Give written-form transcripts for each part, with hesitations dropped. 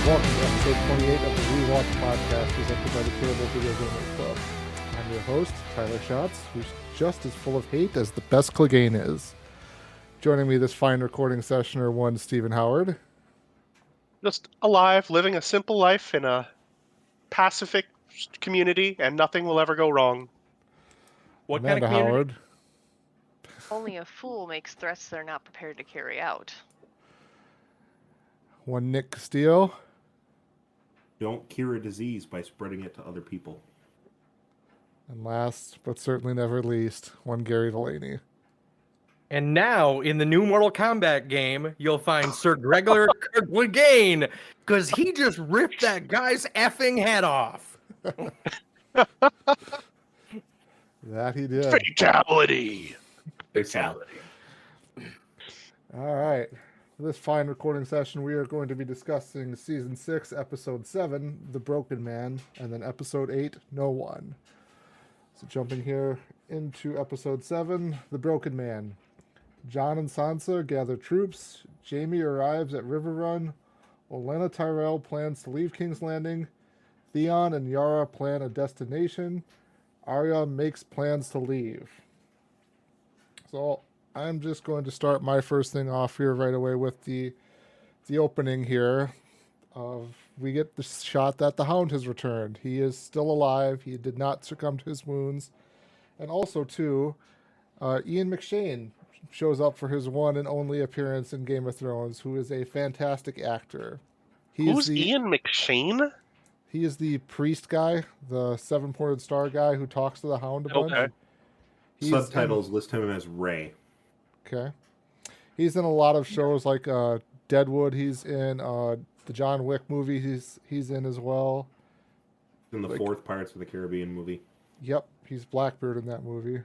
welcome to episode 28 of the Rewatch podcast presented by the Terrible Video Gamers Club. I'm your host, Tyler Schatz, who's just as full of hate as the best Clegane is. Joining me this fine recording session are one Stephen Howard. Just alive, living a simple life in a pacific community, and nothing will ever go wrong. What Amanda kind of community? Howard. Only a fool makes threats they're not prepared to carry out. One Nick Castillo. Don't cure a disease by spreading it to other people. And last, but certainly never least, one Gary Delaney. And now, in the new Mortal Kombat game, you'll find Sir Gregor Clegane, because he just ripped that guy's effing head off. That he did. Fatality! All right. For this fine recording session, we are going to be discussing Season 6, Episode 7, The Broken Man, and then Episode 8, No One. So jumping here into Episode 7, The Broken Man. Jon and Sansa gather troops. Jaime arrives at River Run. Olenna Tyrell plans to leave King's Landing. Theon and Yara plan a destination. Arya makes plans to leave. So I'm just going to start my first thing off here right away with the opening here. We get the shot that the Hound has returned. He is still alive. He did not succumb to his wounds. And also, too, Ian McShane shows up for his one and only appearance in Game of Thrones, who is a fantastic actor. Who's Ian McShane? He is the priest guy, the seven-pointed star guy who talks to the Hound a bunch. Okay. Subtitles list him as Ray. Okay. He's in a lot of shows like Deadwood. He's in the John Wick movie. He's in as well. In the fourth Pirates of the Caribbean movie. Yep, he's Blackbeard in that movie.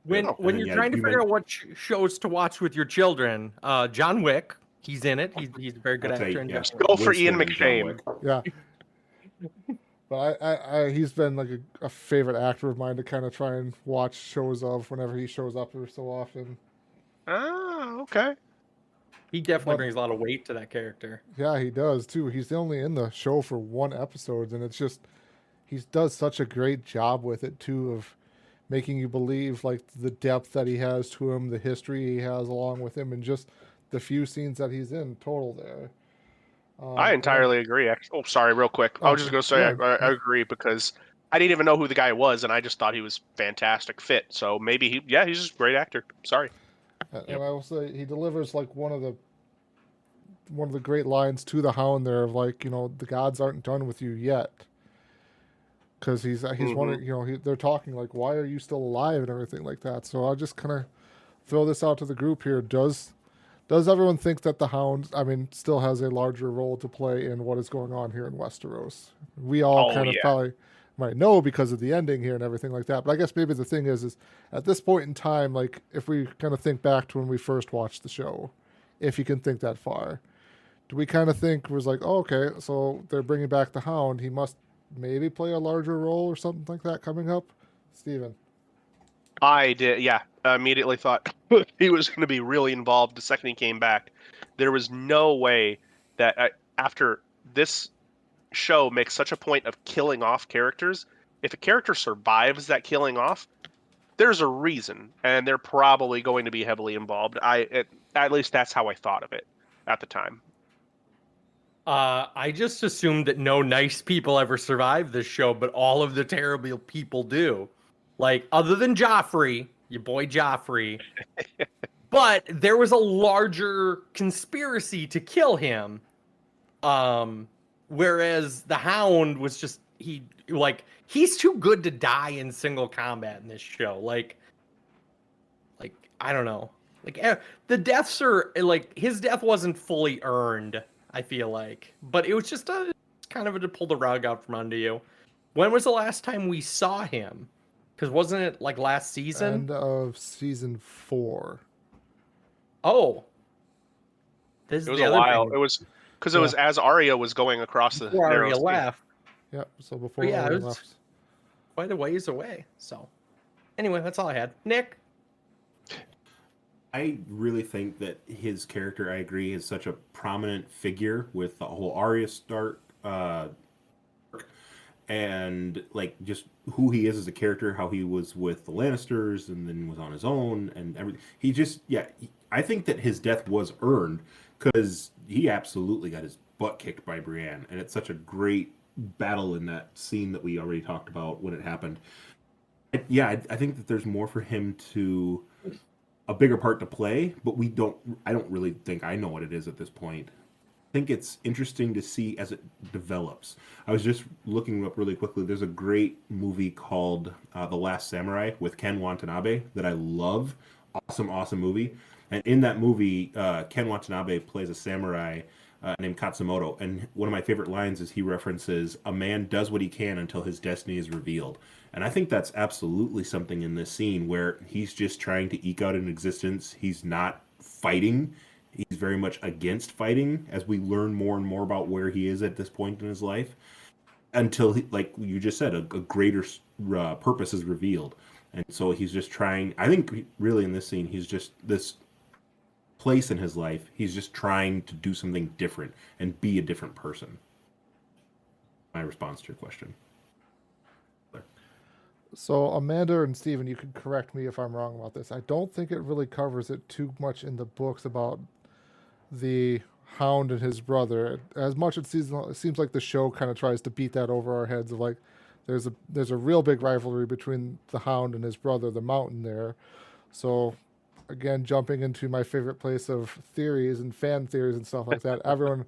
When you're trying to figure out what shows to watch with your children, John Wick, he's in it. He's a very good actor. Yeah. Go for Ian McShane. Yeah. But I he's been like a favorite actor of mine to kind of try and watch shows of whenever he shows up every so often. Ah, okay. He definitely brings a lot of weight to that character. Yeah, he does too. He's only in the show for one episode, and it's just he does such a great job with it too, of making you believe like the depth that he has to him, the history he has along with him, and just the few scenes that he's in total there. I entirely agree. Oh, sorry, real quick. I was just going to say yeah. I agree because I didn't even know who the guy was, and I just thought he was fantastic fit. So maybe he's just a great actor. Sorry. And I will say he delivers like one of the great lines to the Hound there of like, the gods aren't done with you yet. Because he's wondering, they're talking like, why are you still alive and everything like that. So I'll just kind of throw this out to the group here. Does everyone think that the Hound, still has a larger role to play in what is going on here in Westeros? We all probably might know because of the ending here and everything like that. But I guess maybe the thing is at this point in time, like if we kind of think back to when we first watched the show, if you can think that far, do we kind of think was like, oh, okay, so they're bringing back the Hound. He must maybe play a larger role or something like that coming up? Steven. I did, yeah. I immediately thought he was going to be really involved the second he came back. There was no way that after this show makes such a point of killing off characters, if a character survives that killing off, there's a reason, and they're probably going to be heavily involved. At least that's how I thought of it at the time. I just assumed that no nice people ever survive this show, but all of the terrible people do. Like, other than Joffrey, your boy Joffrey. But there was a larger conspiracy to kill him. Whereas the Hound was just, he's too good to die in single combat in this show. Like, I don't know. Like, the deaths are, like, his death wasn't fully earned, I feel like. But it was just kind of to pull the rug out from under you. When was the last time we saw him? Because wasn't it like last season? End of season 4. Oh. It was a while. It was because it was as Arya was going across the narrow Arya left. Yep. So before Arya left. was quite a ways away. So anyway, that's all I had. Nick? I really think that his character, I agree, is such a prominent figure with the whole Arya start, and like just who he is as a character, how he was with the Lannisters and then was on his own and everything. He just, yeah, I think that his death was earned because he absolutely got his butt kicked by Brienne, and it's such a great battle in that scene that we already talked about when it happened. Yeah, I think that there's more for him to a bigger part to play, but I don't really think I know what it is at this point. I think it's interesting to see as it develops. I was just looking up really quickly. There's a great movie called The Last Samurai with Ken Watanabe that I love. Awesome movie. And in that movie, Ken Watanabe plays a samurai named Katsumoto. And one of my favorite lines is he references, "A man does what he can until his destiny is revealed." And I think that's absolutely something in this scene where he's just trying to eke out an existence. He's not fighting. He's very much against fighting as we learn more and more about where he is at this point in his life until, he, like you just said, a greater purpose is revealed. And so he's just trying, I think really in this scene, he's just this place in his life. He's just trying to do something different and be a different person. My response to your question. So Amanda and Steven, you can correct me if I'm wrong about this. I don't think it really covers it too much in the books about the Hound and his brother. As much as it seems like the show kind of tries to beat that over our heads of like there's a real big rivalry between the Hound and his brother, the Mountain there. So again, jumping into my favorite place of theories and fan theories and stuff like that, everyone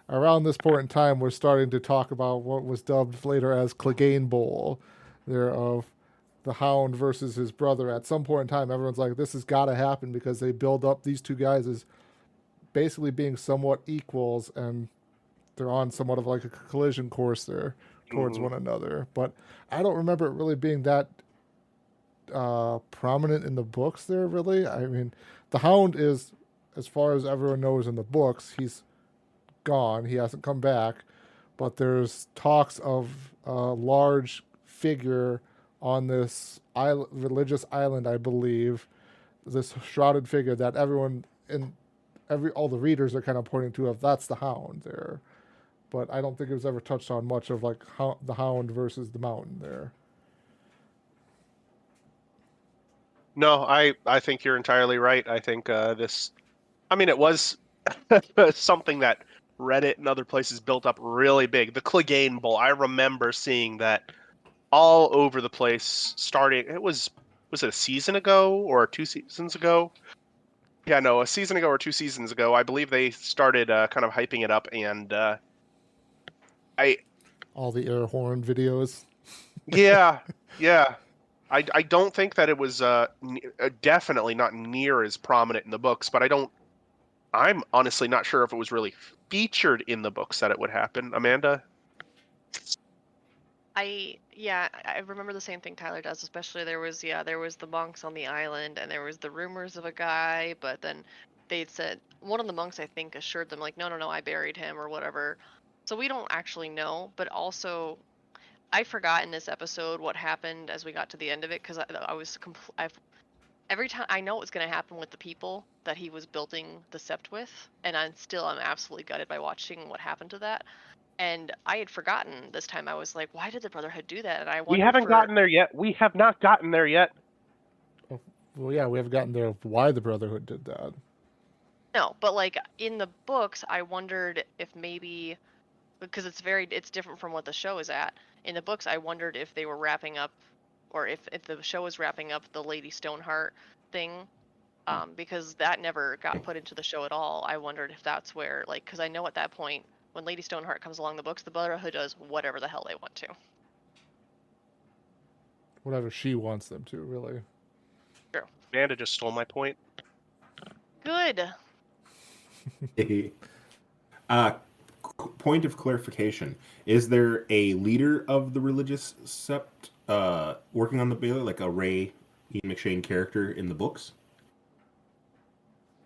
around this point in time was starting to talk about what was dubbed later as Clegane Bowl there of the Hound versus his brother. At some point in time, everyone's like, this has got to happen because they build up these two guys as basically being somewhat equals, and they're on somewhat of like a collision course there towards one another. But I don't remember it really being that prominent in the books there, really. I mean, the Hound is, as far as everyone knows in the books, he's gone. He hasn't come back. But there's talks of a large figure on this religious island, I believe, this shrouded figure that everyone in all the readers are kind of pointing to of that's the Hound there. But I don't think it was ever touched on much of like the Hound versus the Mountain there. No, I think you're entirely right. I think this, I mean, it was something that Reddit and other places built up really big. The Clegane Bowl, I remember seeing that all over the place starting, was it a season ago or 2 seasons ago? Yeah, no, a season ago or 2 seasons ago, I believe they started kind of hyping it up, and I All the air horn videos. yeah, yeah. I don't think that it was definitely not near as prominent in the books, but I'm honestly not sure if it was really featured in the books that it would happen. Amanda? I remember the same thing Tyler does, especially there was the monks on the island and there was the rumors of a guy, but then they'd said one of the monks I think assured them like no, I buried him or whatever. So we don't actually know, but also I forgot in this episode what happened as we got to the end of it because every time I know what's going to happen with the people that he was building the sept with, and I'm absolutely gutted by watching what happened to that. And I had forgotten this time. I was like, why did the Brotherhood do that? And I We wondered haven't gotten there yet. We have not gotten there yet. Oh, well, yeah, we haven't gotten there of why the Brotherhood did that. No, but like in the books, I wondered if maybe because it's different from what the show is at. In the books, I wondered if they were wrapping up, or if the show was wrapping up the Lady Stoneheart thing, because that never got put into the show at all. I wondered if that's where, like, because I know at that point when Lady Stoneheart comes along the books, the Brotherhood does whatever the hell they want to. Whatever she wants them to, really. True. Amanda just stole my point. Good. Point of clarification: is there a leader of the religious sept working on the Baylor, like a Ray Ian McShane character in the books?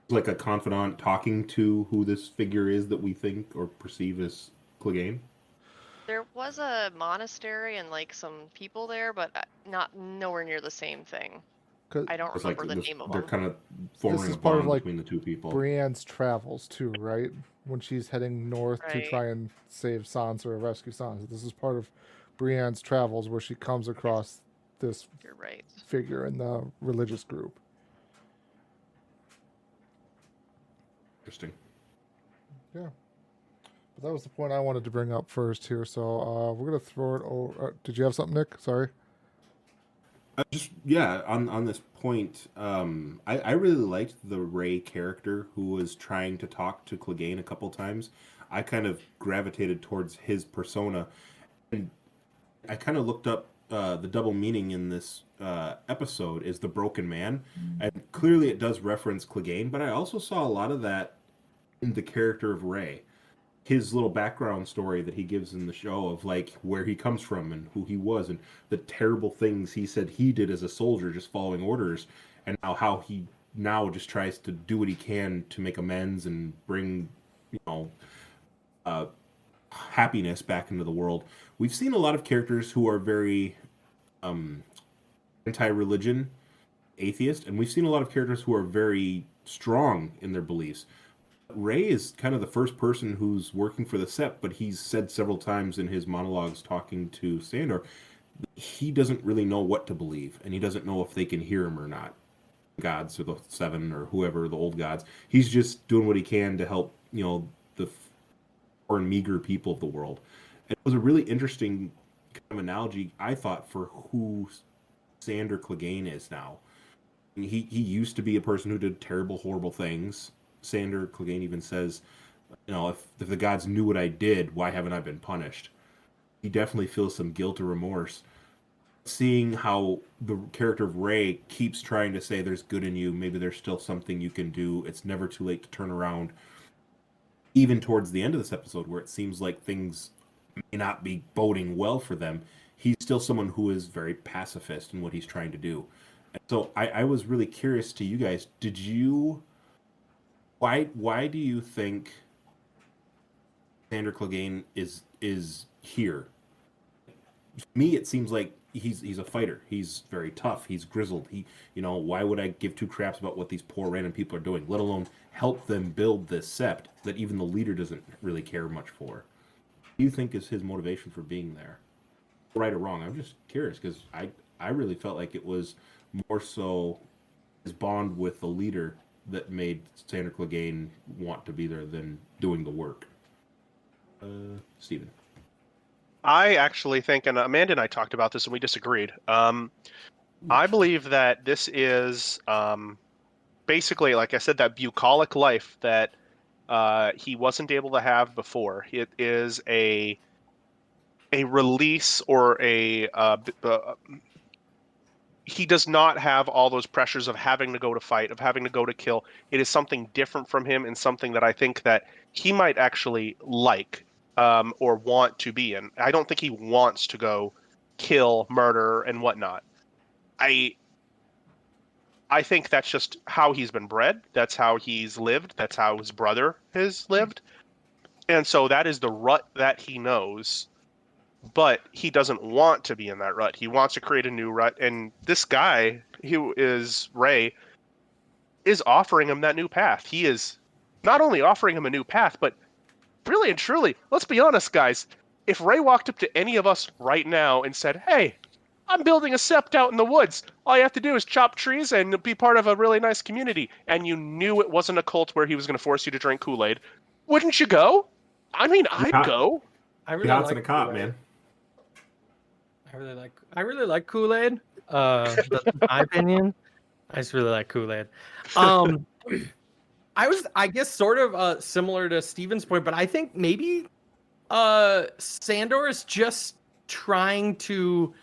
Like a confidant talking to who this figure is that we think or perceive as Clegane? There was a monastery and like some people there, but not nowhere near the same thing. I don't It's remember like the name of they're them. kind of forming is a part of, bond like, between the two people. Brienne's travels too, right? When she's heading north to Right. try and save Sansa or rescue Sansa. This is part of Brienne's travels where she comes across this You're right. figure in the religious group. Interesting. Yeah. But that was the point I wanted to bring up first here. So we're going to throw it over. Did you have something, Nick? Sorry. On this point, I really liked the Rey character who was trying to talk to Clegane a couple times. I kind of gravitated towards his persona, and I kind of looked up the double meaning in this episode is the broken man, and clearly it does reference Clegane, but I also saw a lot of that in the character of Rey. His little background story that he gives in the show of like where he comes from and who he was and the terrible things he said he did as a soldier just following orders, and how he now just tries to do what he can to make amends and bring happiness back into the world. We've seen a lot of characters who are very anti-religion, atheist, and we've seen a lot of characters who are very strong in their beliefs. Rey is kind of the first person who's working for the Sept, but he's said several times in his monologues talking to Sandor, he doesn't really know what to believe, and he doesn't know if they can hear him or not. Gods or the Seven or whoever, the old gods. He's just doing what he can to help, the poor and meager people of the world. And it was a really interesting kind of analogy, I thought, for who Sandor Clegane is now. He used to be a person who did terrible, horrible things. Sandor Clegane even says, if the gods knew what I did, why haven't I been punished? He definitely feels some guilt or remorse. Seeing how the character of Rey keeps trying to say there's good in you, maybe there's still something you can do, it's never too late to turn around. Even towards the end of this episode, where it seems like things may not be boding well for them, he's still someone who is very pacifist in what he's trying to do. And so I was really curious to you guys, Why do you think Sandor Clegane is here? To me, it seems like he's a fighter. He's very tough. He's grizzled. Why would I give two craps about what these poor random people are doing, let alone help them build this sept that even the leader doesn't really care much for? What do you think is his motivation for being there? Right or wrong? I'm just curious because I really felt like it was more so his bond with the leader that made Sandor Clegane want to be there than doing the work. Steven. I actually think, and Amanda and I talked about this and we disagreed. I believe that this is basically, like I said, that bucolic life that he wasn't able to have before. It is a release or he does not have all those pressures of having to go to fight, of having to go to kill. It is something different from him and something that I think that he might actually like or want to be in. I don't think he wants to go kill, murder, and whatnot. I think that's just how he's been bred. That's how he's lived. That's how his brother has lived. And so that is the rut that he knows. But he doesn't want to be in that rut. He wants to create a new rut. And this guy, who is Rey, is offering him that new path. He is not only offering him a new path, but really and truly, let's be honest, guys. If Rey walked up to any of us right now and said, hey, I'm building a sept out in the woods. All you have to do is chop trees and be part of a really nice community. And you knew it wasn't a cult where he was going to force you to drink Kool-Aid. Wouldn't you go? I mean, I'd go. I He really hops like in a cop, Kool-Aid. man. I really like Kool-Aid. That's my opinion. I just really like Kool-Aid. I guess sort of similar to Steven's point, but I think maybe Sandor is just trying to,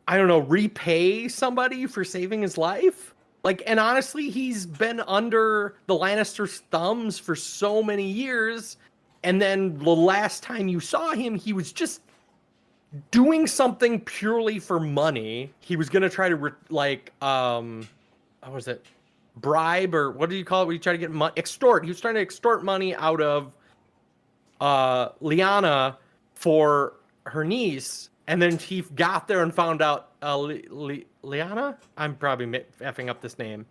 I don't know, repay somebody for saving his life. Like, and honestly, he's been under the Lannisters' thumbs for so many years, and then the last time you saw him, he was just doing something purely for money. He was gonna try to what was it, bribe, or what do you call it when you try to get extort? He was trying to extort money out of Lyanna for her niece, and then he got there and found out Liana? I'm probably effing up this name.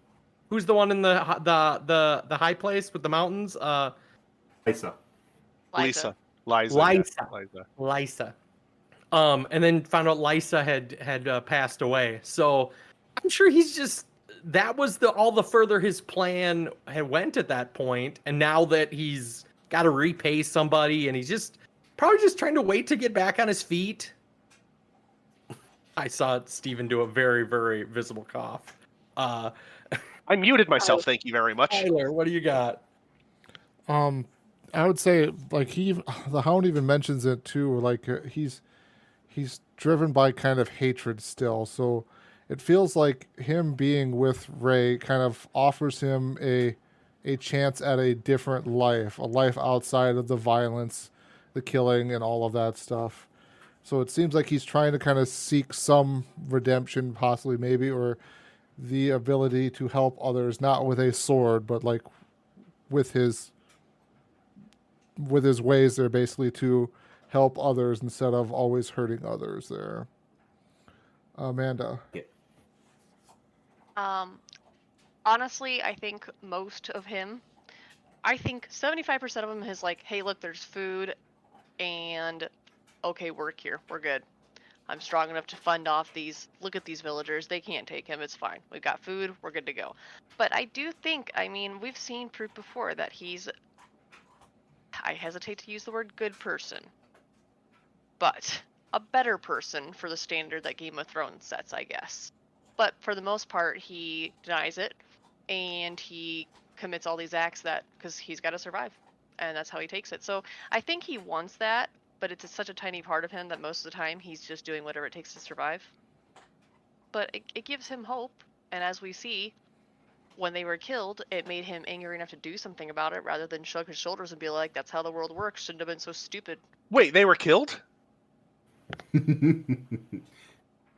Who's the one in the high place with the mountains? Lisa. Liza. Lysa. And then found out Lysa had passed away. So I'm sure he's just that was all the further his plan had went at that point. And now that he's got to repay somebody, and he's just probably just trying to wait to get back on his feet. I saw Steven do a very, very visible cough. I muted myself. Thank you very much. Tyler, what do you got? I would say like the Hound even mentions it too. Like he's driven by kind of hatred still. So it feels like him being with Ray kind of offers him a chance at a different life, a life outside of the violence, the killing, and all of that stuff. So it seems like he's trying to kind of seek some redemption, possibly, maybe, or the ability to help others, not with a sword, but like with his ways there, basically to help others instead of always hurting others. There, Amanda. Honestly, I think most of him. I think 75% of him is like, hey, look, there's food, and okay, work here. We're good. I'm strong enough to fund off these. Look at these villagers. They can't take him. It's fine. We've got food. We're good to go. But I do think, I mean, we've seen proof before that he's, I hesitate to use the word good person, but a better person for the standard that Game of Thrones sets, I guess. But for the most part, he denies it, and he commits all these acts because he's got to survive, and that's how he takes it. So I think he wants that, but it's such a tiny part of him that most of the time he's just doing whatever it takes to survive. But it gives him hope, and as we see, when they were killed, it made him angry enough to do something about it rather than shrug his shoulders and be like, that's how the world works, shouldn't have been so stupid. Wait, they were killed?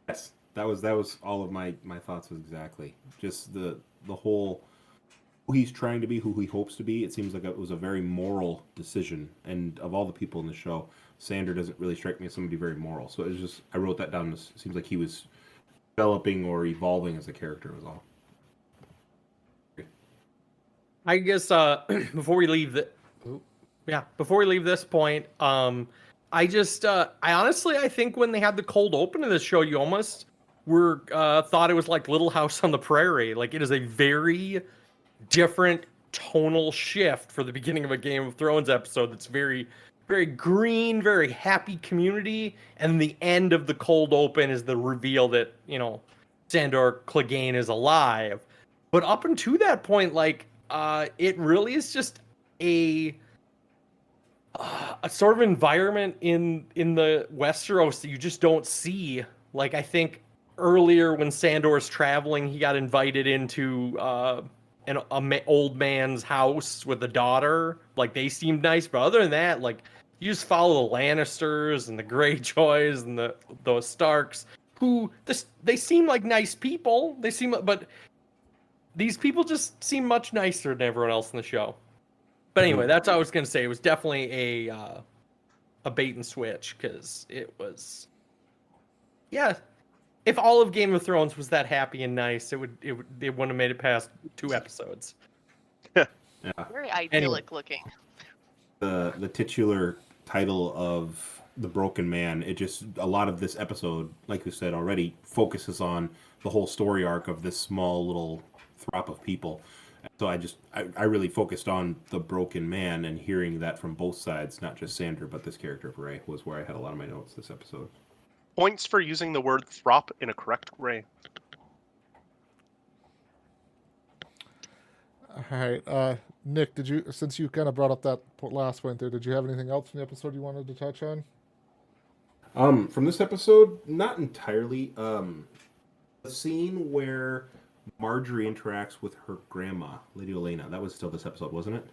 Yes, that was all of my thoughts. Was exactly just the whole who he's trying to be, who he hopes to be. It seems like it was a very moral decision, and of all the people in the show, Sander doesn't really strike me as somebody very moral. So it was just, I wrote that down. It seems like he was developing or evolving as a character was all. I guess before we leave this point, I honestly think when they had the cold open of this show, you almost thought it was like Little House on the Prairie. Like, it is a very different tonal shift for the beginning of a Game of Thrones episode. That's very, very green, very happy community, and the end of the cold open is the reveal that Sandor Clegane is alive. But up until that point, like, it really is just a sort of environment in the Westeros that you just don't see. Like, I think earlier when Sandor's traveling, he got invited into an old man's house with a daughter. Like, they seemed nice, but other than that, like, you just follow the Lannisters and the Greyjoys and those Starks, who they seem like nice people. But these people just seem much nicer than everyone else in the show. But anyway, that's what I was going to say. It was definitely a bait and switch, because it was, yeah. If all of Game of Thrones was that happy and nice, it wouldn't have made it past 2 episodes. Yeah. Very idyllic looking. The titular title of The Broken Man, it just, a lot of this episode, like you said already, focuses on the whole story arc of this small little throp of people. So I really focused on the broken man, and hearing that from both sides, not just Sander, but this character of Ray, was where I had a lot of my notes this episode. Points for using the word throp in a correct way. All right, Nick, since you kind of brought up that last point there, did you have anything else from the episode you wanted to touch on? From this episode, not entirely. The scene where Marjorie interacts with her grandma, Lady Olenna, that was still this episode, wasn't it?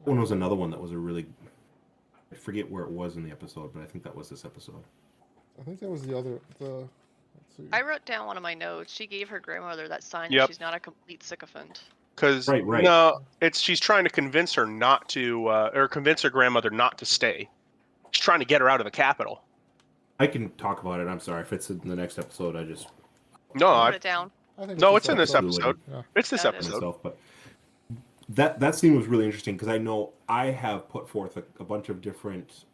One was another one that was I forget where it was in the episode, but I think that was this episode. I think that was let's see. I wrote down one of my notes. She gave her grandmother that sign Yep. that she's not a complete sycophant. Because Right. no, she's trying to convince her not to, or convince her grandmother not to stay. She's trying to get her out of the capital. I can talk about it. I'm sorry if it's in the next episode. No, I wrote it down. I think no, it's it's in this episode. Yeah. It's this Got it. episode. myself, but that scene was really interesting because I know I have put forth a bunch of different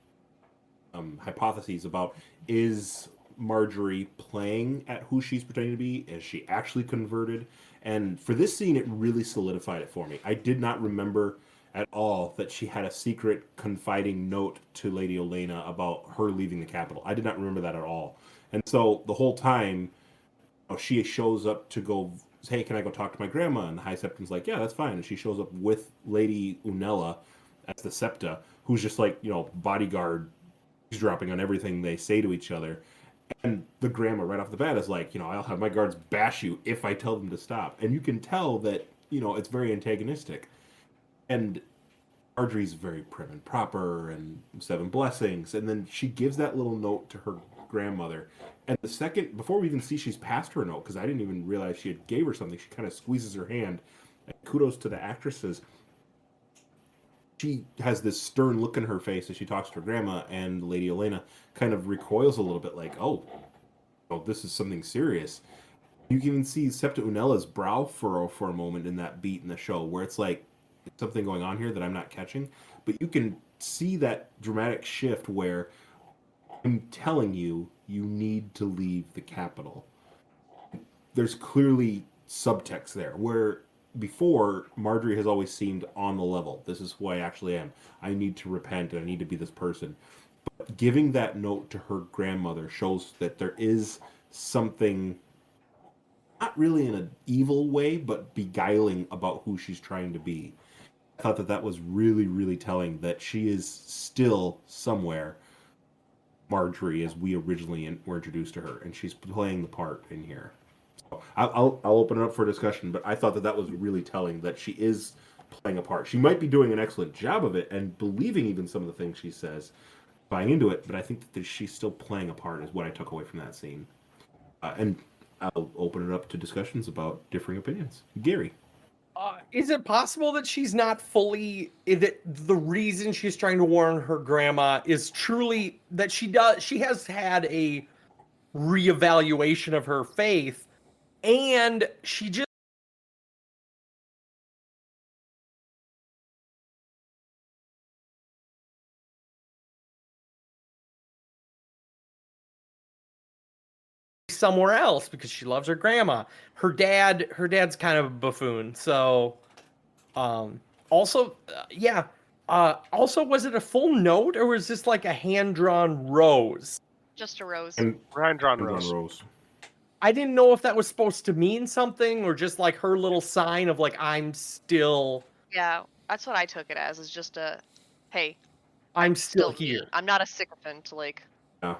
hypotheses about, is Marjorie playing at who she's pretending to be? Is she actually converted? And for this scene, it really solidified it for me. I did not remember at all that she had a secret confiding note to Lady Olenna about her leaving the capital. I did not remember that at all. And so the whole time, she shows up to go, hey, can I go talk to my grandma? And the High Septon's like, yeah, that's fine. And she shows up with Lady Unella as the Septa, who's just like, bodyguard, dropping on everything they say to each other. And the grandma right off the bat is like, I'll have my guards bash you if I tell them to stop. And you can tell that, it's very antagonistic. And Marjorie's very prim and proper and 7 blessings. And then she gives that little note to her grandmother. And the second, before we even see she's passed her note, because I didn't even realize she had gave her something, she kind of squeezes her hand. And kudos to the actresses. She has this stern look in her face as she talks to her grandma, and Lady Olenna kind of recoils a little bit like, oh, this is something serious. You can even see Septa Unella's brow furrow for a moment in that beat in the show, where it's like, something going on here that I'm not catching. But you can see that dramatic shift where I'm telling you, you need to leave the capital. There's clearly subtext there, where before, Marjorie has always seemed on the level. This is who I actually am. I need to repent and I need to be this person. But giving that note to her grandmother shows that there is something, not really in an evil way, but beguiling about who she's trying to be. I thought that was really, really telling that she is still somewhere Marjorie as we originally were introduced to her, and she's playing the part in here. I'll open it up for discussion, but I thought that was really telling that she is playing a part. She might be doing an excellent job of it and believing even some of the things she says, buying into it, but I think that she's still playing a part is what I took away from that scene. And I'll open it up to discussions about differing opinions. Gary. Is it possible that she's not fully, that the reason she's trying to warn her grandma is truly that she has had a reevaluation of her faith, and she just somewhere else because she loves her grandma. Her dad's kind of a buffoon. So also was it a full note or was this like a hand-drawn rose? Just a rose. And Hand-drawn rose. I didn't know if that was supposed to mean something or just like her little sign of like, I'm still... Yeah, that's what I took it as, is just a, hey, I'm still me. here. I'm not a sycophant, like... Yeah.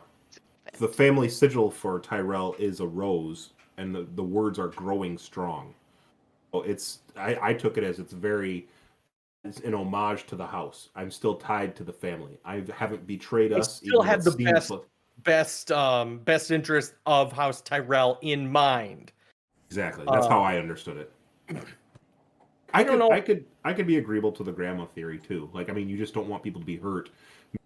The family sigil for Tyrell is a rose, and the words are growing strong. So I took it as it's an homage to the house. I'm still tied to the family. I haven't betrayed us. Still had the best interest of House Tyrell in mind. Exactly. That's how I understood it. I could be agreeable to the grandma theory too. Like, I mean, you just don't want people to be hurt.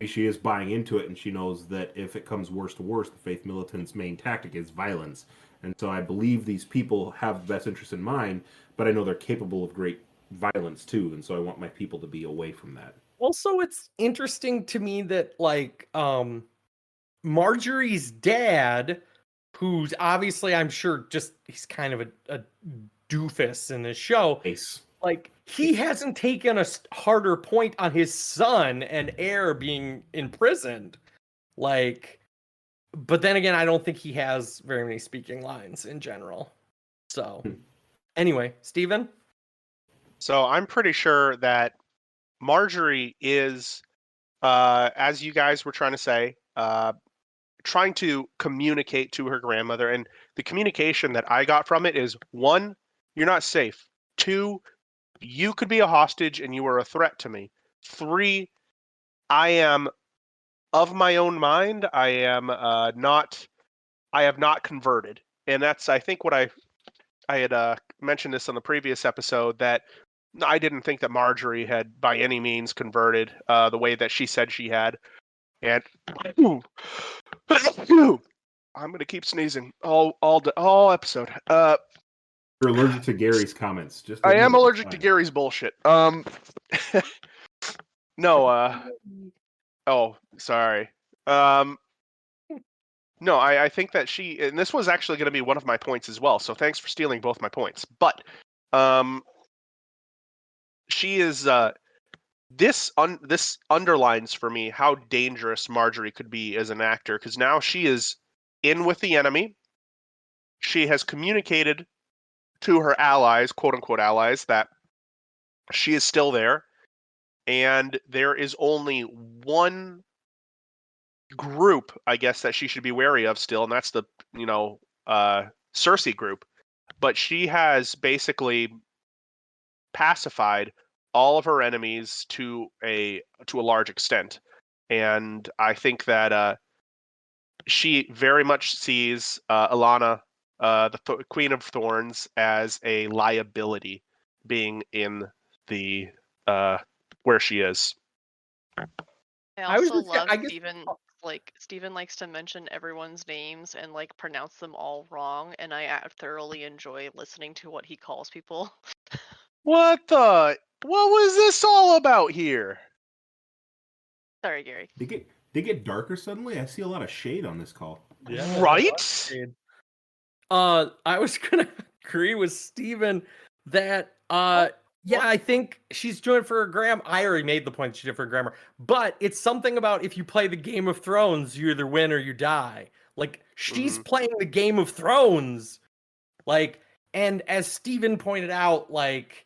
Maybe she is buying into it, and she knows that if it comes worse to worse, the faith militant's main tactic is violence. And so I believe these people have the best interest in mind, but I know they're capable of great violence too, and so I want my people to be away from that. Also, it's interesting to me that like Marjorie's dad, who's obviously, I'm sure, just he's kind of a doofus in this show. Ace. Like, he hasn't taken a harder point on his son and heir being imprisoned. Like, but then again, I don't think he has very many speaking lines in general. So, anyway, Steven? So I'm pretty sure that Marjorie is, as you guys were trying to say, trying to communicate to her grandmother. And the communication that I got from it is, 1, you're not safe. 2, you could be a hostage and you are a threat to me. 3, I am of my own mind. I have not converted. And that's, I think, what I had mentioned this on the previous episode, that I didn't think that Marjorie had by any means converted the way that she said she had. And I'm gonna keep sneezing all episode. You're allergic to Gary's comments. Just I admit am it, it's allergic to fine. Gary's bullshit. No. Oh, sorry. No, I think that and this was actually going to be one of my points as well. So thanks for stealing both my points. But, she is. This underlines for me how dangerous Marjorie could be as an actor, because now she is in with the enemy. She has communicated to her allies, quote unquote allies, that she is still there, and there is only one group, I guess, that she should be wary of still, and that's the Cersei group. But she has basically pacified all of her enemies to a large extent, and I think that she very much sees Alana, the Queen of Thorns, as a liability, being in the where she is. I I was also just, love I guess, Steven. Like Steven likes to mention everyone's names and like pronounce them all wrong, and I thoroughly enjoy listening to what he calls people. What was this all about here? Sorry, Gary. They get darker suddenly. I see a lot of shade on this call. yeah, Right? I was gonna agree with Steven that yeah, I think she's doing it for her grandma. I already made the point she did it for her grandma, but it's something about if you play the Game of Thrones, you either win or you die. Like she's playing the Game of Thrones, like, and as Steven pointed out, like,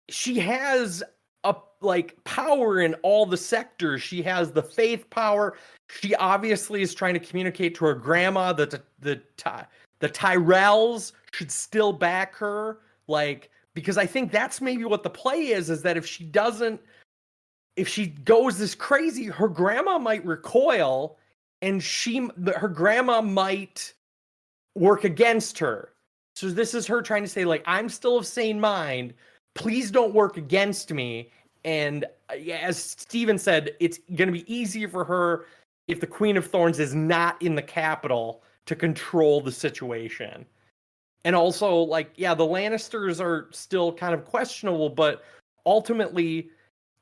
she has a like power in all the sectors. She has the faith power. She obviously is trying to communicate to her grandma that the Tyrells should still back her, like, because I think that's maybe what the play is that if she goes this crazy, her grandma might recoil, and her grandma might work against her. So this is her trying to say, like, I'm still of sane mind. Please don't work against me. And as Steven said, it's going to be easier for her if the Queen of Thorns is not in the capital to control the situation. And also, like, yeah, the Lannisters are still kind of questionable, but ultimately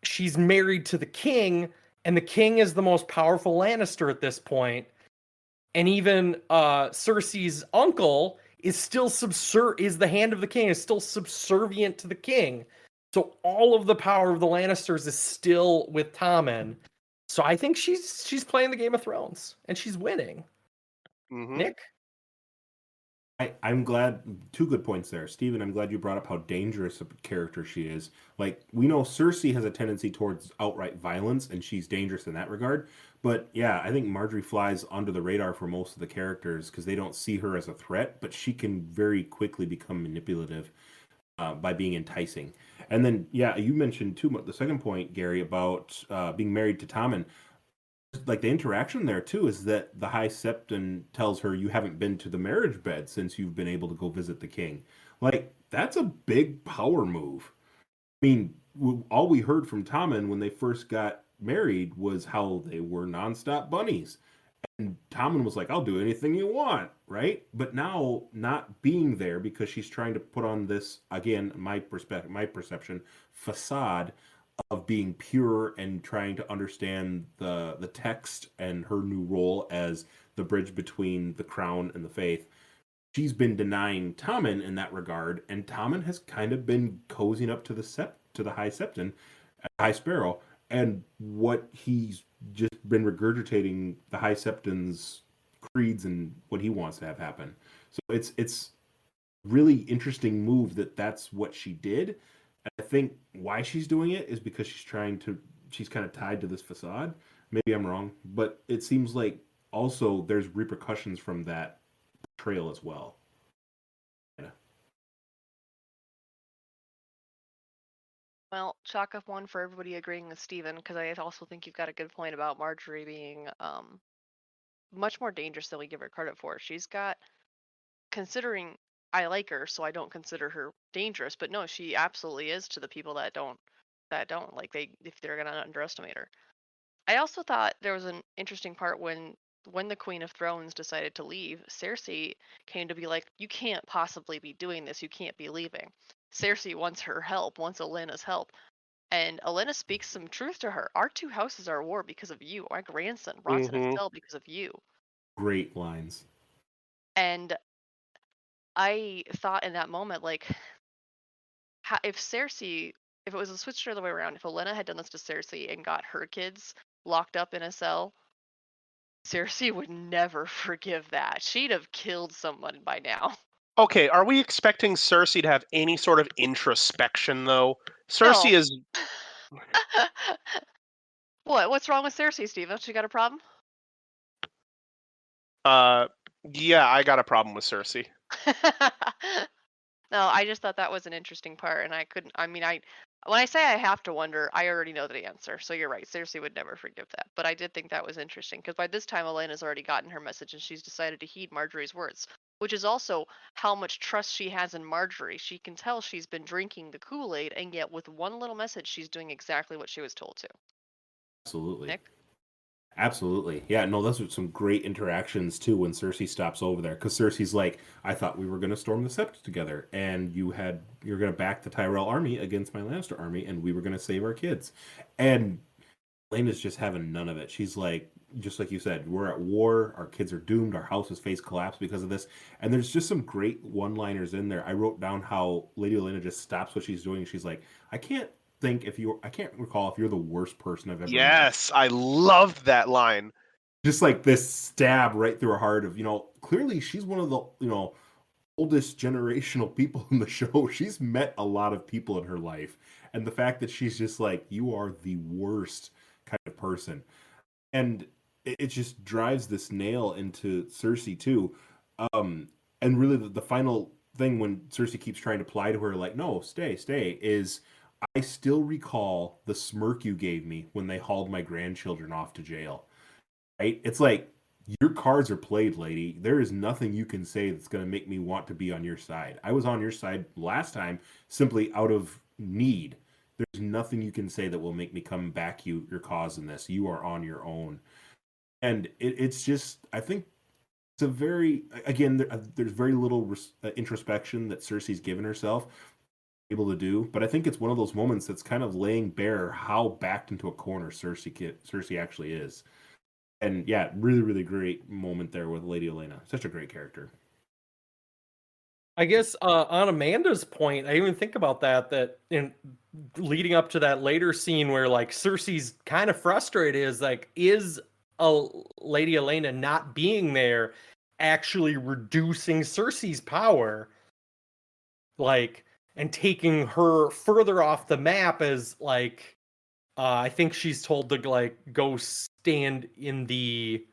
she's married to the king, and the king is the most powerful Lannister at this point. And even Cersei's uncle is still is the hand of the king, is still subservient to the king. So all of the power of the Lannisters is still with Tommen. So I think she's playing the Game of Thrones, and she's winning. Nick? I'm glad, two good points there. Steven, I'm glad you brought up how dangerous a character she is. Like, we know Cersei has a tendency towards outright violence, and she's dangerous in that regard. But yeah, I think Marjorie flies under the radar for most of the characters because they don't see her as a threat, but she can very quickly become manipulative by being enticing. And then, yeah, you mentioned too, the second point, Gary, about being married to Tommen. Like the interaction there too is that the High Septon tells her you haven't been to the marriage bed since you've been able to go visit the king. Like that's a big power move. I mean, all we heard from Tommen when they first got married was how they were nonstop bunnies. And Tommen was like, I'll do anything you want, right? But now not being there because she's trying to put on this, again, my perception, facade of being pure and trying to understand the text and her new role as the bridge between the crown and the faith. She's been denying Tommen in that regard, and Tommen has kind of been cozying up to the High Septon, High Sparrow, and what he's just been regurgitating the High Septon's creeds and what he wants to have happen. So it's really interesting move that's what she did. I think why she's doing it is because she's kind of tied to this facade. Maybe I'm wrong, but it seems like also there's repercussions from that trail as well. Yeah. Well, chalk up one for everybody agreeing with Steven, because I also think you've got a good point about Marjorie being much more dangerous than we give her credit for. She's got, considering I like her, so I don't consider her dangerous, but no, she absolutely is to the people that don't like if they're gonna underestimate her. I also thought there was an interesting part when when the Queen of Thrones decided to leave, Cersei came to be like, you can't possibly be doing this. You can't be leaving. Cersei wants her help, wants Olenna's help. And Olenna speaks some truth to her. Our 2 houses are at war because of you. My grandson rots in a Mhm. cell because of you. Great lines. And I thought in that moment, like, if Cersei, if it was a switched the other way around, if Olenna had done this to Cersei and got her kids locked up in a cell, Cersei would never forgive that. She'd have killed someone by now. Okay, are we expecting Cersei to have any sort of introspection, though? Cersei No. is. What's wrong with Cersei, Steve? She got a problem? Yeah, I got a problem with Cersei. No, I just thought that was an interesting part, and I couldn't. I mean, when I say I have to wonder, I already know the answer. So you're right. Cersei would never forgive that. But I did think that was interesting because by this time, Elena's already gotten her message, and she's decided to heed Marjorie's words, which is also how much trust she has in Marjorie. She can tell she's been drinking the Kool-Aid, and yet with one little message, she's doing exactly what she was told to. Absolutely. Nick? Absolutely. Yeah, no, those are some great interactions too when Cersei stops over there. Because Cersei's like, I thought we were going to storm the Sept together, and you're going to back the Tyrell army against my Lannister army, and we were going to save our kids. And Elena's just having none of it. She's like, just like you said, we're at war, our kids are doomed, our house has faced collapse because of this. And there's just some great one-liners in there. I wrote down how Lady Olenna just stops what she's doing. She's like, I can't recall if you're the worst person I've ever met. Yes, I loved that line. Just like this stab right through her heart of, clearly she's one of the, oldest generational people in the show. She's met a lot of people in her life. And the fact that she's just like, you are the worst kind of person. And it just drives this nail into Cersei too. And really the final thing when Cersei keeps trying to ply to her, like, no, stay, is I still recall the smirk you gave me when they hauled my grandchildren off to jail. Right? It's like, your cards are played, lady. There is nothing you can say that's going to make me want to be on your side. I was on your side last time simply out of need. There's nothing you can say that will make me come back your cause in this. You are on your own. And it's just, I think it's a very, again, there's very little introspection that Cersei's given herself able to do, but I think it's one of those moments that's kind of laying bare how backed into a corner Cersei actually is. And yeah, really, really great moment there with Lady Olenna. Such a great character. I guess on Amanda's point, I even think about that in leading up to that later scene where like Cersei's kind of frustrated is like, is Lady Olenna not being there actually reducing Cersei's power? Like, and taking her further off the map as like, I think she's told to like go stand in the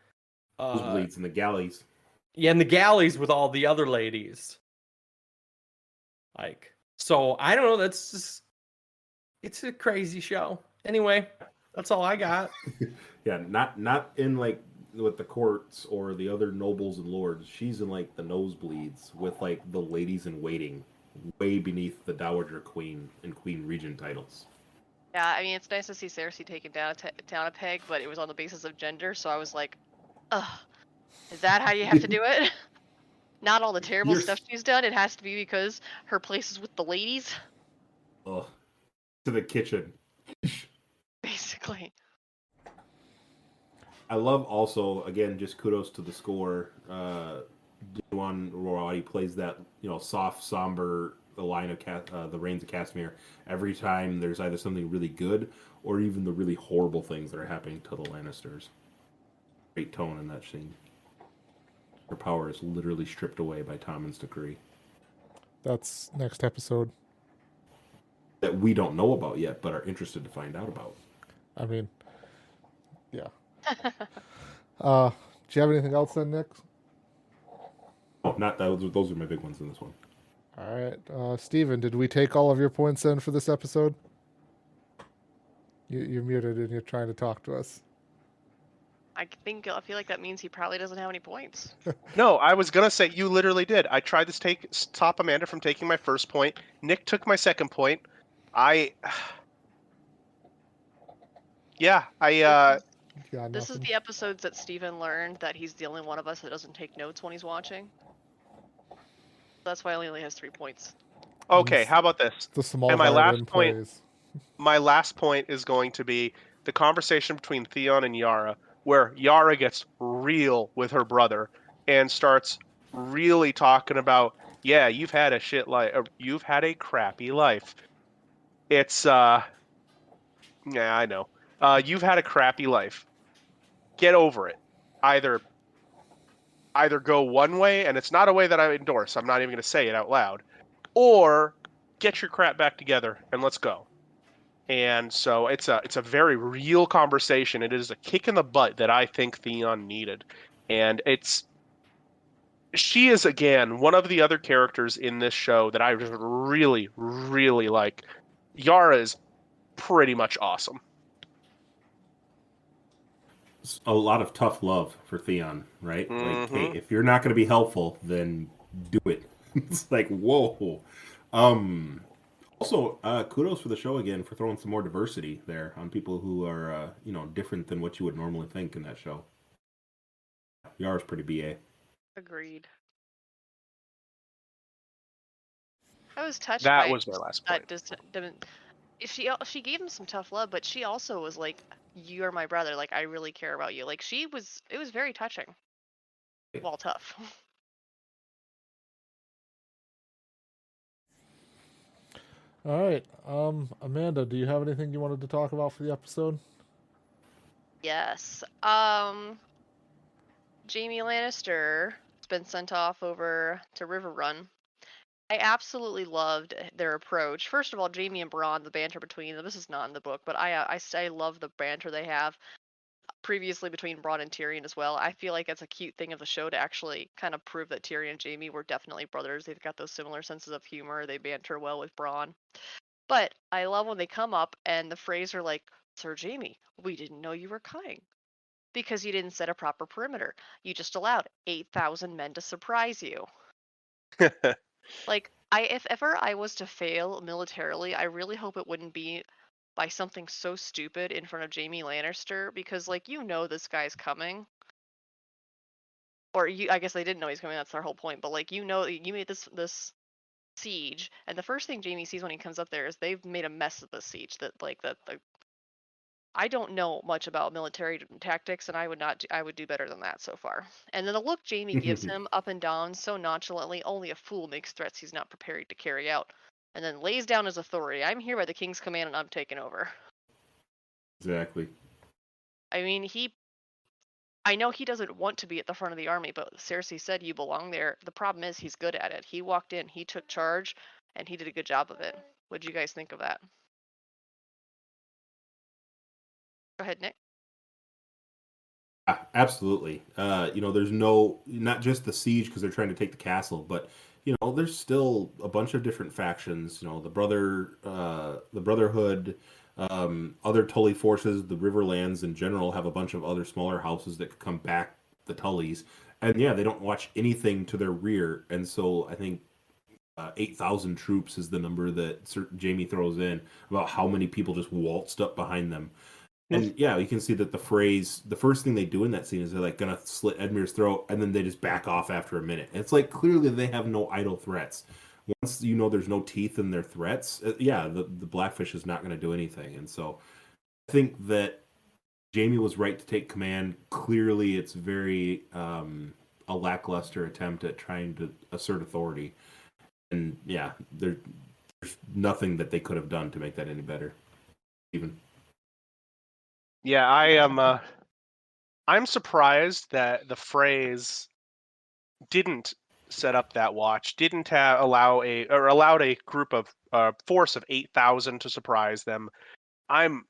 Bleeds in the galleys. in the galleys with all the other ladies. Like, so I don't know. That's just, it's a crazy show. Anyway, that's all I got. Yeah, not in like with the courts or the other nobles and lords. She's in like the nosebleeds with like the ladies in waiting, way beneath the Dowager Queen and Queen Regent titles. Yeah, I mean, it's nice to see Cersei taken down a peg, but it was on the basis of gender, so I was like, ugh, is that how you have to do it? Not all the terrible stuff she's done. It has to be because her place is with the ladies. Ugh. To the kitchen. Basically. I love also, again, just kudos to the score. Duan Rorati plays that, soft, somber, the line of the Reigns of Castamere every time there's either something really good or even the really horrible things that are happening to the Lannisters. Great tone in that scene. Her power is literally stripped away by Tommen's decree. That's next episode. That we don't know about yet, but are interested to find out about. I mean, yeah. Do you have anything else then, Nick? Oh, not those are my big ones in this one. All right. Steven, did we take all of your points in for this episode? You're muted and you're trying to talk to us. I feel like that means he probably doesn't have any points. No, I was gonna say you literally did. I tried to stop Amanda from taking my first point. Nick took my second point. Yeah, This is nothing. the episodes that Steven learned that he's the only one of us that doesn't take notes when he's watching. That's why he only has 3 points. Okay, how about this? The small And my violin last point, plays. my last point is going to be the conversation between Theon and Yara, where Yara gets real with her brother and starts really talking about, yeah, you've had a shit life, you've had a crappy life. It's yeah, I know. You've had a crappy life. Get over it. Either go one way, and it's not a way that I endorse. I'm not even going to say it out loud, or get your crap back together and let's go. And so it's a very real conversation. It is a kick in the butt that I think Theon needed, and she is again one of the other characters in this show that I just really really like. Yara is pretty much awesome. It's a lot of tough love for Theon, right? Like, hey, Mm-hmm. if you're not going to be helpful, then do it. It's like, whoa. Um, Also, kudos for the show again for throwing some more diversity there on people who are, different than what you would normally think in that show. Yara's pretty BA. Agreed. I was touched That by was my last point. she gave him some tough love, but she also was like, "You're my brother. Like, I really care about you." Like, it was very touching. While tough. All right. Amanda, do you have anything you wanted to talk about for the episode? Yes. Jaime Lannister has been sent off over to River Run. I absolutely loved their approach. First of all, Jaime and Bronn, the banter between them. This is not in the book, but I love the banter they have previously between Bronn and Tyrion as well. I feel like it's a cute thing of the show to actually kind of prove that Tyrion and Jaime were definitely brothers. They've got those similar senses of humor. They banter well with Bronn. But I love when they come up and the Freys are like, "Sir Jaime, we didn't know you were coming because you didn't set a proper perimeter. You just allowed 8,000 men to surprise you." Like, if ever I was to fail militarily, I really hope it wouldn't be by something so stupid in front of Jaime Lannister, because like, this guy's coming. Or I guess they didn't know he's coming, that's their whole point, but like, you made this siege, and the first thing Jaime sees when he comes up there is they've made a mess of the siege. I don't know much about military tactics, and I would do better than that so far. And then the look Jaime gives him up and down so nonchalantly, only a fool makes threats he's not prepared to carry out, and then lays down his authority. "I'm here by the king's command, and I'm taking over." Exactly. I mean, I know he doesn't want to be at the front of the army, but Cersei said you belong there. The problem is he's good at it. He walked in, he took charge, and he did a good job of it. What do you guys think of that? Go ahead, Nick. Absolutely. There's not just the siege because they're trying to take the castle, but there's still a bunch of different factions. The Brotherhood, other Tully forces, the Riverlands in general have a bunch of other smaller houses that could come back the Tullys, and yeah, they don't watch anything to their rear, and so I think 8,000 troops is the number that Jaime throws in about how many people just waltzed up behind them. And yeah, you can see that the first thing they do in that scene is they're like gonna slit Edmure's throat, and then they just back off after a minute. And it's like clearly they have no idle threats. Once there's no teeth in their threats, the Blackfish is not gonna do anything. And so I think that Jaime was right to take command. Clearly, it's very a lackluster attempt at trying to assert authority. And yeah, there's nothing that they could have done to make that any better. Even. Yeah, I am. I'm surprised that the Freys didn't set up that watch, didn't allowed a group of force of 8,000 to surprise them. I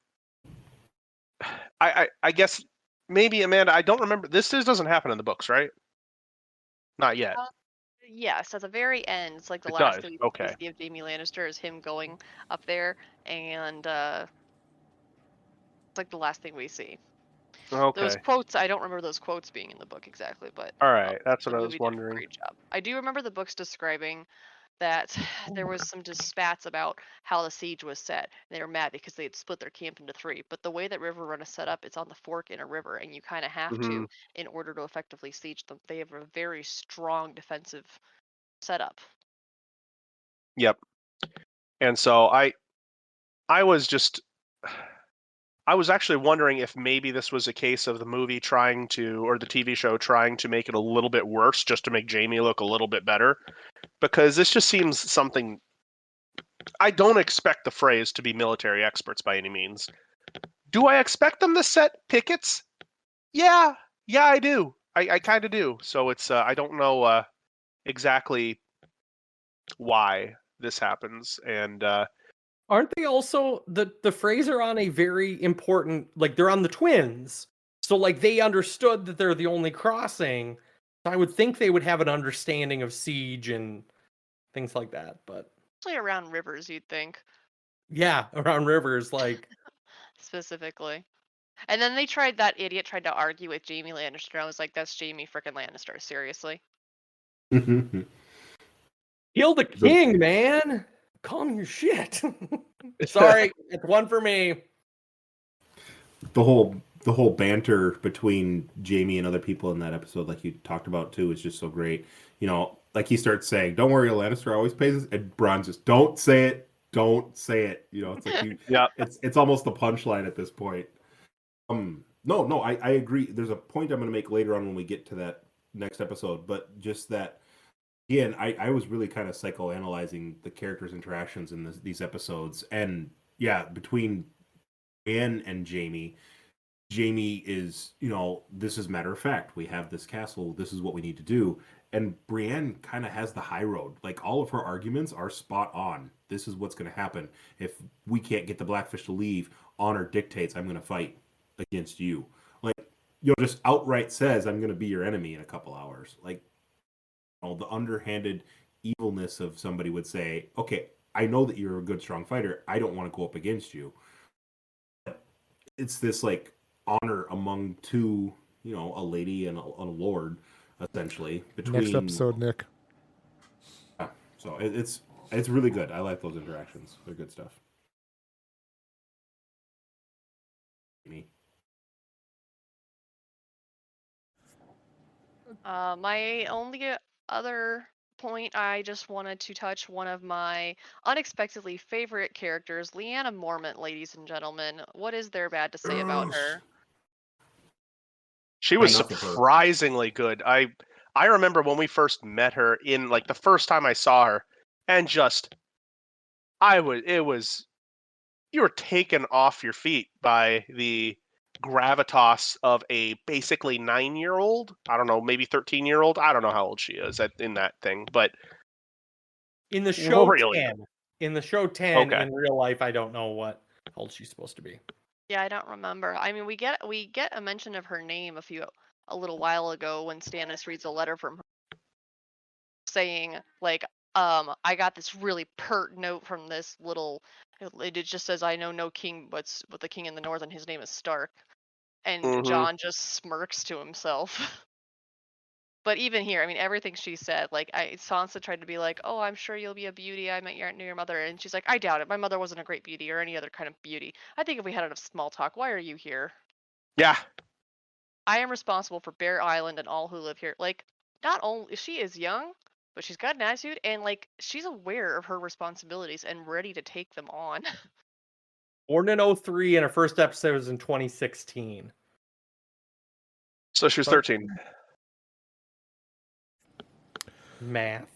guess maybe Amanda. I don't remember. This doesn't happen in the books, right? Not yet. Yes, at the very end, it's like the It last does. thing we Okay. see of Jaime Lannister is him going up there, and it's like the last thing we see. Those Okay. quotes, I don't remember those quotes being in the book exactly, but All right. That's the what I was movie did a wondering. great job. I do remember the books describing that there was some dispats about how the siege was set. They were mad because they had split their camp into 3. But the way that River Run is set up, it's on the fork in a river, and you kind of have Mhm. to in order to effectively siege them. They have a very strong defensive setup. Yep. And so I was just I was actually wondering if maybe this was a case of the movie trying to, or the TV show trying to make it a little bit worse just to make Jamie look a little bit better. Because this just seems something. I don't expect the Freys to be military experts by any means. Do I expect them to set pickets? Yeah, I do. I kind of do. So it's I don't know exactly why this happens, and Aren't they also the Freys are on a very important, like they're on the twins, so like they understood that they're the only crossing. So I would think they would have an understanding of siege and things like that. But Especially around rivers, you'd think, yeah, around rivers, like specifically. And then that idiot tried to argue with Jamie Lannister. I was like, that's Jamie frickin' Lannister, seriously. kill the king, man. Calm your shit. Sorry, it's one for me. the whole banter between Jamie and other people in that episode, like you talked about too, is just so great. You know, like he starts saying, "Don't worry, Lannister always pays us," and Bronn just, "Don't say it, don't say it." You know, it's like you, yeah, it's almost the punchline at this point. No, I agree. There's a point I'm going to make later on when we get to that next episode, but just that. Again, I was really kind of psychoanalyzing the characters' interactions in these episodes, and yeah, between Anne and Jamie is, you know, this is matter of fact. We have this castle. This is what we need to do. And Brienne kind of has the high road. Like all of her arguments are spot on. This is what's going to happen. If we can't get the Blackfish to leave, honor dictates I'm going to fight against you. Like, you know, just outright says I'm going to be your enemy in a couple hours. Like, you know, the underhanded evilness of somebody would say, okay, I know that you're a good, strong fighter. I don't want to go up against you. It's this like honor among two, you know, a lady and a lord, essentially. Between Next episode, Nick. Yeah, so it's really good. I like those interactions. They're good stuff. Me. My only other point, I just wanted to touch one of my unexpectedly favorite characters, Lyanna Mormont, ladies and gentlemen. What is there bad to say about her? she was Enough of her. surprisingly good. I remember when we first met her in like the first time I saw her, and just it was you were taken off your feet by the gravitas of a basically 9-year-old. I don't know, maybe 13-year-old. I don't know how old she is in that thing, but In the show really 10. In the show 10, Okay. in real life, I don't know what how old she's supposed to be. Yeah, I don't remember. I mean, we get a mention of her name a little while ago when Stannis reads a letter from her saying like, I got this really pert note from this little. It just says, "I know no king, but the king in the north, and his name is Stark." And Mhm. Jon just smirks to himself. But even here, I mean, everything she said, like, Sansa tried to be like, "Oh, I'm sure you'll be a beauty. I knew your mother," and she's like, "I doubt it. My mother wasn't a great beauty or any other kind of beauty. I think if we had enough small talk, why are you here? Yeah. I am responsible for Bear Island and all who live here." Like, not only she is young, but she's got an attitude, and like, she's aware of her responsibilities and ready to take them on. Born in 03 and her first episode was in 2016. So she was 13. Math.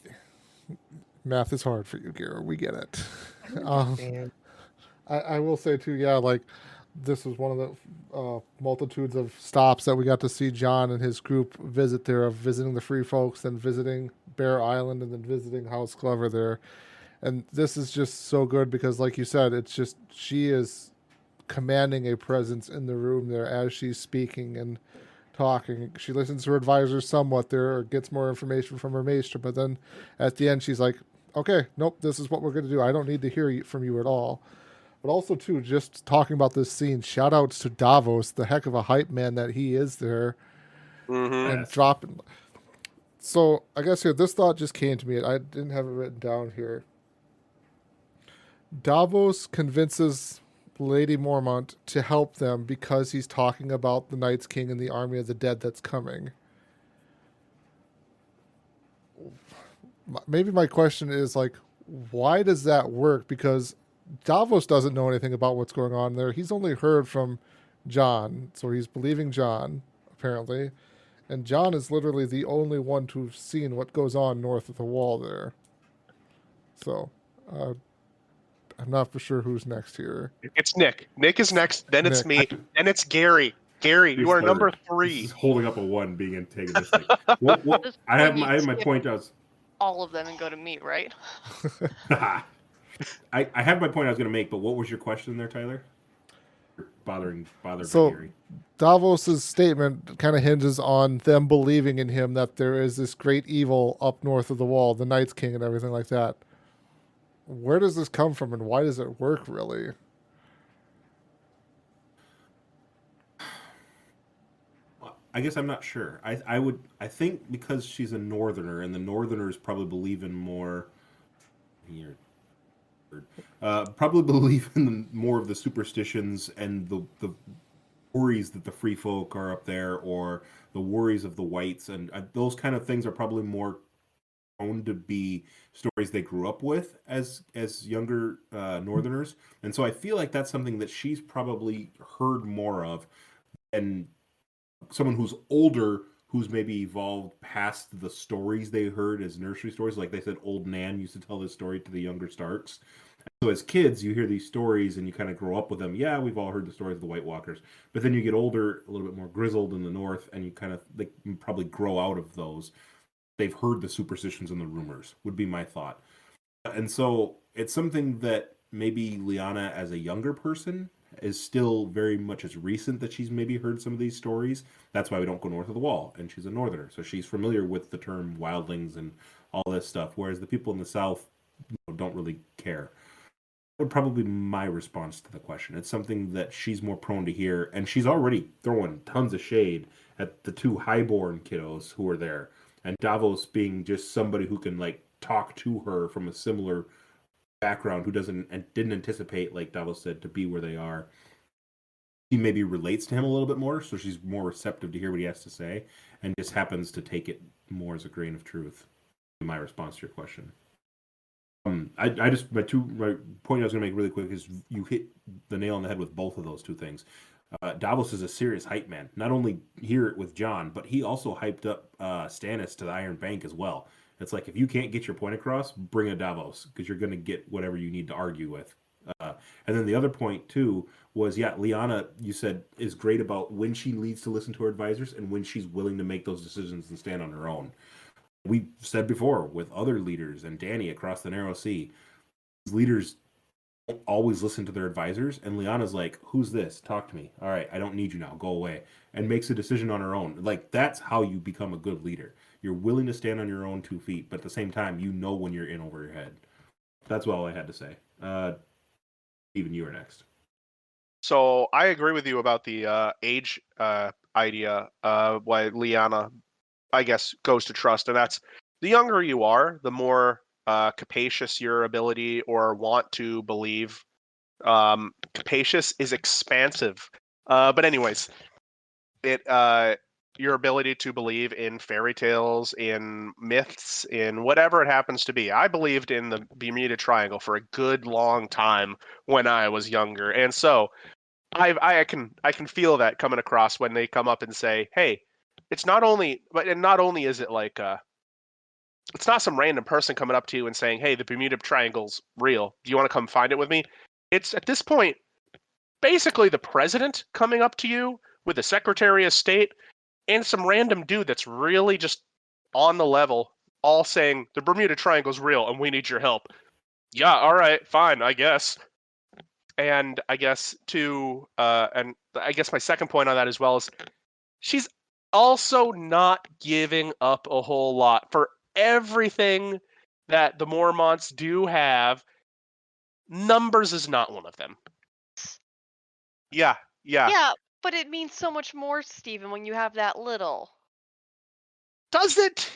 Math is hard for you, Gara. We get it. And I will say too, yeah, like this was one of the multitudes of stops that we got to see John and his group visit there, of visiting the Free Folks, then visiting Bear Island, and then visiting House Clover there. And this is just so good because, like you said, it's just she is commanding a presence in the room there as she's speaking and talking. She listens to her advisors somewhat there, or gets more information from her maester, but then at the end she's like, okay, nope, this is what we're going to do. I don't need to hear from you at all. But also too, just talking about this scene, shout outs to Davos, the heck of a hype man that he is there, Mhm. and dropping So I guess here, this thought just came to me. I didn't have it written down here. Davos convinces Lady Mormont to help them because he's talking about the Night's King and the army of the dead that's coming. Maybe my question is like, why does that work? Because Davos doesn't know anything about what's going on there. He's only heard from Jon, so he's believing Jon, apparently. And Jon is literally the only one who's seen what goes on north of the wall there. So, I'm not for sure who's next here. It's Nick. Nick is next. Then it's Nick. me. Then it's Gary. Gary, you are He's number third. 3. He's holding up a 1, being antagonistic. What, I have my point. All of them and go to me, right? I have my point I was going to make, but what was your question there, Tyler? Bothered So- by Gary. Davos's statement kind of hinges on them believing in him that there is this great evil up north of the wall, the Night's King and everything like that. Where does this come from and why does it work really? I guess I'm not sure. I think because she's a northerner, and the northerners probably believe in more. Probably believe in more of the superstitions and the worries that the free folk are up there, or the worries of the whites, and those kind of things are probably more prone to be stories they grew up with as younger northerners, and so I feel like that's something that she's probably heard more of, and someone who's older, who's maybe evolved past the stories they heard as nursery stories. Like they said, old Nan used to tell this story to the younger Starks. So as kids, you hear these stories and you kind of grow up with them. Yeah, we've all heard the stories of the White Walkers. But then you get older, a little bit more grizzled in the north, and you kind of probably grow out of those. They've heard the superstitions and the rumors, would be my thought. And so it's something that maybe Lyanna, as a younger person, is still very much as recent that she's maybe heard some of these stories. That's why we don't go north of the wall, and she's a northerner, so she's familiar with the term wildlings and all this stuff, whereas the people in the south don't really care. That would probably be my response to the question. It's something that she's more prone to hear, and she's already throwing tons of shade at the 2 highborn kiddos who are there, and Davos being just somebody who can talk to her from a similar background, who didn't anticipate, like Davos said, to be where they are. She maybe relates to him a little bit more, so she's more receptive to hear what he has to say, and just happens to take it more as a grain of truth. My response to your question. My point I was going to make really quick is you hit the nail on the head with both of those two things. Davos is a serious hype man. Not only here with Jon, but he also hyped up Stannis to the Iron Bank as well. It's like, if you can't get your point across, bring a Davos, because you're going to get whatever you need to argue with. And then the other point, too, was, Lyanna, you said, is great about when she needs to listen to her advisors and when she's willing to make those decisions and stand on her own. We said before, with other leaders and Dany across the Narrow Sea, leaders don't always listen to their advisors, and Lyanna's like, who's this? Talk to me. All right, I don't need you now. Go away. And makes a decision on her own. That's how you become a good leader. You're willing to stand on your own 2 feet, but at the same time, you know when you're in over your head. That's all I had to say. Steven, you are next. So I agree with you about the age idea. Why Lyanna, I guess, goes to trust, and that's the younger you are, the more capacious your ability or want to believe. Capacious is expansive, but anyways, your ability to believe in fairy tales, in myths, in whatever it happens to be. I believed in the Bermuda Triangle for a good long time when I was younger, and so I can feel that coming across when they come up and say, "Hey, it's not only is it it's not some random person coming up to you and saying, "Hey, the Bermuda Triangle's real. Do you want to come find it with me?" It's at this point basically the president coming up to you with the Secretary of State and some random dude that's really just on the level, all saying the Bermuda Triangle's real and we need your help. Yeah, all right, fine, I guess. And I guess my second point on that as well is she's also not giving up a whole lot for everything that the Mormonts do have. Numbers is not one of them. Yeah. Yeah, but it means so much more, Stephen, when you have that little. Does it?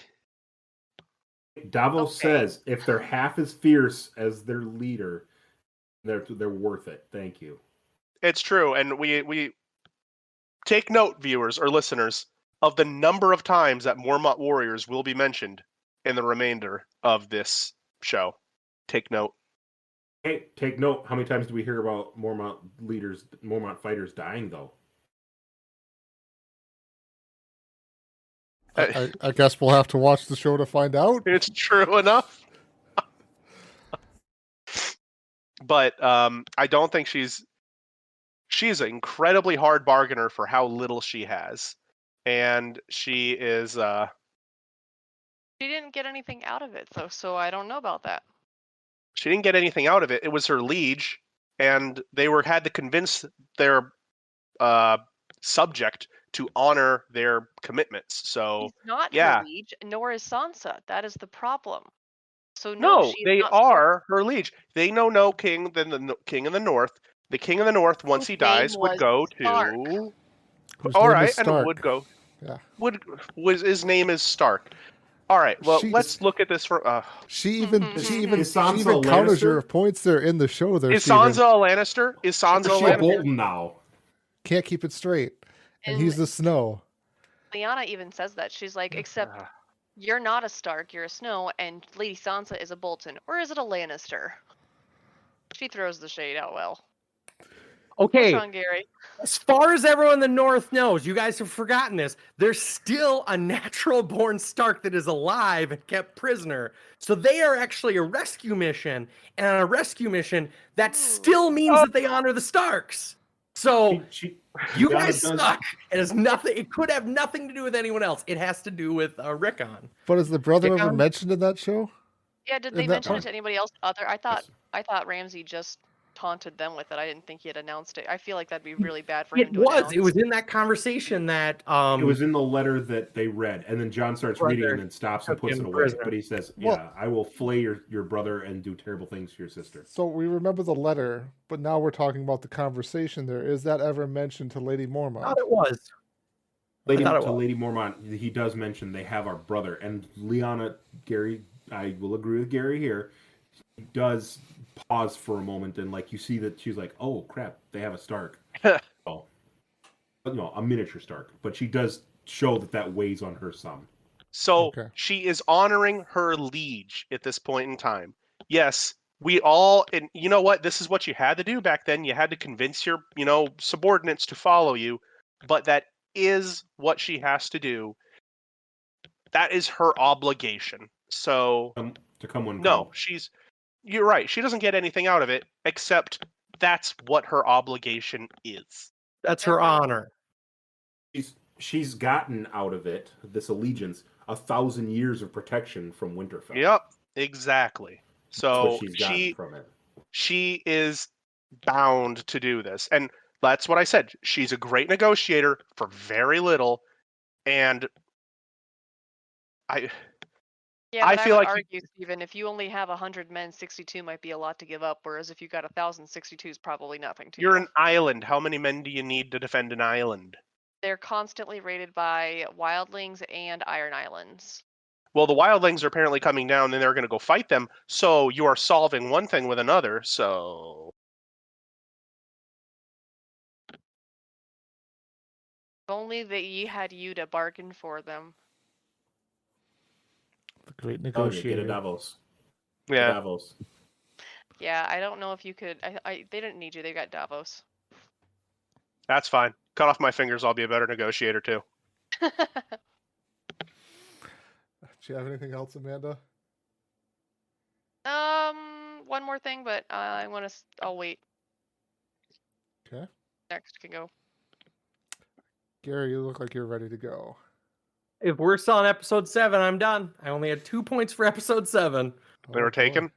Davos Okay. says if they're half as fierce as their leader, they're worth it. Thank you. It's true, and we take note, viewers or listeners, of the number of times that Mormont warriors will be mentioned in the remainder of this show. Take note. Hey, take note. How many times do we hear about Mormont fighters dying, though? I guess we'll have to watch the show to find out. It's true enough. But I don't think she's an incredibly hard bargainer for how little she has, and she is. She didn't get anything out of it though, so I don't know about that. She didn't get anything out of it. It was her liege, and they had to convince their subject to honor their commitments. So She's not yeah. her liege, nor is Sansa. That is the problem. So No, she's they not are her liege. They know no king than the king in the north. The king in the north, once he Whose name dies, would was go Stark. to. Whose All name right, is and Stark. would go. Yeah. Was his name is Stark. All right. Well, She's- let's look at this for. She even Is Sansa counters Lannister? your points there in the show. There, Is Steven. Sansa a Lannister? Is Sansa Is a she a Lannister? Bolton now? Can't keep it straight, and And he's the Snow. Lyanna even says that. She's like, except you're not a Stark, you're a Snow, and Lady Sansa is a Bolton. Or is it a Lannister? She throws the shade out well. Okay, What's wrong, Gary? as far as everyone in the North knows, you guys have forgotten this. There's still a natural-born Stark that is alive and kept prisoner. So they are actually a rescue mission, and on a rescue mission, that still means that they honor the Starks. So you guys suck. It has nothing. It could have nothing to do with anyone else. It has to do with Rickon. But is the brother ever Rickon? mentioned in that show? Yeah, did In they that mention part? it to anybody else? I thought Ramsay just taunted them with it. I didn't think he had announced it. I feel like that'd be really bad for him It to was. announce. It was in that conversation that It was in the letter that they read, and then John starts reading and then stops and took puts him it away. prisoner. But he says, Well- "Yeah, I will flay your brother and do terrible things to your sister." So we remember the letter, but now we're talking about the conversation there. Is that ever mentioned to Lady I Mormont? thought it was. Lady, thought it to was. Lady Mormont, he does mention they have our brother, and Lyanna, Gary, I will agree with Gary here. He does pause for a moment, and like you see that she's like, "Oh crap, they have a Stark." Oh, but no, a miniature Stark, but she does show that weighs on her some. So Okay. she is honoring her liege at this point in time. Yes, we all, and you know what? This is what you had to do back then. You had to convince your, subordinates to follow you, but that is what she has to do. That is her obligation. So To come when no, called. you're right. She doesn't get anything out of it except that's what her obligation is. That's her honor. She's gotten out of it this allegiance 1,000 years of protection from Winterfell. Yep, exactly. That's So what she's gotten from it. she is bound to do this. And that's what I said. She's a great negotiator for very little. And Yeah, I but feel would like argue, Stephen, if you only have 100 men, 62 might be a lot to give up, whereas if you got 1,000, 62 is probably nothing to you're you. an island. How many men do you need to defend an island? They're constantly raided by wildlings and iron islands. Well, the wildlings are apparently coming down and they're going to go fight them. So you are solving one thing with another. So If only that ye had you to bargain for them. The great Oh, you negotiator. get a Davos. yeah, Davos. Yeah, I don't know if you could. They didn't need you. They got Davos. that's fine. Cut off my fingers. I'll be a better negotiator too. Do you have anything else, Amanda? One more thing, but I'll wait. Okay. Next can go. Gary, you look like you're ready to go. If we're still on episode 7, I'm done. I only had 2 points for episode 7. They were boy. taken.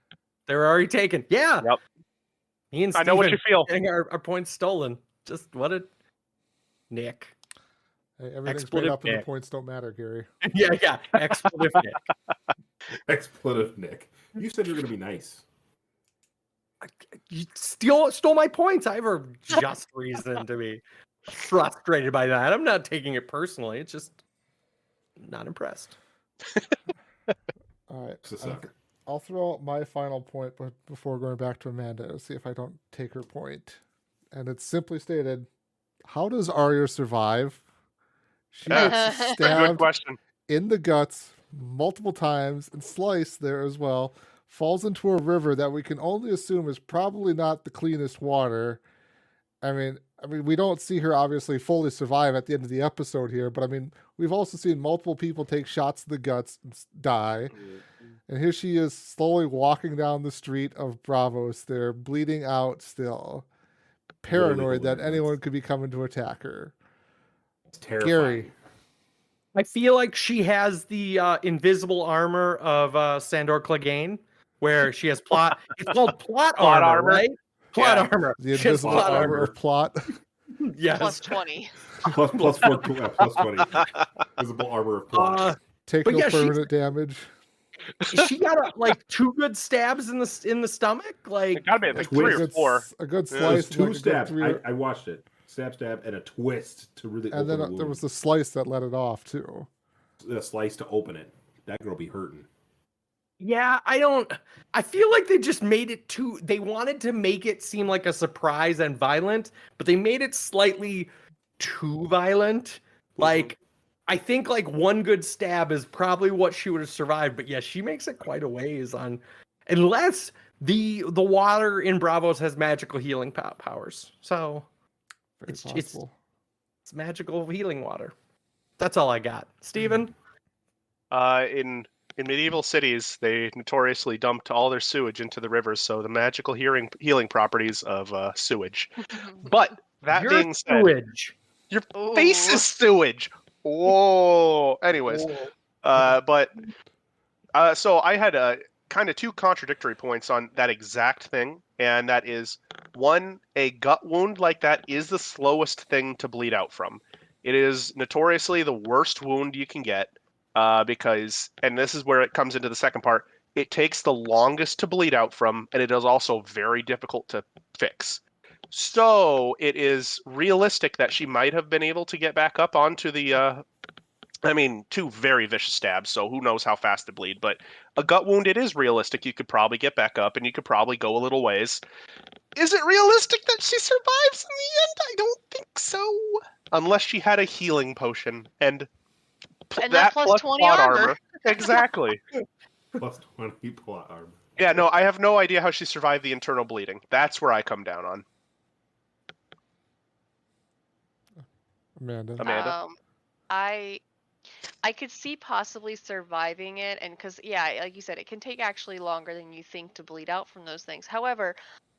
They were already taken. Yeah. Yep. Me and I know what Steven you feel. getting our points stolen. Just what a Nick. Hey, everything's made Expletive up and the Nick. points don't matter, Gary. yeah. Expletive Nick. Expletive Nick. You said you were going to be nice. You stole my points. I have a just reason to be frustrated by that. I'm not taking it personally. It's just not impressed. All right. To suck. I'll throw out my final point, but before going back to Amanda, to see if I don't take her point. And it's simply stated: how does Arya survive? She gets Good stabbed question. in the guts multiple times and sliced there as well. Falls into a river that we can only assume is probably not the cleanest water. I mean, we don't see her obviously fully survive at the end of the episode here, but I mean, we've also seen multiple people take shots to the guts and die. And here she is slowly walking down the street of Bravos there, bleeding out still, paranoid that anyone could be coming to attack her. It's terrifying. Gary. I feel like she has the invisible armor of Sandor Clegane, where she has plot. It's called plot armor, right? Plot armor. The She has invisible plot armor of plot. Yes. Plus 20. plus 20. Visible armor of plot. Take But no yeah, permanent damage. She got like 2 good stabs in the stomach. Like It gotta be like 3 or 4. A good It was slice. 2 like stabs. three I watched it. Stab, and a twist to really and open then the there wound. was the slice that let it off too. A slice to open it. That girl be hurting. Yeah, I feel like they just made it they wanted to make it seem like a surprise and violent, but they made it slightly too violent. Like, I think like 1 good stab is probably what she would have survived, but yeah, she makes it quite a ways on, unless the water in Bravos has magical healing powers. So Very it's possible. it's magical healing water. That's all I got. Steven? In medieval cities, they notoriously dumped all their sewage into the rivers, so the magical healing properties of sewage. But that Your being said, sewage. your face is sewage. Whoa. Anyways, so I had kind of 2 contradictory points on that exact thing, and that is, 1, a gut wound like that is the slowest thing to bleed out from. It is notoriously the worst wound you can get, because, and this is where it comes into the second part, it takes the longest to bleed out from, and it is also very difficult to fix. So it is realistic that she might have been able to get back up onto the 2 very vicious stabs, so who knows how fast they bleed. But a gut wound, it is realistic. You could probably get back up, and you could probably go a little ways. Is it realistic that she survives in the end? I don't think so. Unless she had a healing potion, and that plus 20 plot armor. Exactly. Plus 20 plot armor. Yeah, no, I have no idea how she survived the internal bleeding. That's where I come down on. Amanda. I could see possibly surviving it, and because like you said, it can take actually longer than you think to bleed out from those things. However,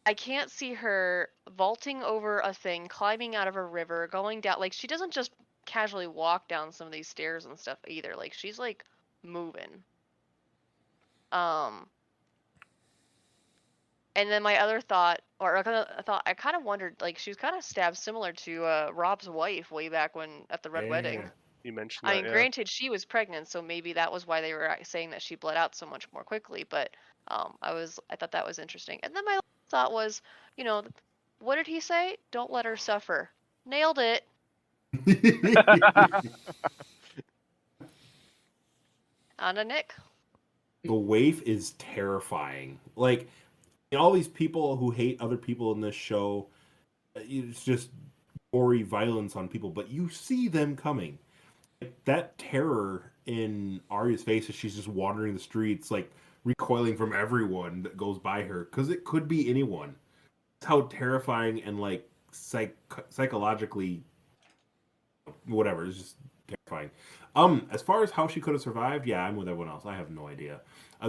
I can't see her vaulting over a thing, climbing out of a river, going down. Like, she doesn't just casually walk down some of these stairs and stuff either. Like, she's like moving. And then my other thought, I kind of wondered, like, she was kind of stabbed similar to Rob's wife way back when at the Red Wedding. You mentioned I that, mean, granted, she was pregnant, so maybe that was why they were saying that she bled out so much more quickly. But I thought that was interesting. And then my thought was, what did he say? Don't let her suffer. Nailed it. On to Nick. The waif is terrifying. Like, all these people who hate other people in this show, it's just gory violence on people, but you see them coming. That terror in Arya's face as she's just wandering the streets, like recoiling from everyone that goes by her, because it could be anyone. That's how terrifying and like psychologically, whatever, it's just terrifying. As far as how she could have survived, yeah, I'm with everyone else. I have no idea.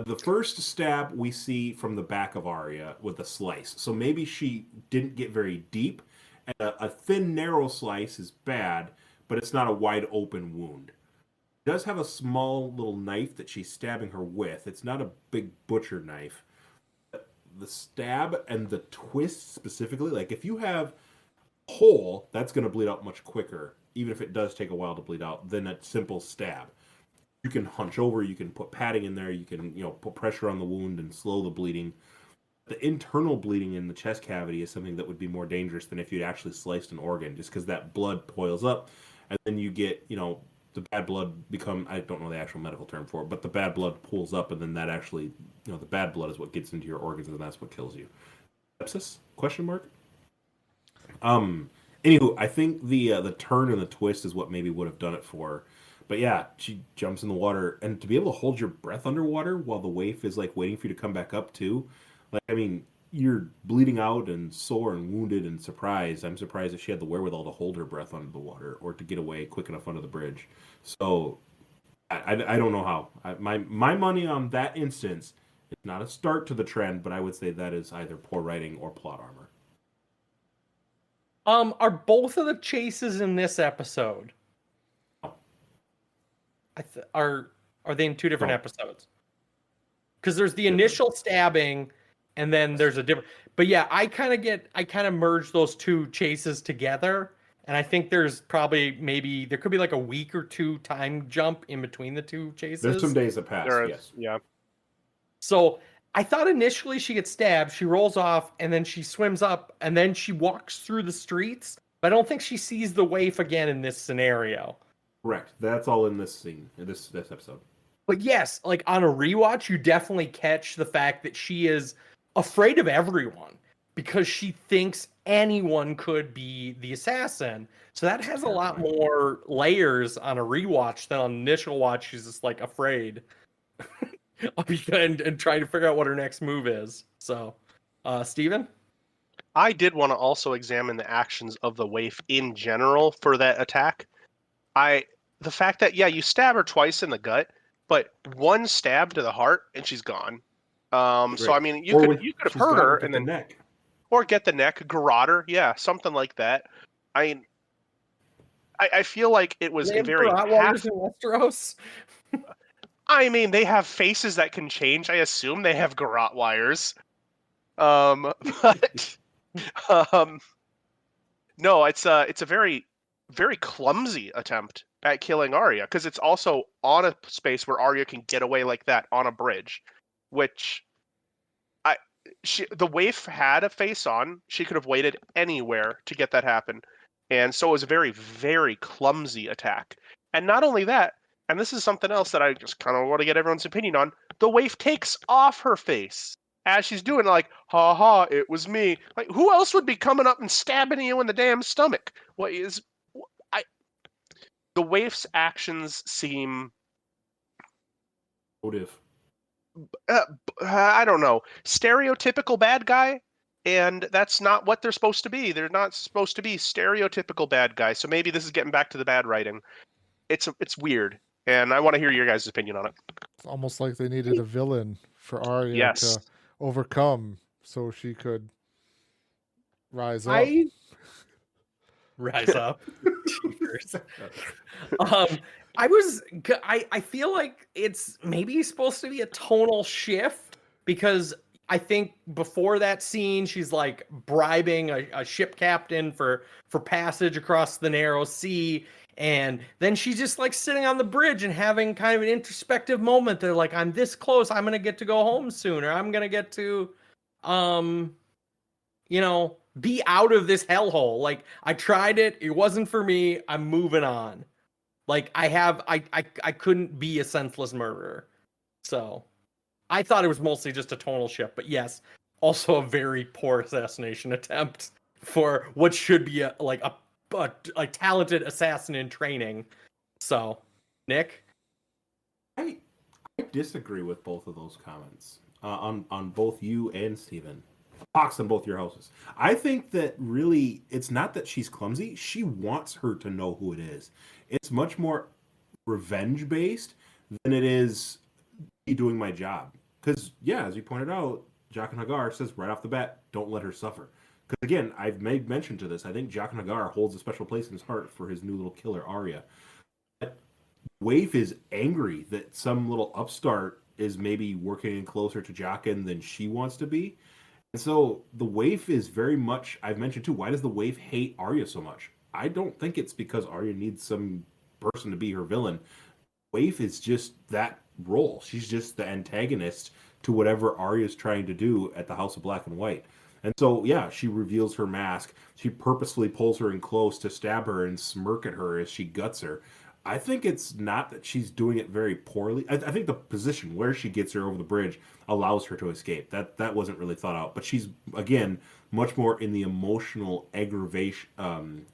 The first stab we see from the back of Arya with a slice, so maybe she didn't get very deep. A thin, narrow slice is bad, but it's not a wide open wound. She does have a small little knife that she's stabbing her with. It's not a big butcher knife. The stab and the twist specifically, like if you have a hole, that's going to bleed out much quicker, even if it does take a while to bleed out, than a simple stab. You can hunch over, you can put padding in there, you can put pressure on the wound and slow the bleeding. The internal bleeding in the chest cavity is something that would be more dangerous than if you'd actually sliced an organ, just because that blood boils up, and then you get, the bad blood become, I don't know the actual medical term for it, but the bad blood pools up, and then that actually, the bad blood is what gets into your organs, and that's what kills you. Sepsis? Question mark? Anywho, I think the turn and the twist is what maybe would have done it for her. But yeah, she jumps in the water, and to be able to hold your breath underwater while the waif is like waiting for you to come back up too, like, I mean, you're bleeding out and sore and wounded and surprised. I'm surprised that she had the wherewithal to hold her breath under the water or to get away quick enough under the bridge. So I don't know how. My money on that instance is not a start to the trend, but I would say that is either poor writing or plot armor. Are both of the chases in this episode? Are they in two different episodes? Because there's the initial stabbing, and then there's a different. But yeah, I kind of merge those two chases together, and I think there's probably there could be like a week or two time jump in between the two chases. There's some days that pass. Yes. Yeah. So I thought initially she gets stabbed, she rolls off, and then she swims up, and then she walks through the streets. But I don't think she sees the waif again in this scenario. Correct. That's all in this scene, in this episode. But yes, like on a rewatch, you definitely catch the fact that she is afraid of everyone because she thinks anyone could be the assassin. So that has a lot more layers on a rewatch than on initial watch. She's just like afraid and trying to figure out what her next move is. So, Steven? I did want to also examine the actions of the waif in general for that attack. The fact that, yeah, you stab her twice in the gut, but one stab to the heart and she's gone. So I mean, you could have hurt her and then neck, or get the neck, garrote her, yeah, something like that. I feel like it was a very in Westeros. I mean, they have faces that can change. I assume they have garrote wires. But no, it's a very, very clumsy attempt at killing Arya, because it's also on a space where Arya can get away like that on a bridge, which the waif had a face on. She could have waited anywhere to get that happen, and so it was a very, very clumsy attack. And not only that, and this is something else that I just kind of want to get everyone's opinion on, the waif takes off her face as she's doing, like, ha ha, it was me. Like, who else would be coming up and stabbing you in the damn stomach? The waif's actions seem motive. I don't know, stereotypical bad guy, and that's not what they're supposed to be. They're not supposed to be stereotypical bad guys. So maybe this is getting back to the bad writing. It's weird, and I want to hear your guys' opinion on it. It's almost like they needed a villain for Arya to overcome so she could rise up. Rise up. I feel like it's maybe supposed to be a tonal shift, because I think before that scene she's like bribing a ship captain for passage across the narrow sea, and then she's just like sitting on the bridge and having kind of an introspective moment. They're like, I'm this close, I'm gonna get to go home soon, or I'm gonna get to be out of this hellhole. Like, I tried it, it wasn't for me, I'm moving on. Like, I couldn't be a senseless murderer. So I thought it was mostly just a tonal shift, but yes, also a very poor assassination attempt for what should be a talented assassin in training. So, Nick? I disagree with both of those comments on both you and Steven. Box on both your houses. I think that really it's not that she's clumsy. She wants her to know who it is. It's much more revenge based than it is me doing my job. Because, yeah, as you pointed out, Jaqen H'ghar says right off the bat, don't let her suffer. Because, again, I've made mention to this. I think Jaqen H'ghar holds a special place in his heart for his new little killer, Arya. But Waif is angry that some little upstart is maybe working closer to Jaqen than she wants to be. And so the waif is very much, I've mentioned too, why does the waif hate Arya so much? I don't think it's because Arya needs some person to be her villain. Waif is just that role. She's just the antagonist to whatever Arya's trying to do at the House of Black and White. And so, yeah, she reveals her mask. She purposefully pulls her in close to stab her and smirk at her as she guts her. I think it's not that she's doing it very poorly. I think the position where she gets her over the bridge allows her to escape. That wasn't really thought out. But she's again much more in the emotional aggravation,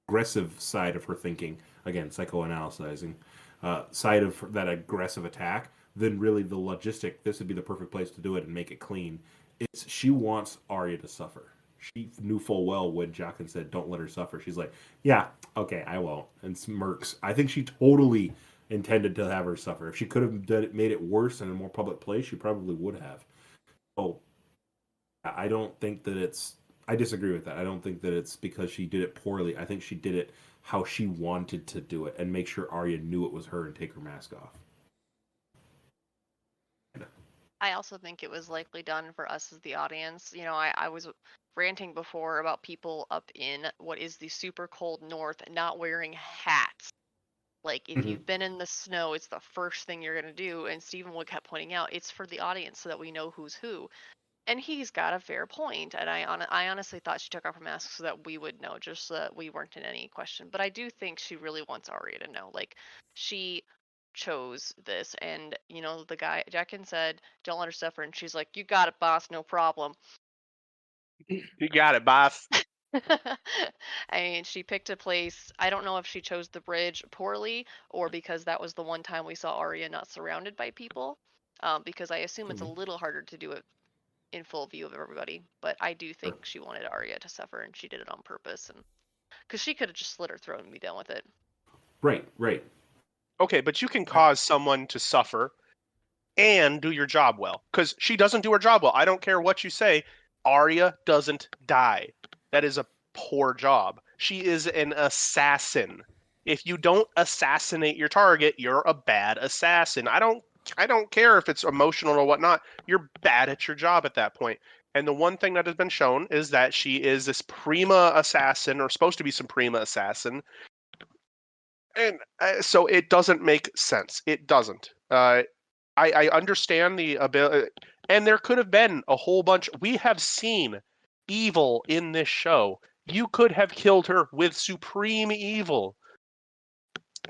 aggressive side of her thinking. Again, psychoanalyzing side of that aggressive attack than really the logistic. This would be the perfect place to do it and make it clean. It's she wants Arya to suffer. She knew full well when Jaqen said, "Don't let her suffer." She's like, "Yeah, okay, I won't," and smirks. I think she totally intended to have her suffer. If she could have made it worse in a more public place, she probably would have. So I don't think that it's. I disagree with that. I don't think that it's because she did it poorly. I think she did it how she wanted to do it and make sure Arya knew it was her and take her mask off. I also think it was likely done for us as the audience. You know, I was ranting before about people up in what is the super cold north not wearing hats. Like, if Mhm. you've been in the snow, it's the first thing you're going to do. And Stephen Wood kept pointing out it's for the audience so that we know who's who. And he's got a fair point. And I honestly thought she took off her mask so that we would know, just so that we weren't in any question. But I do think she really wants Arya to know. Like, she chose this. And, you know, the guy, Jaqen said, don't let her suffer. And she's like, you got it, boss, no problem. You got it, boss. I mean, she picked a place. I don't know if she chose the bridge poorly or because that was the one time we saw Arya not surrounded by people. Because I assume it's a little harder to do it in full view of everybody. But I do think she wanted Arya to suffer, and she did it on purpose. And because she could have just slit her throat and be done with it. Right. Okay, but you can cause someone to suffer and do your job well, because she doesn't do her job well. I don't care what you say. Arya doesn't die. That is a poor job. She is an assassin. If you don't assassinate your target, you're a bad assassin. I don't care if it's emotional or whatnot. You're bad at your job at that point. And the one thing that has been shown is that she is this prima assassin, or supposed to be some prima assassin. And so it doesn't make sense. It doesn't. I understand the ability, and there could have been a whole bunch. We have seen evil in this show. You could have killed her with supreme evil.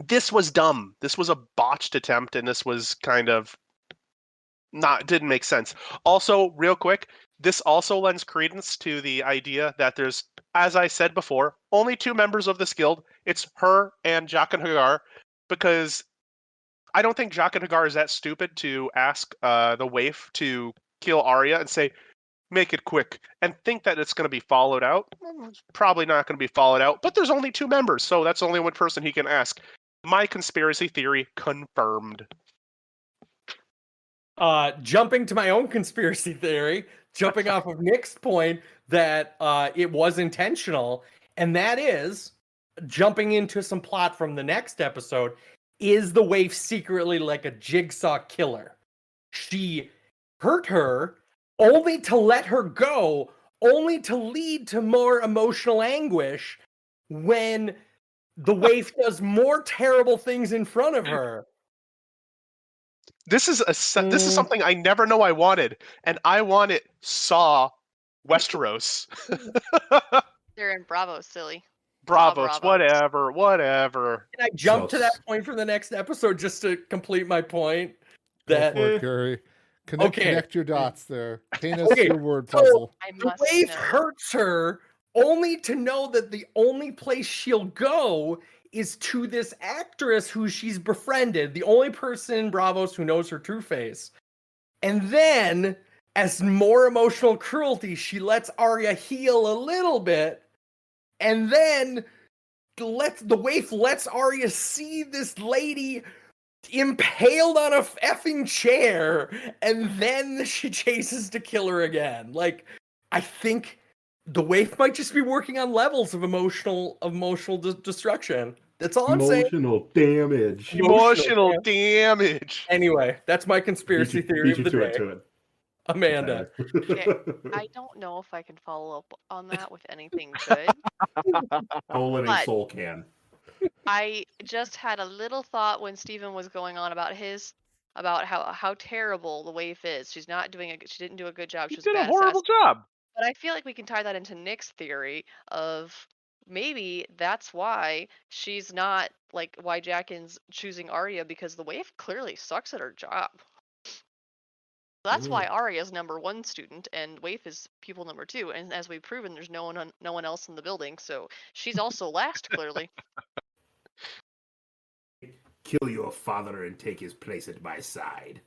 This was dumb. This was a botched attempt, and this was kind of didn't make sense. Also, real quick, this also lends credence to the idea that there's, as I said before, only 2 members of this guild. It's her and Jaqen Hagar, because I don't think Jaqen Hagar is that stupid to ask the waif to kill Arya and say, make it quick, and think that it's going to be followed out. It's probably not going to be followed out, but there's only 2 members, so that's only one person he can ask. My conspiracy theory confirmed. Jumping to my own conspiracy theory, jumping off of Nick's point that it was intentional, and that is jumping into some plot from the next episode. Is the waif secretly like a jigsaw killer? She hurt her only to let her go, only to lead to more emotional anguish when the waif does more terrible things in front of her. This is something I never know I wanted, and I want it. Saw Westeros. They're in Bravo, silly. Bravos, Bravo. whatever. Can I jump to that point for the next episode just to complete my point? Go for it, Gary. Connect your dots there. Paint us your word puzzle. The waif hurts her only to know that the only place she'll go is to this actress who she's befriended, the only person in Bravos who knows her true face. And then, as more emotional cruelty, she lets Arya heal a little bit, and then the waif lets Arya see this lady impaled on a effing chair, and then she chases to kill her again. Like, I think the waif might just be working on levels of emotional destruction. That's all I'm saying. Emotional damage. Anyway, that's my conspiracy theory of the day. Amanda. Okay, I don't know if I can follow up on that with anything good. But soul can. I just had a little thought when Stephen was going on about how terrible the waif is. She didn't do a good job. She was did a a horrible job. But I feel like we can tie that into Nick's theory of maybe that's why she's not like why Jaqen's choosing Arya, because the Waif clearly sucks at her job. That's why Arya's #1 student and Waif is pupil #2. And as we've proven, there's no one else in the building, so she's also last clearly. Kill your father and take his place at my side.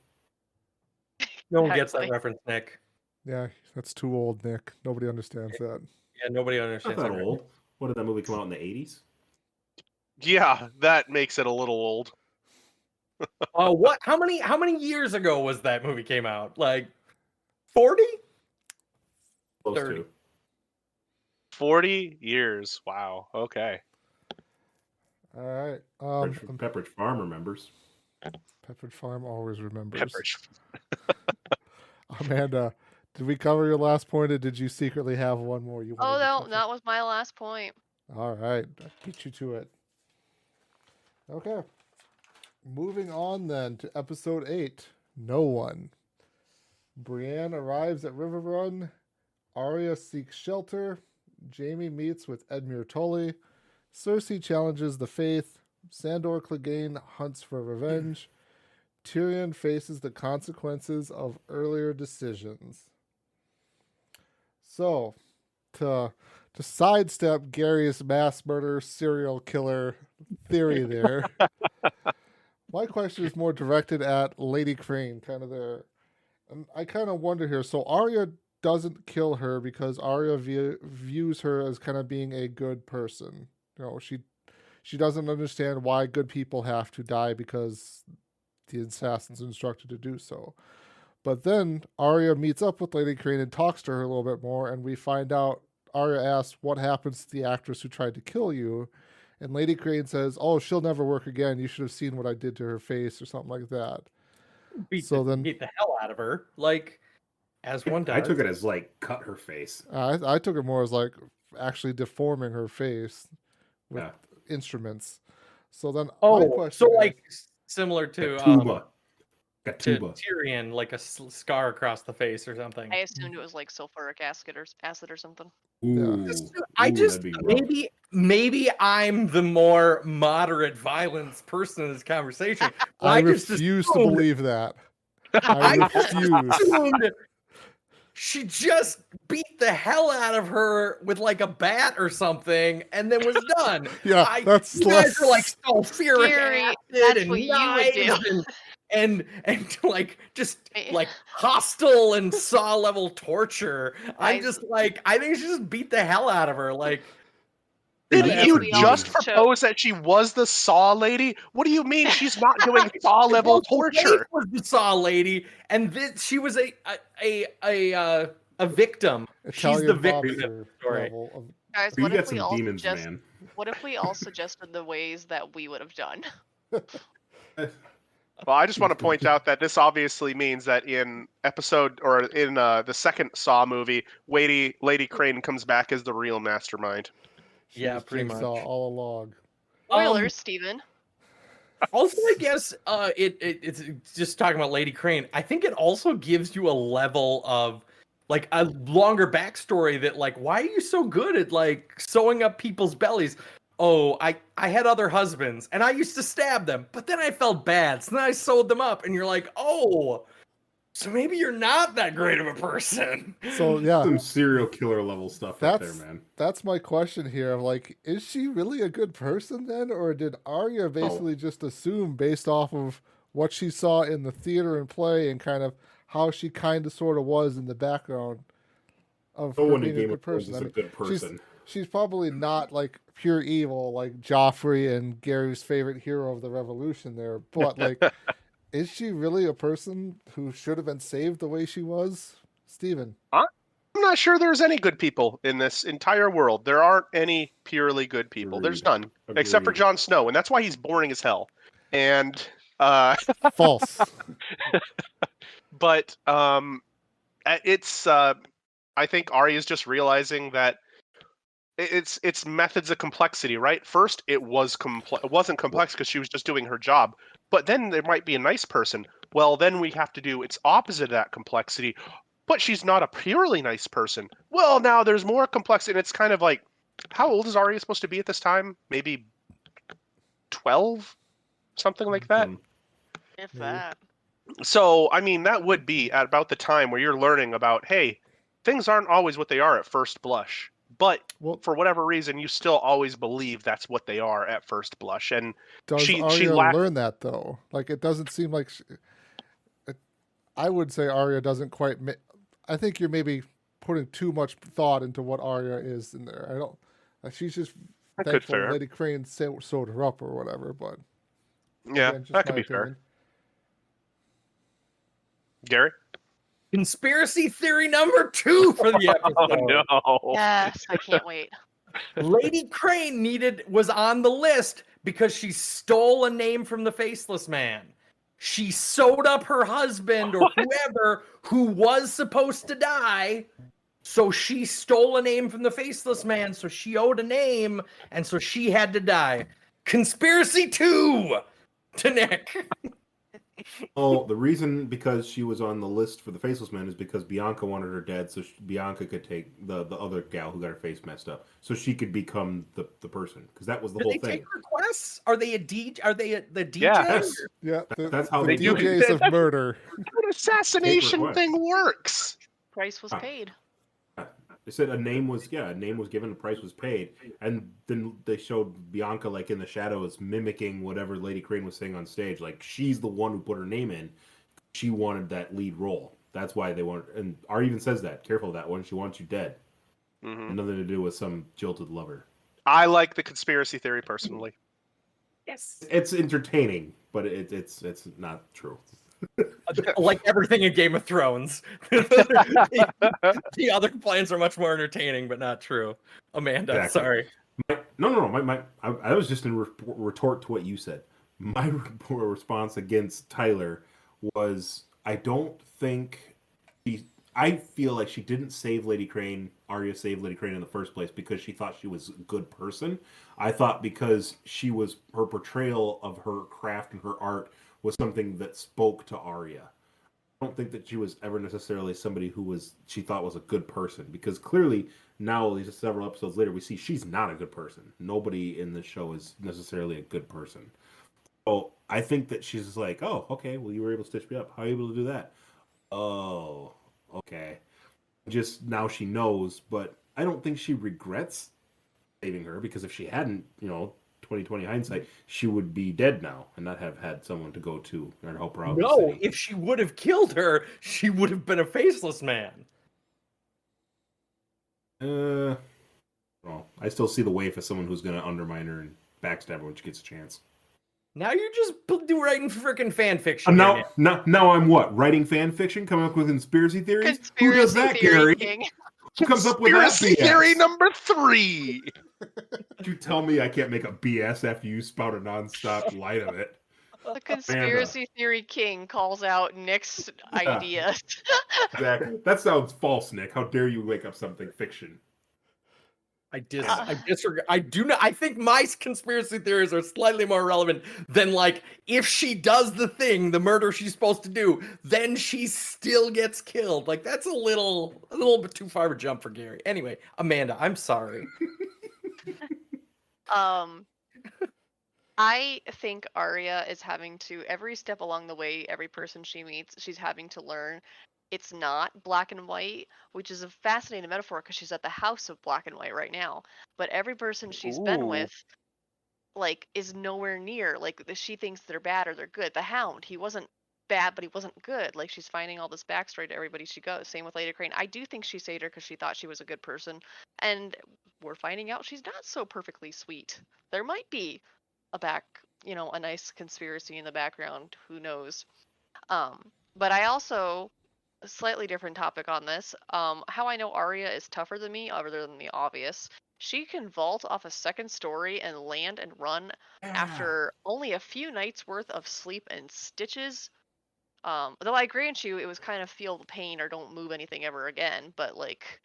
No one gets that Exactly. reference, Nick. Yeah, that's too old, Nick. Nobody understands that. Yeah, nobody Not understands that that. old. What did that movie come out in the 80s? Yeah, that makes it a little old. What? How many years ago was that movie came out? Like 40? Close 30. to. 40 years. Wow. Okay. All right. Pepperidge Farm remembers. Pepperidge Farm always remembers. Pepperidge. Amanda, did we cover your last point, or did you secretly have one more you wanted Oh to no, touch that was my last point. on? All right. I beat you to it. Okay. Moving on then to episode 8, No One. Brienne arrives at River Run. Arya seeks shelter. Jaime meets with Edmure Tully. Cersei challenges the Faith. Sandor Clegane hunts for revenge. Tyrion faces the consequences of earlier decisions. So, to sidestep Gary's mass murder serial killer theory there, my question is more directed at Lady Crane, kind of there. And I kind of wonder here. So Arya doesn't kill her because Arya views her as kind of being a good person. You know, she doesn't understand why good people have to die because the assassins instructed to do so. But then Arya meets up with Lady Crane and talks to her a little bit more, and we find out Arya asks what happens to the actress who tried to kill you, and Lady Crane says, "Oh, she'll never work again. You should have seen what I did to her face," or something like that. Beat the hell out of her, like as one does. I took it as like cut her face. I took it more as like actually deforming her face with Yeah. instruments. So then, my Oh, question so is, like similar to Tuba. to Tuba. Tyrion, like a scar across the face or something. I assumed it was like sulfuric acid or something. Ooh. I Ooh, just that'd be rough. maybe I'm the more moderate violence person in this conversation. but I just refuse to assumed- believe that. I I just refuse. assumed she just beat the hell out of her with like a bat or something, and then was done. Yeah, that's you guys less. are like sulfuric Gary, acid that's and what you would do. knives and like just like hostile and saw level torture. I'm just like, I think she just beat the hell out of her. Like, Didn't Yeah, you we all just show- propose that she was the Saw lady? What do you mean she's not doing Saw level torture? Was the Saw lady, and she was a victim. She's the Italian victim. mobster story. level of Guys, You what got if we some all demons, suggest? man. What if we all suggested the ways that we would have done? Well, I just want to point out that this obviously means that in episode or in the second Saw movie, Lady Crane comes back as the real mastermind. she Yeah, was pretty Jigsaw much. all along. Spoilers, Steven. Also, I guess it's just talking about Lady Crane. I think it also gives you a level of like a longer backstory that like, why are you so good at like sewing up people's bellies? Oh, I had other husbands and I used to stab them, but then I felt bad, so then I sewed them up, and you're like, oh, so maybe you're not that great of a person. So yeah, Some serial killer level stuff right there, man. that's my question here. Like, is she really a good person then, or did Arya basically just assume based off of what she saw in the theater and play and kind of how she kind of sort of was in the background of No her one in being a Game good of Thrones person? is I a mean, good person. she's probably not like pure evil like Joffrey and Gary's favorite hero of the Revolution there, but like, is she really a person who should have been saved the way she was, Steven? I'm not sure there's any good people in this entire world. There aren't any purely good people. There's Agreed. none, except for Agreed. Jon Snow, and that's why he's boring as hell. And False. but it's I think Arya's just realizing that it's methods of complexity, right? First, it wasn't complex because she was just doing her job. But then there might be a nice person. Well, then we have to do its opposite of that complexity. But she's not a purely nice person. Well, now there's more complexity, and it's kind of like, how old is Arya supposed to be at this time? Maybe 12, something like that. If Maybe. that. So, I mean, that would be at about the time where you're learning about, hey, things aren't always what they are at first blush. But Well, for whatever reason, you still always believe that's what they are at first blush. And does she Arya lacked. learn that though? Like, it doesn't seem like. I would say Arya doesn't quite. I think you're maybe putting too much thought into what Arya is in there. I don't. She's just That could thankful fair. Lady Crane sewed her up or whatever. But Yeah, again, just that could my be fair. opinion. Gary? Conspiracy theory number 2 for the episode. Oh, no. Yes, I can't wait. Lady Crane was on the list because she stole a name from the Faceless Man. She sewed up her husband or whoever who was supposed to die. So she stole a name from the Faceless Man. So she owed a name, and so she had to die. Conspiracy 2 to Nick. Oh, the reason because she was on the list for the Faceless Man is because Bianca wanted her dead, so Bianca could take the other gal who got her face messed up, so she could become the person. Because that was the Do whole they thing. take requests? Are they a DJ? Are they the DJ? Yes. Yeah, That's how the they do it. DJs of murder. What assassination request. thing works? Price was paid. They said a name was given, a price was paid, and then they showed Bianca like in the shadows mimicking whatever Lady Crane was saying on stage. Like she's the one who put her name in. She wanted that lead role. That's why they want. And Ari even says that. Careful of that one. She wants you dead. Mhm. Nothing to do with some jilted lover. I like the conspiracy theory personally. Yes. It's entertaining, but it's not true. Like everything in Game of Thrones. The other plans are much more entertaining, but not true. Amanda, Exactly. sorry. No. I was just in retort to what you said. My response against Tyler was I don't think I feel like she didn't save Lady Crane. Arya saved Lady Crane in the first place because she thought she was a good person. I thought because her portrayal of her craft and her art was something that spoke to Arya. I don't think that she was ever necessarily somebody who she thought was a good person, because clearly now, these several episodes later, we see she's not a good person. Nobody in this show is necessarily a good person. So I think that she's just like, oh, okay, well, you were able to stitch me up. How are you able to do that? Oh, okay. Just now she knows, but I don't think she regrets saving her, because if she hadn't, 2020 hindsight, she would be dead now and not have had someone to go to and help her out. No, if she would have killed her, she would have been a Faceless Man. Well, I still see the waif as someone who's going to undermine her and backstab her when she gets a chance. Now you're just writing freaking fan fiction. Now I'm what? Writing fan fiction? Coming up with conspiracy theories? Who does that, theory Gary? king. Who comes up with that Conspiracy BS? theory number 3. You tell me I can't make a BS after you spout a nonstop light of it. The conspiracy theory king calls out Nick's ideas. Exactly. That sounds false, Nick. How dare you make up something fiction? I disregard. I do not. I think my conspiracy theories are slightly more relevant than, like, if she does the thing, the murder she's supposed to do, then she still gets killed. Like, that's a little bit too far of a jump for Gary. Anyway, Amanda, I'm sorry. I think Arya is having to, every step along the way, every person she meets, she's having to learn it's not black and white, which is a fascinating metaphor because she's at the house of black and white right now. But every person she's been Ooh. with, like, is nowhere near, like, she thinks they're bad or they're good. The Hound, he wasn't bad, but he wasn't good. Like, she's finding all this backstory to everybody she goes. Same with Lady Crane. I do think she saved her because she thought she was a good person, and we're finding out she's not so perfectly sweet. There might be a nice conspiracy in the background. Who knows? But I also, a slightly different topic on this. How I know Arya is tougher than me, other than the obvious. She can vault off a second story and land and run after only a few nights worth of sleep and stitches. Though I grant you, it was kind of feel the pain or don't move anything ever again. But like,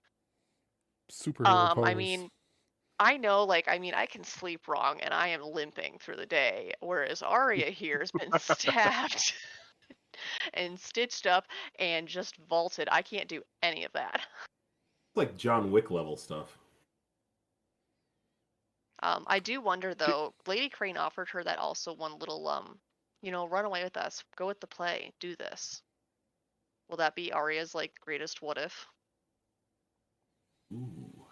Superhero pose. I mean, I know, I can sleep wrong and I am limping through the day, whereas Arya here has been stabbed and stitched up and just vaulted. I can't do any of that. It's like John Wick level stuff. I do wonder though. Lady Crane offered her that also one little run away with us, go with the play, do this. Will that be Arya's like greatest what if? Ooh.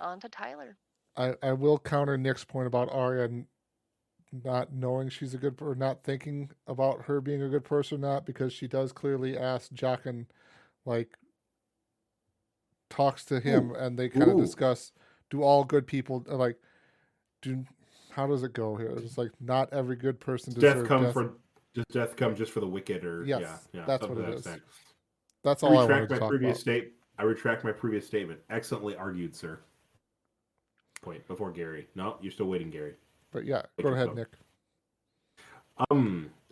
On to Tyler. I will counter Nick's point about Arya not knowing she's a good or not thinking about her being a good person or not, because she does clearly ask Jaqen, like, talks to him and they kind of Ooh. discuss, do all good people like do how does it go here? It's like not every good person deserves death. Does death come just for the wicked, or Yes, yeah, that's something what it to is. that extent. That's I all I retract wanted to my talk previous about. state. I retract my previous statement. Excellently argued, sir. Point before Gary. No, you're still waiting, Gary. But yeah, Wait, go ahead, no. Nick.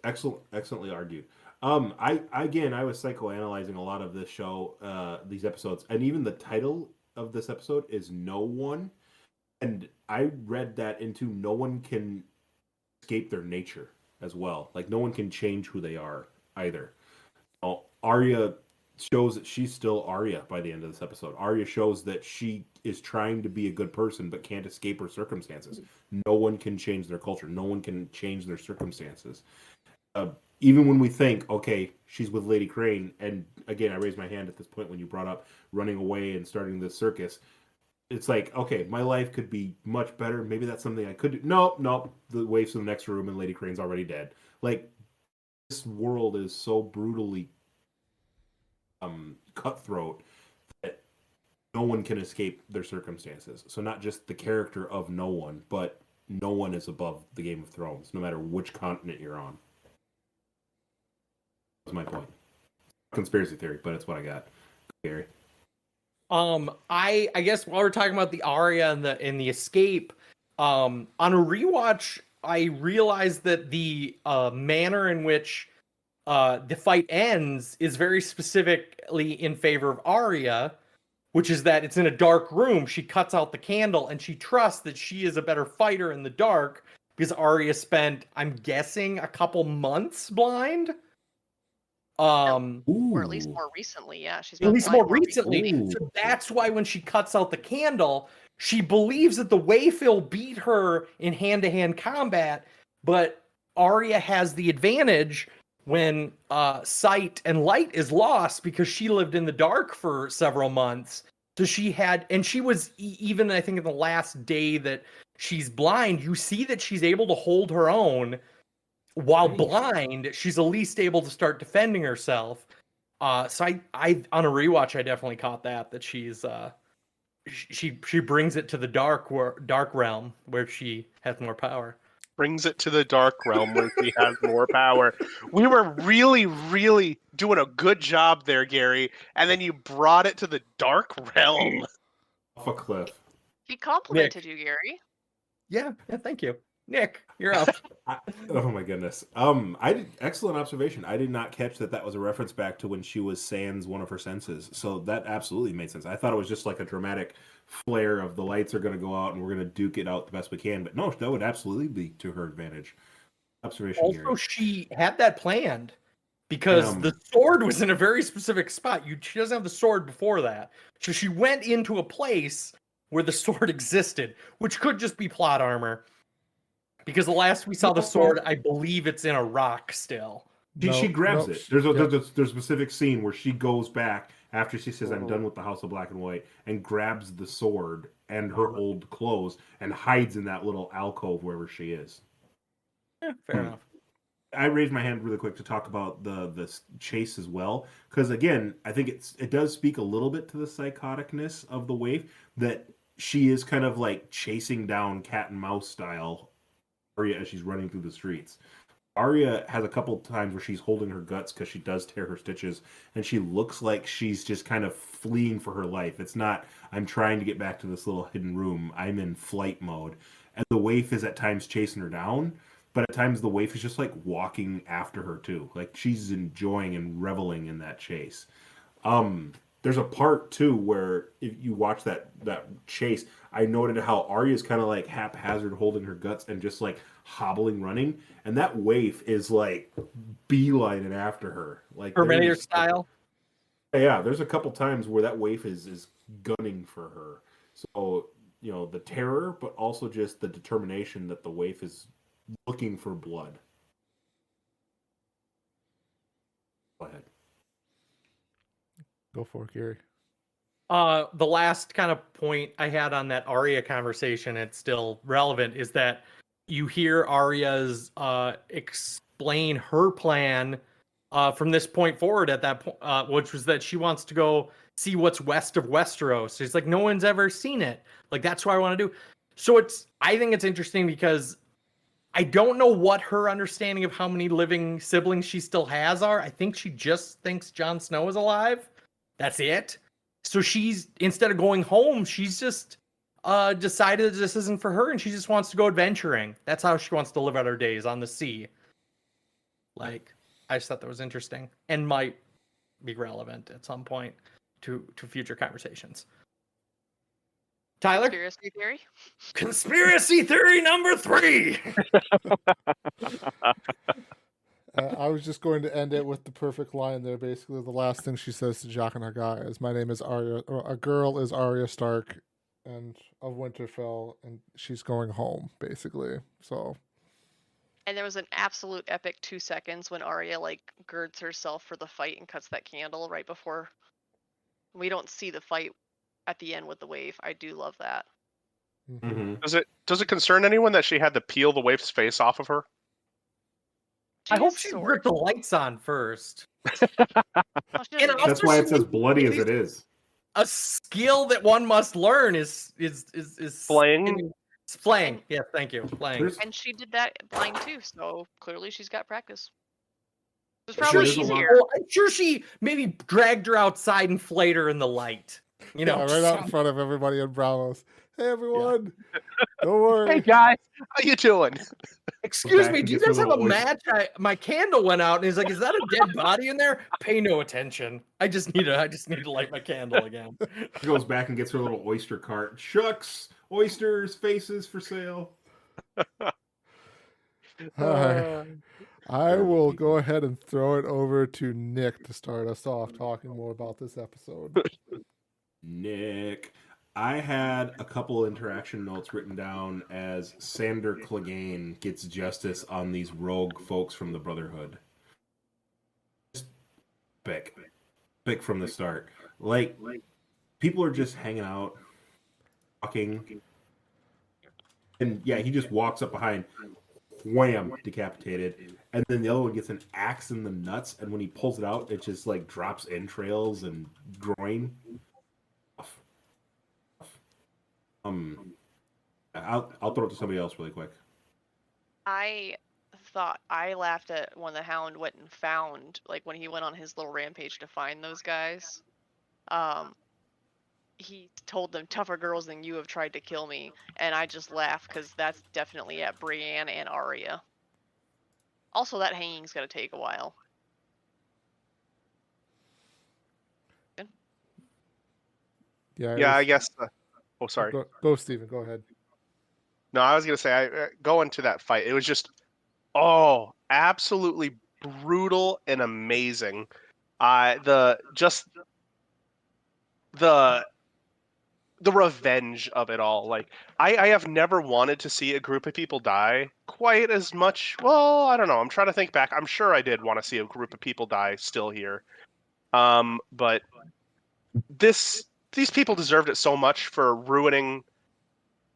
Excellently argued. I was psychoanalyzing a lot of this show, these episodes, and even the title of this episode is "No One," and I read that into no one can escape their nature as well. Like no one can change who they are either. Arya shows that she's still Arya by the end of this episode. Arya shows that she is trying to be a good person but can't escape her circumstances. No one can change their culture. No one can change their circumstances. Even when we think, okay, she's with Lady Crane, and again, I raised my hand at this point when you brought up running away and starting this circus. It's like, okay, my life could be much better. Maybe that's something I could do. No, the waif's in the next room and Lady Crane's already dead. Like, this world is so brutally cutthroat that no one can escape their circumstances. So not just the character of no one, but no one is above the Game of Thrones, no matter which continent you're on. That's my point. Conspiracy theory, but it's what I got. Gary. I guess while we're talking about the Arya and the escape, on a rewatch, I realized that the manner in which the fight ends is very specifically in favor of Arya, which is that it's in a dark room. She cuts out the candle and she trusts that she is a better fighter in the dark because Arya spent, I'm guessing, a couple months blind. Or at least Ooh. more recently, yeah. She's At been least blind more recently. Ooh. So that's why when she cuts out the candle, she believes that the waif will beat her in hand-to-hand combat, but Arya has the advantage when sight and light is lost because she lived in the dark for several months. So she had, and she was even, I think, in the last day that she's blind, you see that she's able to hold her own. While Nice. blind, she's at least able to start defending herself. So I on a rewatch, I definitely caught that she's she brings it to the dark realm where she has more power. Brings it to the dark realm where she has more power. We were really, really doing a good job there, Gary, and then you brought it to the dark realm. Off a cliff. She complimented you, Gary. Yeah, thank you. Nick, you're up. Oh my goodness. Excellent observation. I did not catch that was a reference back to when she was sans one of her senses. So that absolutely made sense. I thought it was just like a dramatic flare of the lights are going to go out and we're going to duke it out the best we can. But no, that would absolutely be to her advantage. Observation. Also, Gary. she had that planned because the sword was in a very specific spot. She doesn't have the sword before that. So she went into a place where the sword existed, which could just be plot armor. Because the last we saw the sword, I believe it's in a rock still. She grabs it. There's a specific scene where she goes back after she says, "I'm done with the House of Black and White," and grabs the sword and her old clothes and hides in that little alcove wherever she is. Yeah, fair enough. I raised my hand really quick to talk about the chase as well, because again, I think it does speak a little bit to the psychoticness of the waif, that she is kind of like chasing down cat and mouse style Arya as she's running through the streets. Arya has a couple times where she's holding her guts because she does tear her stitches, and she looks like she's just kind of fleeing for her life. It's not, I'm trying to get back to this little hidden room. I'm in flight mode. And the waif is at times chasing her down, but at times the waif is just like walking after her too. Like she's enjoying and reveling in that chase. There's a part too where if you watch that chase, I noted how Arya's kind of like haphazard holding her guts and just like hobbling running, and that waif is like beelining after her, like Terminator style. Yeah, there's a couple times where that waif is gunning for her. So the terror, but also just the determination that the waif is looking for blood. Go ahead. Go for it, Gary. The last kind of point I had on that Arya conversation, it's still relevant, is that you hear Arya's explain her plan from this point forward at that point, which was that she wants to go see what's west of Westeros. She's like, no one's ever seen it. Like, that's what I want to do. So I think it's interesting because I don't know what her understanding of how many living siblings she still has are. I think she just thinks Jon Snow is alive. That's it. So she's, instead of going home, she's just decided that this isn't for her and she just wants to go adventuring. That's how she wants to live out her days, on the sea. Like, I just thought that was interesting and might be relevant at some point to future conversations. Tyler? Conspiracy theory? Conspiracy theory number 3! I was just going to end it with the perfect line there. Basically, the last thing she says to Jaqen H'ghar is, "My name is Arya, or a girl is Arya Stark, and of Winterfell, and she's going home." Basically, so. And there was an absolute epic 2 seconds when Arya like girds herself for the fight and cuts that candle right before. We don't see the fight at the end with the wave. I do love that. Mm-hmm. Does it concern anyone that she had to peel the waif's face off of her? I hope She's she sword. put the lights on first. Oh, she And doesn't That's also why she it says needs- bloody as needs- it is. A skill that one must learn is Flaying? Flaying. Yes, thank you. Flaying. There's- And she did that blind too, so clearly she's got practice. It was Sure, probably there's a lot- easier. Oh, I'm sure she maybe dragged her outside and flayed her in the light. You know, Yeah, right just out in front of everybody in Bravos. Hey, everyone! Don't worry. Hey guys, how you doing? excuse back me, and do you gets her guys have a little oyster. match? My candle went out, and he's like, "Is that a dead body in there?" Pay no attention. I just need to light my candle again. She goes back and gets her little oyster cart. Shucks, oysters, faces for sale. All right. I will go ahead and throw it over to Nick to start us off talking more about this episode. Nick. I had a couple interaction notes written down as Sandor Clegane gets justice on these rogue folks from the Brotherhood. Just pick from the start. Like, people are just hanging out, talking, and yeah, he just walks up behind, wham, decapitated, and then the other one gets an axe in the nuts, and when he pulls it out, it just like drops entrails and groin. I'll throw it to somebody else really quick. I laughed at when the Hound went and found, like when he went on his little rampage to find those guys. He told them, "Tougher girls than you have tried to kill me," and I just laughed because that's definitely at Brienne and Arya. Also, that hanging's gonna take a while. Yeah, Yeah, I guess. Oh, sorry. Go, Steven. Go ahead. No, I was gonna say, going to that fight, it was just, absolutely brutal and amazing. The revenge of it all. Like, I have never wanted to see a group of people die quite as much. Well, I don't know. I'm trying to think back. I'm sure I did want to see a group of people die still here. But these people deserved it so much for ruining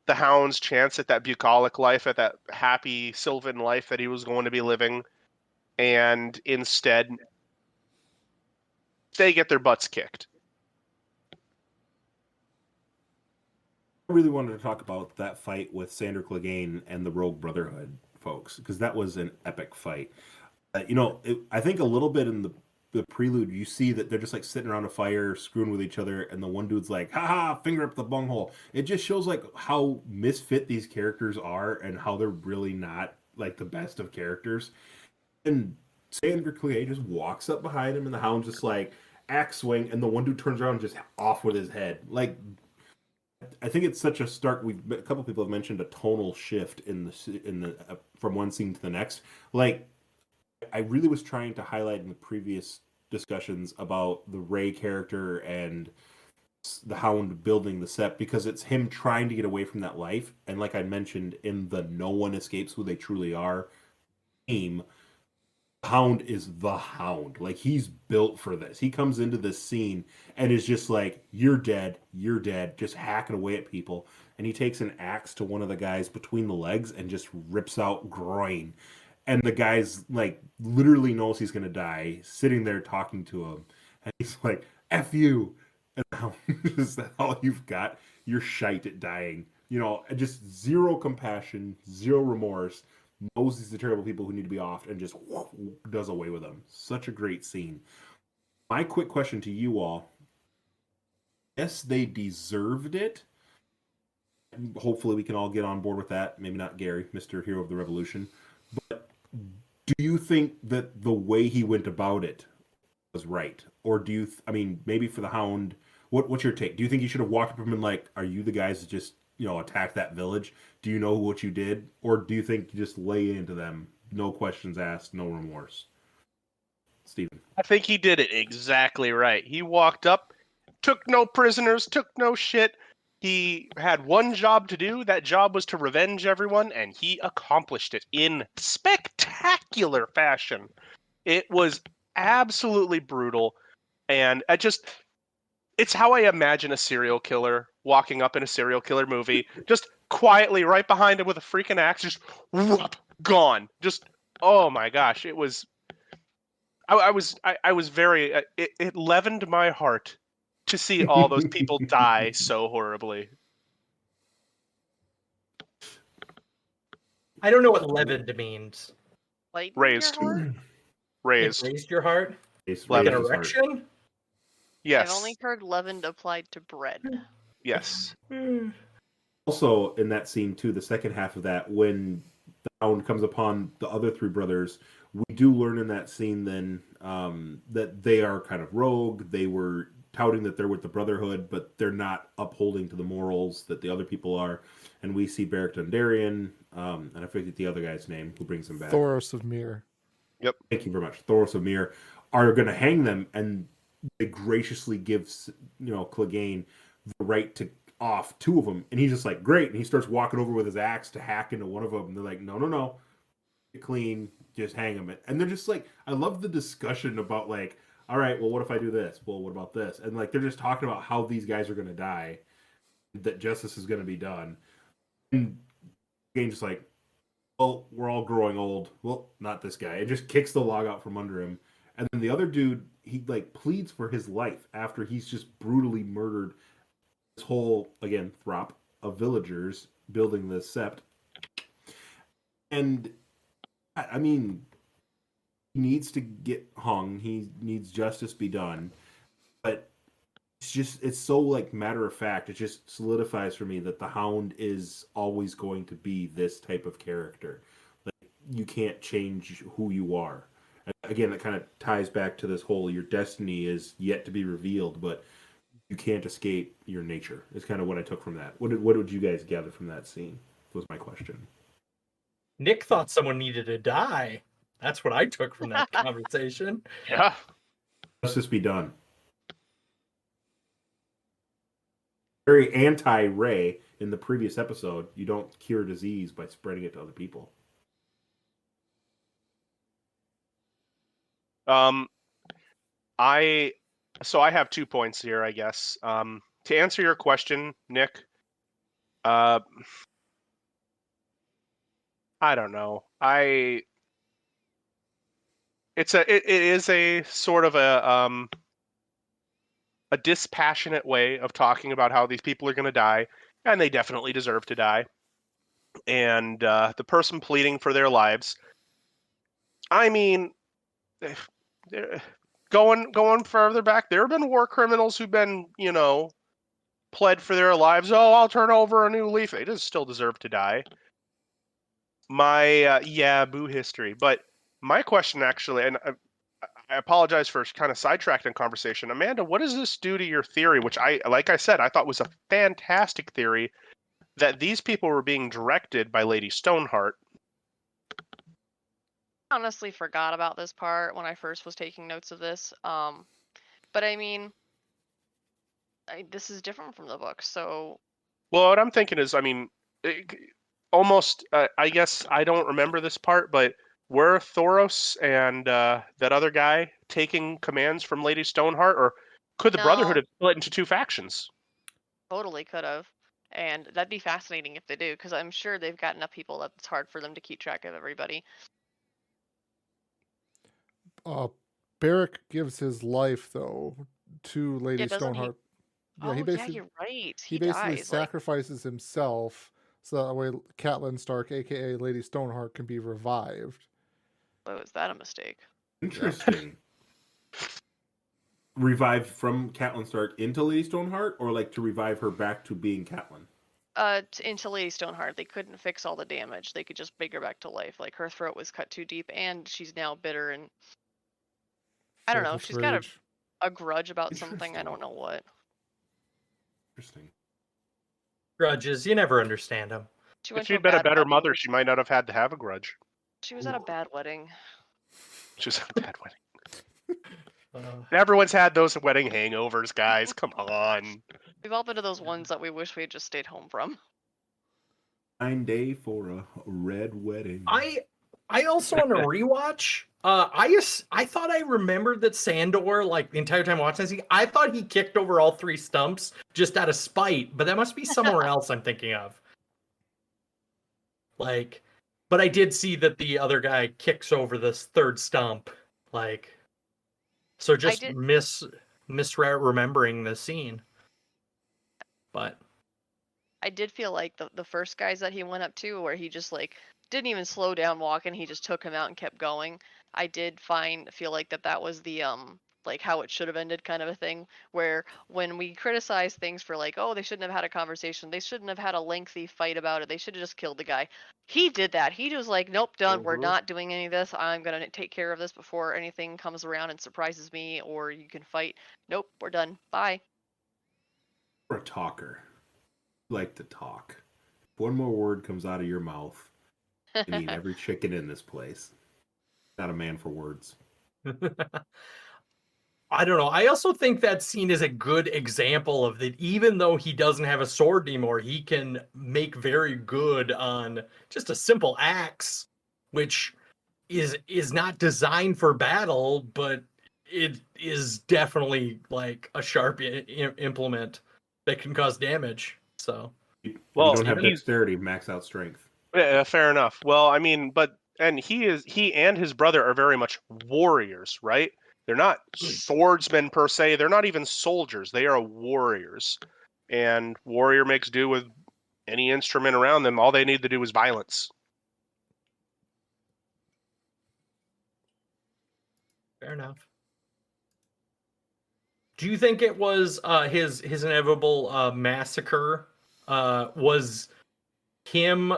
the Hound's chance at that bucolic life, at that happy sylvan life that he was going to be living, and instead they get their butts kicked. I really wanted to talk about that fight with Sandor Clegane and the Rogue Brotherhood folks, because that was an epic fight. I think a little bit in the prelude, you see that they're just like sitting around a fire, screwing with each other, and the one dude's like, "Ha, finger up the bunghole." It just shows like how misfit these characters are and how they're really not like the best of characters. And Sandor Clegane just walks up behind him, and the Hound's just like axe swing, and the one dude turns around and just off with his head. Like, I think it's such a stark. A couple people have mentioned a tonal shift in the from one scene to the next. Like, I really was trying to highlight in the previous discussions about the Rey character and the Hound building the Sept, because it's him trying to get away from that life. And like I mentioned in the No One Escapes Who They Truly Are theme, Hound is the Hound. Like, he's built for this. He comes into this scene and is just like, you're dead, just hacking away at people. And he takes an axe to one of the guys between the legs and just rips out groin. And the guy's like, literally knows he's gonna die, sitting there talking to him. And he's like, F you. And the Hound, is that all you've got? You're shite at dying. You know, just zero compassion, zero remorse, knows these are terrible people who need to be off, and just does away with them. Such a great scene. My quick question to you all: yes, they deserved it. Hopefully, we can all get on board with that. Maybe not Gary, Mr. Hero of the Revolution, but do you think that the way he went about it was right, or do you? I mean, maybe for the Hound, what's your take? Do you think he should have walked up to him and like, "Are you the guys that just attack that village? Do you know what you did?" Or do you think you just lay into them, no questions asked, no remorse? Steven. I think he did it exactly right. He walked up, took no prisoners, took no shit. He had one job to do. That job was to revenge everyone, and he accomplished it in spectacular fashion. It was absolutely brutal, and it's how I imagine a serial killer walking up in a serial killer movie, just quietly right behind him with a freaking axe, just whoop, gone. Just, oh my gosh, it was. I was very. It leavened my heart to see all those people die so horribly. I don't know what leavened means. Lighten Raised. your heart? Raised. It raised your heart? Raised Like an his heart. erection? Yes. I've only heard leavened applied to bread. Yes. Also, in that scene too, the second half of that, when the Hound comes upon the other three brothers, we do learn in that scene then that they are kind of rogue. They were touting that they're with the Brotherhood, but they're not upholding to the morals that the other people are. And we see Beric Dondarrion, and I forget the other guy's name who brings him back. Thoros of Myr. Yep. Thank you very much. Thoros of Myr are going to hang them, and they graciously gives Clegane the right to off two of them, and he's just like, great, and he starts walking over with his axe to hack into one of them, and they're like, no, clean, just hang him. And they're just like, I love the discussion about like, all right, well, what if I do this? Well, what about this? And like, they're just talking about how these guys are going to die, that justice is going to be done. And Game's just like, well, we're all growing old. Well, not this guy. It just kicks the log out from under him. And then the other dude, he like pleads for his life after he's just brutally murdered this whole, again, throp of villagers building this sept. And I mean, he needs to get hung. He needs justice be done. But it's so like matter of fact. It just solidifies for me that the Hound is always going to be this type of character. Like, you can't change who you are. And again, that kind of ties back to this whole your destiny is yet to be revealed, but you can't escape your nature. Is kind of what I took from that. What did you guys gather from that scene? Was my question. Nick thought someone needed to die. That's what I took from that conversation. Yeah. Justice be done. Very anti-Ray in the previous episode. You don't cure disease by spreading it to other people. I have 2 points here, I guess. To answer your question, Nick, I don't know. It is a sort of a dispassionate way of talking about how these people are going to die, and they definitely deserve to die. And the person pleading for their lives, I mean, going further back, there have been war criminals who've been, pled for their lives. Oh, I'll turn over a new leaf. They just still deserve to die. My boo history. But my question actually, and I apologize for kind of sidetracking conversation. Amanda, what does this do to your theory, which like I said, I thought was a fantastic theory, that these people were being directed by Lady Stoneheart? Honestly forgot about this part when I first was taking notes of this. But I mean, this is different from the book, so Well, what I'm thinking is, I mean, almost. I guess I don't remember this part, but were Thoros and that other guy taking commands from Lady Stoneheart, or could the Brotherhood no, have split into two factions? totally could have. And that'd be fascinating if they do, because I'm sure they've got enough people that it's hard for them to keep track of everybody. Barrick gives his life though to Lady Yeah, doesn't he? Stoneheart. Yeah, Oh, he yeah, basically you're right. he He basically dies. Like, sacrifices himself so that way Catelyn Stark, aka Lady Stoneheart, can be revived. oh, is that a mistake? Interesting. Revived from Catelyn Stark into Lady Stoneheart, or like to revive her back to being Catelyn? Into Lady Stoneheart, they couldn't fix all the damage. They could just bring her back to life. Like, her throat was cut too deep, and she's now bitter and I don't Filled know. with She's got rage. a grudge about something. I Interesting. don't know what. Interesting. Grudges, you never understand them. She If went to a she'd been a bad better wedding. mother, she might not have had to have a grudge. She was at a bad wedding. She was at a bad wedding. Everyone's had those wedding hangovers, guys. Come on. We've all been to those ones that we wish we had just stayed home from. 9 day for a red wedding. I also on a rewatch. I thought I remembered that Sandor, like the entire time watching this, I thought he kicked over all 3 stumps just out of spite, but that must be somewhere else I'm thinking of. Like, but I did see that the other guy kicks over this 3rd stump. Like, so just misremembering the scene. But I did feel like the first guys that he went up to, where he just like didn't even slow down walking, he just took him out and kept going. I did feel like that was the like how it should have ended kind of a thing, where when we criticize things for like, oh, they shouldn't have had a conversation, they shouldn't have had a lengthy fight about it, they should have just killed the guy. He did that. He was like, nope, done. We're not doing any of this. I'm gonna take care of this before anything comes around and surprises me, or you can fight. Nope, we're done. Bye. You're a talker. You like to talk. If one more word comes out of your mouth, you need every chicken in this place. Not a man for words. I don't know. I also think that scene is a good example of that. Even though he doesn't have a sword anymore, he can make very good on just a simple axe, which is not designed for battle, but it is definitely like a sharp implement that can cause damage. So, If Well, you don't have he's- dexterity, max out strength. Yeah, fair enough. Well, I mean, he and his brother are very much warriors, right? They're not swordsmen per se. They're not even soldiers. They are warriors. And warrior makes do with any instrument around them. All they need to do is violence. fair enough. Do you think it was his inevitable massacre was him?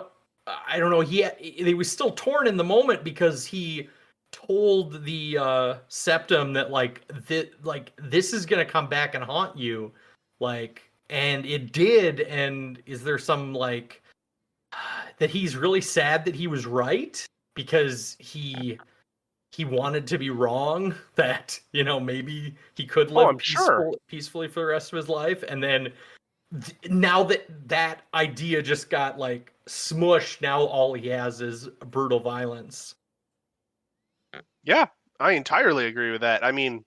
I don't know. He was still torn in the moment because he told the septum that this is gonna come back and haunt you, and it did. And is there some that he's really sad that he was right because he wanted to be wrong, that maybe he could live I'm sure. peacefully for the rest of his life, and then now that idea just got smushed, now all he has is brutal violence. Yeah, I entirely agree with that. I mean,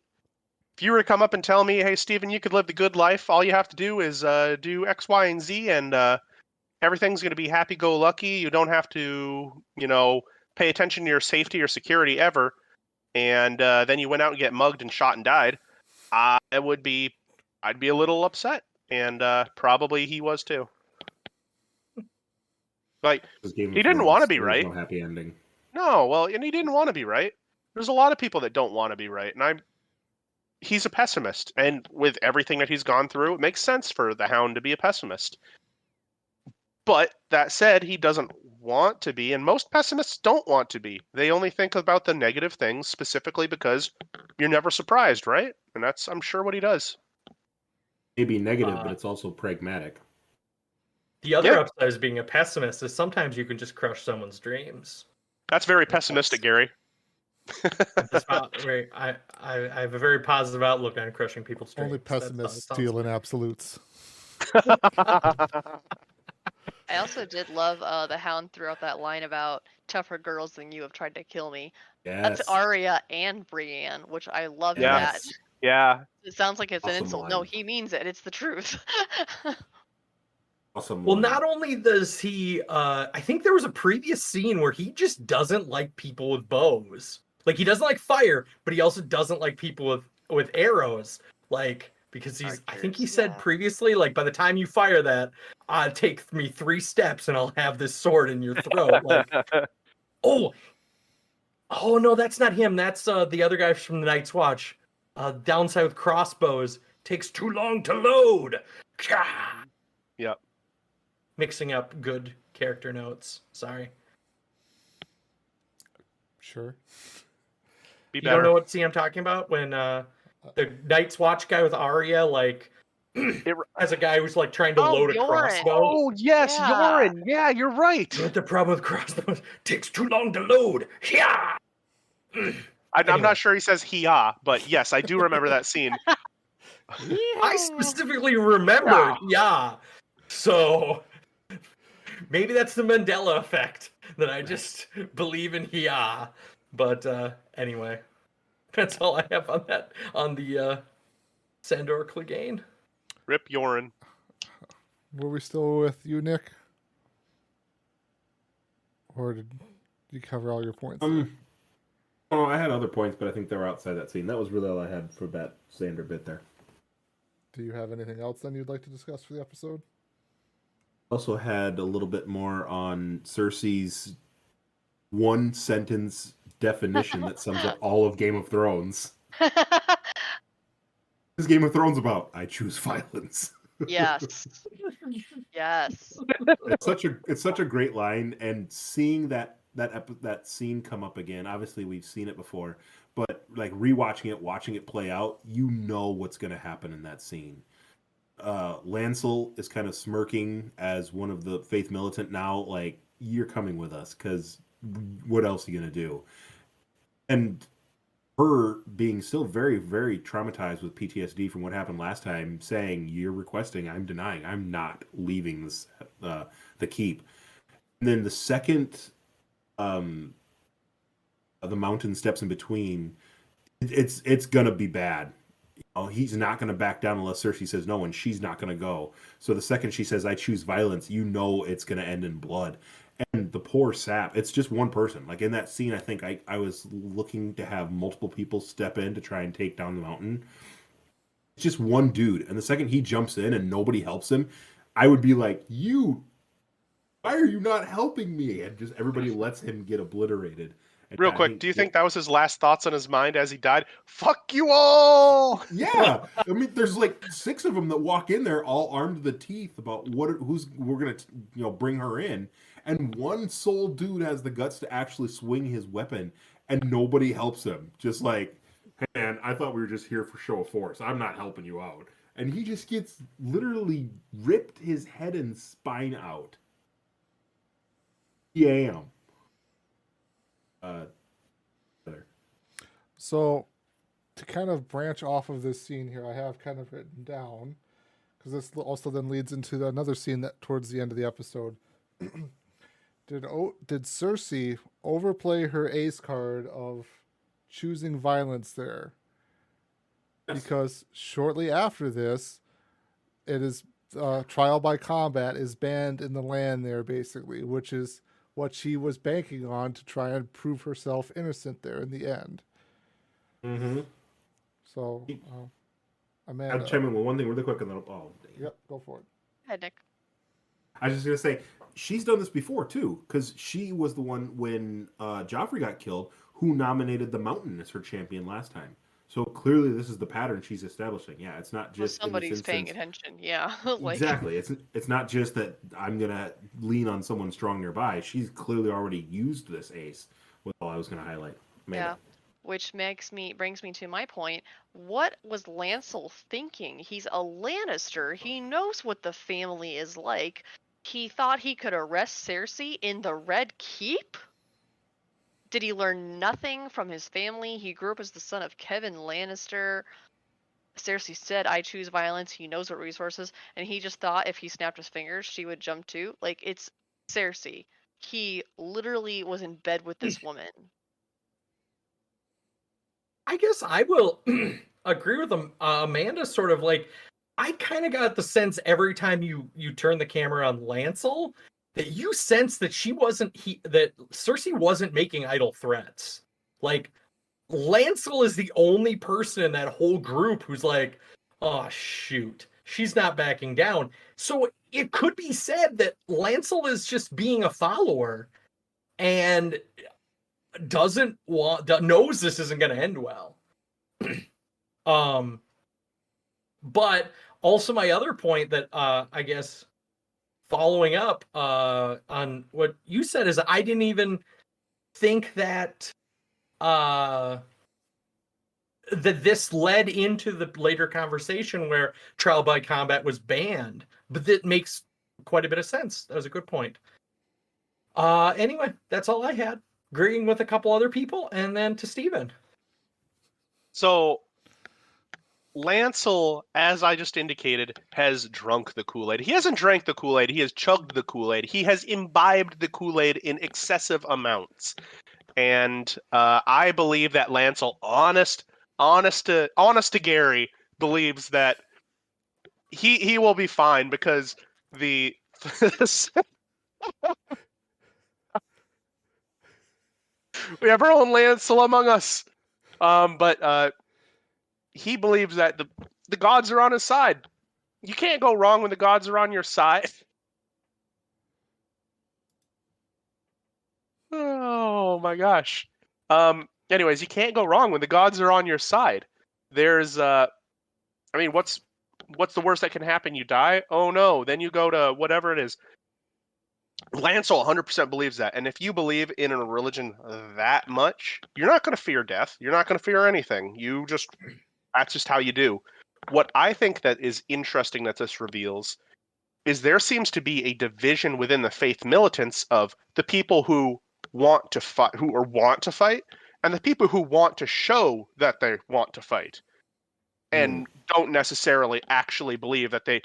if you were to come up and tell me, hey, Steven, you could live the good life, all you have to do is do X, Y, and Z, and everything's going to be happy-go-lucky. You don't have to, pay attention to your safety or security ever. And then you went out and get mugged and shot and died. I'd be a little upset, and probably he was too. Like, he didn't want to be right. No happy ending. No, well, and he didn't want to be right. There's a lot of people that don't want to be right, and he's a pessimist, and with everything that he's gone through, it makes sense for the Hound to be a pessimist. But that said, he doesn't want to be, and most pessimists don't want to be. They only think about the negative things, specifically because you're never surprised, right? And that's, I'm sure, what he does. Maybe negative, but it's also pragmatic. The other upside of being a pessimist is sometimes you can just crush someone's dreams. That's very pessimistic, Gary. I have a very positive outlook on crushing people's dreams. Only pessimists deal in absolutes. I also did love the Hound threw out that line about tougher girls than you have tried to kill me. That's Yes. Arya and Brienne, which I loved Yeah. that. Yeah. It sounds like it's an Awesome insult. No, line. he means it. It's the truth. Awesome. Well, line. not only does he, I think there was a previous scene where he just doesn't like people with bows. Like, he doesn't like fire, but he also doesn't like people with arrows. Like, because I think he Archers, said yeah. previously, like, by the time you fire that, take me 3 steps and I'll have this sword in your throat. Like, oh no, that's not him. That's the other guy from the Night's Watch. Down south crossbows takes too long to load. Yep. Mixing up good character notes. Sorry. Sure. Be You better. don't know what scene I'm talking about? When the Night's Watch guy with Arya, like, as a guy who's like trying to load a Yoren. crossbow. Oh yes, Yeah. Yoren. Yeah, you're right. You know what the problem with crossbows? Takes too long to load. Yeah. I'm Anyway. not sure he says "he-ah," but yes, I do remember that scene. I specifically remembered. Yeah. So maybe that's the Mandela effect that I just believe in. Yeah. But anyway, that's all I have on that on the Sandor Clegane. Rip Yoren. Were we still with you, Nick? Or did you cover all your points? Oh, I had other points, but I think they were outside that scene. That was really all I had for that Sander bit there. Do you have anything else then you'd like to discuss for the episode? Also had a little bit more on Cersei's one sentence definition that sums up all of Game of Thrones. What is Game of Thrones about? I choose violence. Yes. Yes. It's such a great line, and seeing that scene come up again. Obviously, we've seen it before, but like rewatching it, watching it play out, you know what's going to happen in that scene. Lancel is kind of smirking as one of the faith militant now, like, you're coming with us, because what else are you going to do? And her being still very, very traumatized with PTSD from what happened last time, saying, you're requesting, I'm denying, I'm not leaving this the keep. And then the second the mountain steps in between, it's gonna be bad. You know, he's not gonna back down unless Cersei says no, and she's not gonna go. So the second she says, I choose violence, you know it's gonna end in blood. And the poor sap, it's just one person. Like in that scene, I think I was looking to have multiple people step in to try and take down the mountain. It's just one dude. And the second he jumps in and nobody helps him, I would be like, why are you not helping me? And just everybody lets him get obliterated. And Real I quick, do you think that was his last thoughts on his mind as he died? Fuck you all! Yeah, I mean, there's like 6 of them that walk in there, all armed to the teeth, about we're gonna bring her in, and one sole dude has the guts to actually swing his weapon, and nobody helps him. Just like, hey man, I thought we were just here for show of force. I'm not helping you out, and he just gets literally ripped his head and spine out. Yeah. So, to kind of branch off of this scene here, I have kind of written down, because this also then leads into another scene that towards the end of the episode. Did Cersei overplay her ace card of choosing violence there? Yes. Because shortly after this, it is trial by combat is banned in the land there, basically, which is what she was banking on to try and prove herself innocent there in the end. Mm-hmm. So, I'll Amanda. chime in with one thing really quick, and then Yep, go for it. Hi, Nick. I was just gonna say she's done this before too, because she was the one when Joffrey got killed who nominated the Mountain as her champion last time. So clearly, this is the pattern she's establishing. Yeah, it's not Well, just somebody's paying attention. Yeah. Like, Exactly. It's not just that I'm gonna lean on someone strong nearby. She's clearly already used this ace. Was all I was gonna highlight. Amanda. Yeah. Which brings me to my point. What was Lancel thinking? He's a Lannister. He knows what the family is like. He thought he could arrest Cersei in the Red Keep? Did he learn nothing from his family? He grew up as the son of Kevin Lannister. Cersei said, I choose violence. He knows what resources. And he just thought if he snapped his fingers, she would jump too. Like, it's Cersei. He literally was in bed with this woman. I guess I will agree with Amanda. Sort of like, I kind of got the sense every time you turn the camera on Lancel that you sense that that Cersei wasn't making idle threats. Like, Lancel is the only person in that whole group who's like, oh shoot, she's not backing down. So it could be said that Lancel is just being a follower and knows this isn't going to end well. But also my other point that I guess following up on what you said is I didn't even think that that this led into the later conversation where trial by combat was banned, but that makes quite a bit of sense. That was a good point. Anyway, that's all I had. Agreeing with a couple other people, and then to Steven. So, Lancel, as I just indicated, has drunk the Kool-Aid. He hasn't drank the Kool-Aid. He has chugged the Kool-Aid. He has imbibed the Kool-Aid in excessive amounts. And I believe that Lancel, honest to Gary, believes that he will be fine because the we have our own Lancel among us. But he believes that the gods are on his side. You can't go wrong when the gods are on your side. Oh my gosh. Anyways, you can't go wrong when the gods are on your side. There's I mean, what's the worst that can happen? You die? Oh no, then you go to whatever it is. Lancel 100% believes that. And if you believe in a religion that much, you're not going to fear death. You're not going to fear anything. That's just how you do. What I think that is interesting that this reveals is there seems to be a division within the faith militants of the people who want to fight, and the people who want to show that they want to fight, and don't necessarily actually believe that they.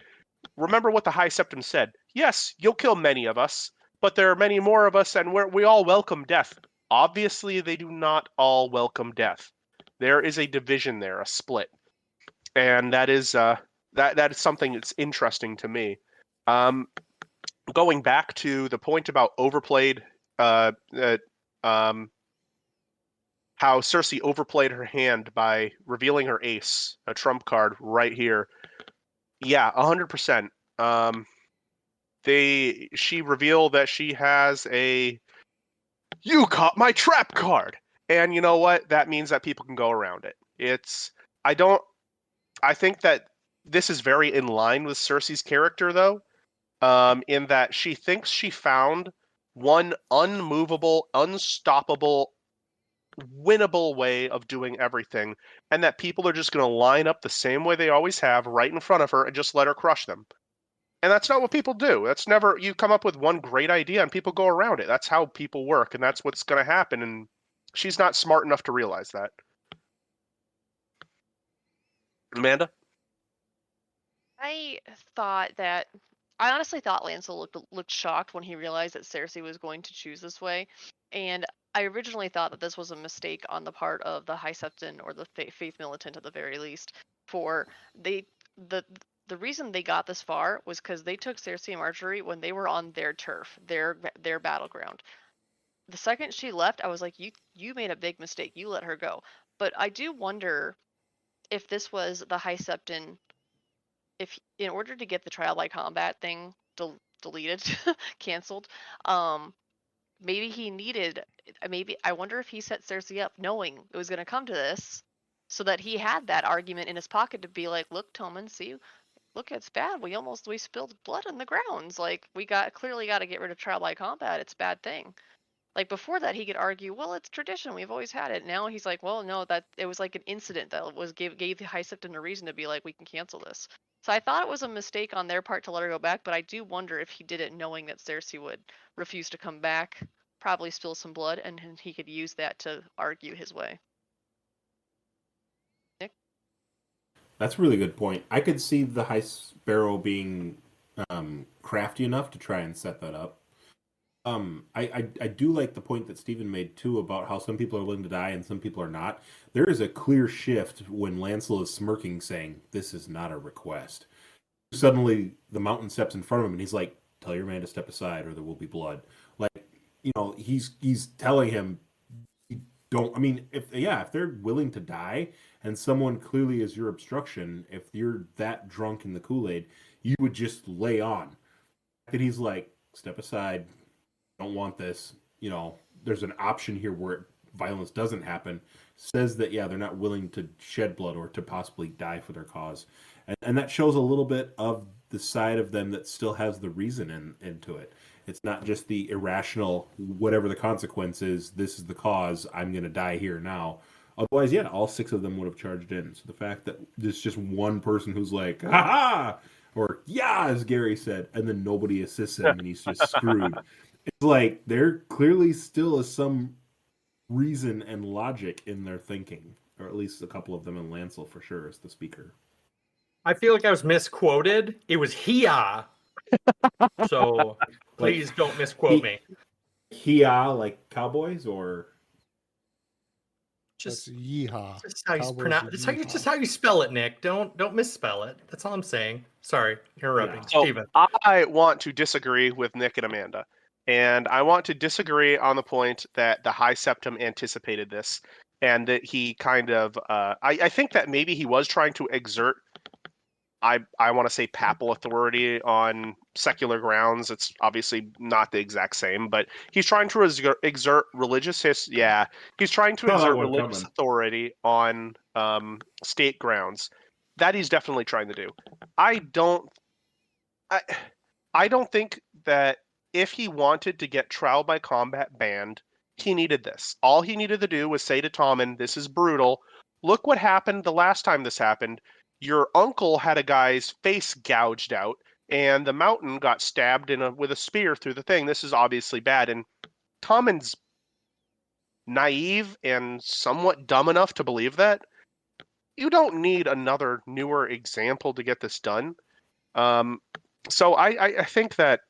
Remember what the High Septon said. Yes, you'll kill many of us, but there are many more of us, and we all welcome death. Obviously, they do not all welcome death. There is a division there, a split, and that is that is something that's interesting to me. Going back to the point about overplayed, how Cersei overplayed her hand by revealing her ace, a trump card right here. Yeah, 100%. She revealed that she has a "you caught my trap" card, and you know what? That means that people can go around it. I think that this is very in line with Cersei's character, though, in that she thinks she found one unmovable, unstoppable, winnable way of doing everything, and that people are just going to line up the same way they always have right in front of her and just let her crush them. And that's not what people do. That's never, you come up with one great idea and people go around it. That's how people work, and that's what's going to happen, and she's not smart enough to realize that. Amanda? I honestly thought Lancel looked shocked when he realized that Cersei was going to choose this way, and I originally thought that this was a mistake on the part of the High Septon or the Faith Militant at the very least. For the reason they got this far was because they took Cersei and Marjorie when they were on their turf, their battleground. The second she left, I was like, you made a big mistake. You let her go. But I do wonder if this was the High Septon, if in order to get the trial by combat thing deleted, canceled, maybe he needed, maybe I wonder if he set Cersei up knowing it was going to come to this, so that he had that argument in his pocket to be like, look, Tommen, see, look, it's bad. We spilled blood on the grounds. Like, we clearly got to get rid of trial by combat. It's a bad thing. Like, before that, he could argue, well, it's tradition. We've always had it. Now he's like, well, no, that it was like an incident that gave the High Septon a reason to be like, we can cancel this. So I thought it was a mistake on their part to let her go back, but I do wonder if he did it knowing that Cersei would refuse to come back probably spill some blood, and he could use that to argue his way. Nick? That's a really good point. I could see the High Sparrow being crafty enough to try and set that up. I do like the point that Stephen made too about how some people are willing to die and some people are not. There is a clear shift when Lancel is smirking, saying, "This is not a request." Suddenly, the mountain steps in front of him, and he's like, "Tell your man to step aside, or there will be blood." Like, he's telling him, "Don't." I mean, if they're willing to die, and someone clearly is your obstruction, if you're that drunk in the Kool-Aid, you would just lay on. And he's like, "Step aside. Don't want this." There's an option here where violence doesn't happen. Says that they're not willing to shed blood or to possibly die for their cause, and that shows a little bit of the side of them that still has the reason into it. It's not just the irrational, whatever the consequence is, this is the cause, I'm going to die here now. Otherwise, all 6 of them would have charged in. So the fact that there's just one person who's like, "Ha ha!" or "Yeah," as Gary said, and then nobody assists him and he's just screwed. It's like there clearly still is some reason and logic in their thinking, or at least a couple of them in Lancel for sure as the speaker. I feel like I was misquoted. It was "Hia." So please don't misquote me. Hia, like cowboys, or That's yeehaw. Just how you Cowboys pronounce. are Just how you spell it, Nick. Don't misspell it. That's all I'm saying. Sorry, interrupting. Yeah. So Steven. I want to disagree with Nick and Amanda. And I want to disagree on the point that the High Septum anticipated this and that he kind of, I think that maybe he was trying to exert, I want to say papal authority on secular grounds. It's obviously not the exact same, but he's trying to exert religious he's trying to exert religious authority on state grounds. That he's definitely trying to do. I don't think that if he wanted to get trial by combat banned, he needed this. All he needed to do was say to Tommen, "This is brutal. Look what happened the last time this happened. Your uncle had a guy's face gouged out, and the mountain got stabbed with a spear through the thing. This is obviously bad." And Tommen's naive and somewhat dumb enough to believe that. You don't need another newer example to get this done. So I think that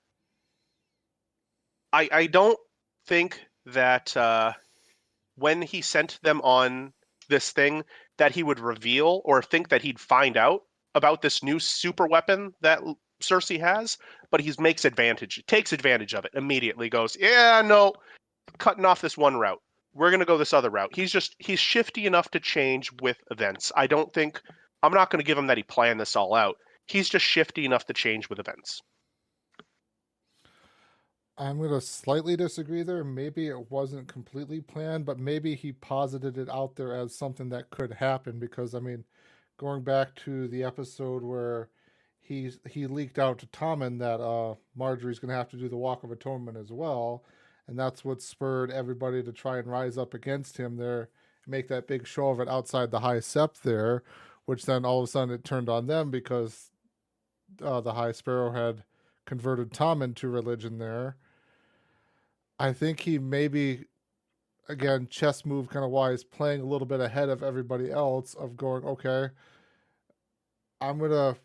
I don't think that when he sent them on this thing that he would reveal or think that he'd find out about this new super weapon that Cersei has, but he takes advantage of it immediately, goes, "Yeah, no, cutting off this one route. We're going to go this other route." He's shifty enough to change with events. I'm not going to give him that he planned this all out. He's just shifty enough to change with events. I'm going to slightly disagree there. Maybe it wasn't completely planned, but maybe he posited it out there as something that could happen because, I mean, going back to the episode where he leaked out to Tommen that Marjorie's going to have to do the Walk of Atonement as well, and that's what spurred everybody to try and rise up against him there, make that big show of it outside the High Sept there, which then all of a sudden it turned on them because the High Sparrow had converted Tommen to religion there. I think he maybe, again, chess move kind of wise, playing a little bit ahead of everybody else of going, okay, I'm going to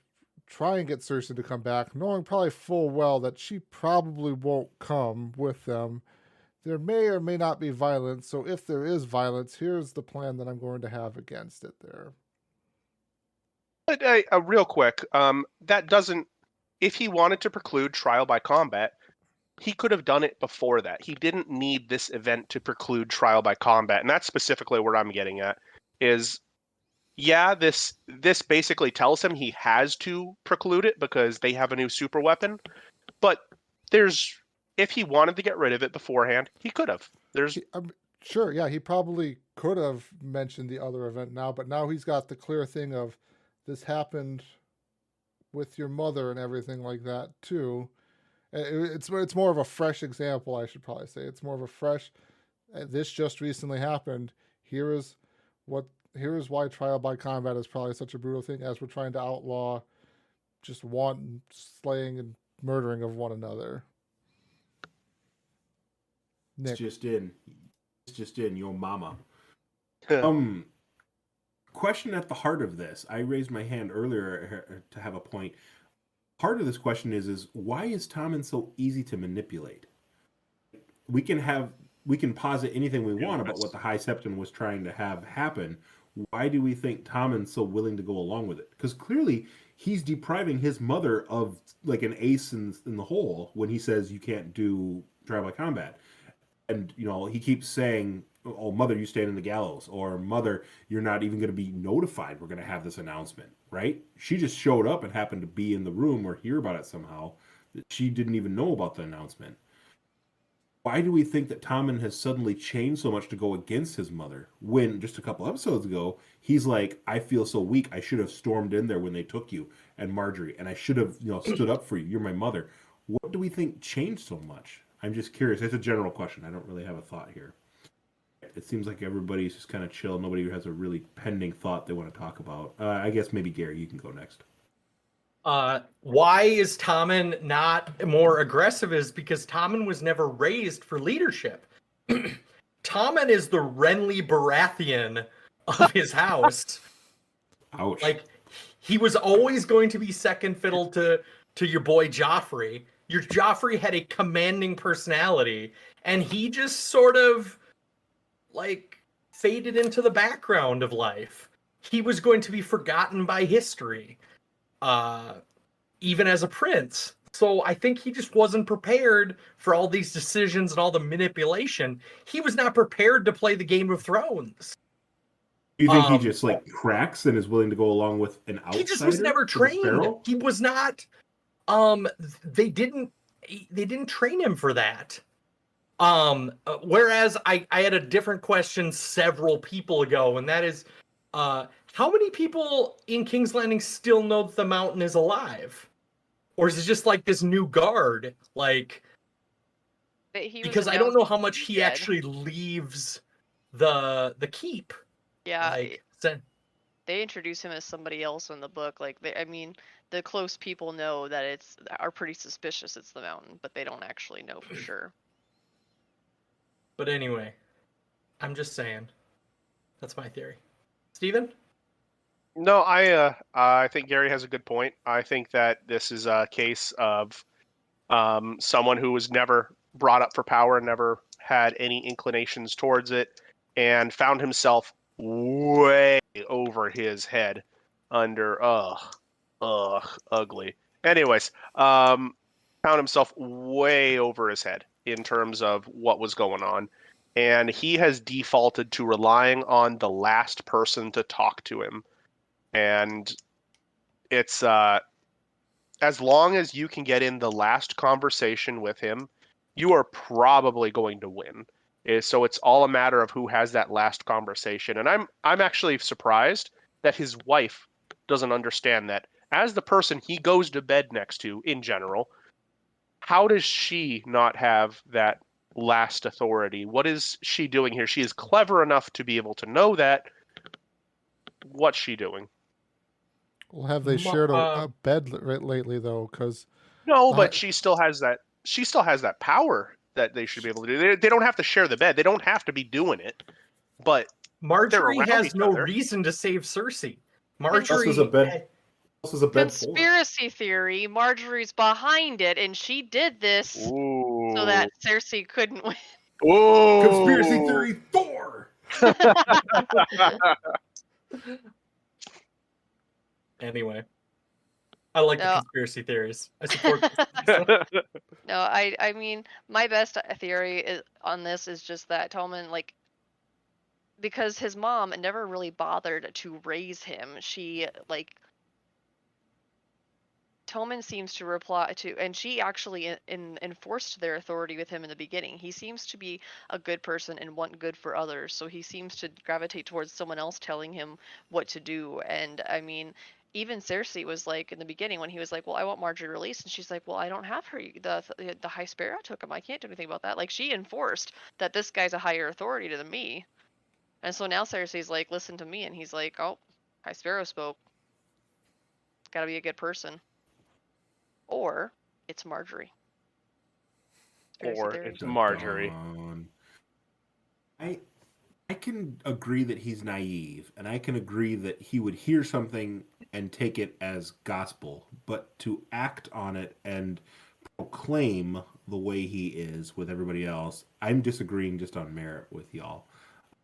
try and get Cersei to come back, knowing probably full well that she probably won't come with them. There may or may not be violence, so if there is violence, here's the plan that I'm going to have against it there. But real quick, that doesn't, if he wanted to preclude trial by combat, he could have done it before that. He didn't need this event to preclude trial by combat, and that's specifically what I'm getting at. Is this basically tells him he has to preclude it because they have a new super weapon. But if he wanted to get rid of it beforehand, he could have. Sure, yeah, he probably could have mentioned the other event now, but now he's got the clear thing of this happened with your mother and everything like that too. It's more of a fresh example, I should probably say. It's more of a fresh, this just recently happened. Here is why trial by combat is probably such a brutal thing, as we're trying to outlaw just wanton slaying and murdering of one another. Nick. Just in, your mama. Huh. Question at the heart of this. I raised my hand earlier to have a point. Part of this question is why is Tommen so easy to manipulate? We can posit anything we want about what the High Septon was trying to have happen. Why do we think Tommen's so willing to go along with it? Because clearly he's depriving his mother of like an ace in the hole when he says you can't do trial by combat. And he keeps saying, "Oh, mother, you stand in the gallows," or "Mother, you're not even going to be notified. We're going to have this announcement." Right? She just showed up and happened to be in the room or hear about it somehow. She didn't even know about the announcement. Why do we think that Tommen has suddenly changed so much to go against his mother when just a couple episodes ago he's like, "I feel so weak. I should have stormed in there when they took you and Marjorie, and I should have stood up for you. You're my mother." What do we think changed so much? I'm just curious. It's a general question. I don't really have a thought here. It seems like everybody's just kind of chill. Nobody has a really pending thought they want to talk about. I guess maybe Gary, you can go next. Why is Tommen not more aggressive? Is because Tommen was never raised for leadership. Tommen is the Renly Baratheon of his house. Ouch. Like, he was always going to be second fiddle to your boy Joffrey. Your Joffrey had a commanding personality, and he just sort of like faded into the background of life. He was going to be forgotten by history, even as a prince. So I think he just wasn't prepared for all these decisions and all the manipulation. He was not prepared to play the Game of Thrones. You think he just like cracks and is willing to go along with an outsider? He just was never trained. He was not. They didn't train him for that. Whereas I had a different question several people ago, and that is, how many people in King's Landing still know that the mountain is alive? Or is it just like this new guard? Like, because I don't know how much he actually leaves the keep. Yeah, Like, they introduce him as somebody else in the book. Like, the close people know that are pretty suspicious it's the mountain, but they don't actually know for sure. But anyway, I'm just saying. That's my theory. Steven? No, I think Gary has a good point. I think that this is a case of someone who was never brought up for power, never had any inclinations towards it, and found himself way over his head under ugly. Anyways, found himself way over his head in terms of what was going on, and he has defaulted to relying on the last person to talk to him. And it's as long as you can get in the last conversation with him, you are probably going to win. So it's all a matter of who has that last conversation. And I'm actually surprised that his wife doesn't understand that. As the person he goes to bed next to in general, how does she not have that last authority? What is she doing here? She is clever enough to be able to know that. What's she doing? Well, have they shared a bed lately though? Because no, but she still has that. She still has that power that they should be able to do. They don't have to share the bed. They don't have to be doing it. But Marjorie has no reason to save Cersei. Marjorie was a bed. Conspiracy theory. Marjorie's behind it, and she did this so that Cersei couldn't win. Ooh. Conspiracy theory Thor. Anyway, I like the conspiracy theories. I support this. No, I mean, my best theory on this is just that Tommen, like, because his mom never really bothered to raise him. She, like, Tommen seems to reply to, and she actually enforced their authority with him in the beginning. He seems to be a good person and want good for others, so he seems to gravitate towards someone else telling him what to do. And I mean, even Cersei was like in the beginning when he was like, "Well, I want Marjorie released," and she's like, "Well, I don't have her. The High Sparrow took him. I can't do anything about that." Like, she enforced that this guy's a higher authority than me, and so now Cersei's like, "Listen to me," and he's like, "Oh, High Sparrow spoke. Got to be a good person." Or it's Marjorie. Or it's Marjorie. I can agree that he's naive, and I can agree that he would hear something and take it as gospel, but to act on it and proclaim the way he is with everybody else, I'm disagreeing just on merit with y'all.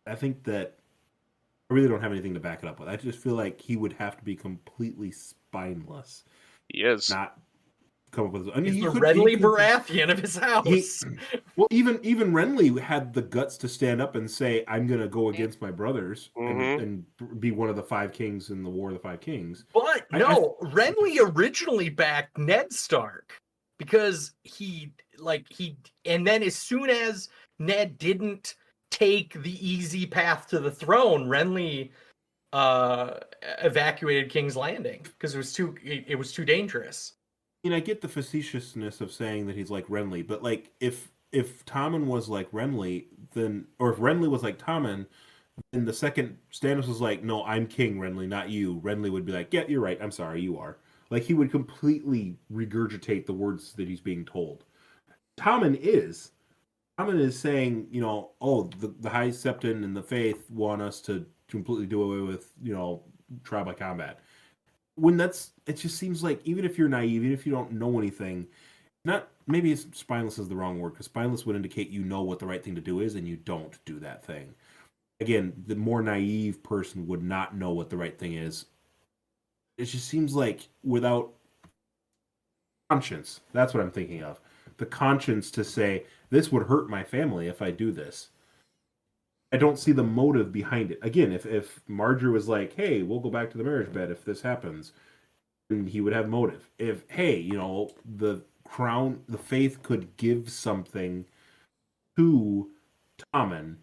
I think that I really don't have anything to back it up with. I just feel like he would have to be completely spineless, He is. not come up with. I mean, He's he the could- Renly he could- Baratheon of his house. Well, even Renly had the guts to stand up and say, "I'm going to go against my brothers Mhm. and be one of the Five Kings in the War of the Five Kings." But I- no, Renly originally backed Ned Stark because and then as soon as Ned didn't take the easy path to the throne, Renly evacuated King's Landing because it was too dangerous. I mean, I get the facetiousness of saying that he's like Renly, but like if Tommen was like Renly, then, or if Renly was like Tommen, then the second Stannis was like, "No, I'm King Renly, not you." Renly would be like, "Yeah, you're right. I'm sorry, you are." Like he would completely regurgitate the words that he's being told. Tommen is saying, "Oh, the High Septon and the Faith want us to completely do away with, trial by combat." It just seems like even if you're naive, even if you don't know anything, maybe spineless is the wrong word, because spineless would indicate you know what the right thing to do is and you don't do that thing. Again, the more naive person would not know what the right thing is. It just seems like without conscience, that's what I'm thinking of. The conscience to say, this would hurt my family if I do this. I don't see the motive behind it. Again, if Marjorie was like, "Hey, we'll go back to the marriage bed if this happens," then he would have motive. If, hey, the crown, the faith could give something to Tommen,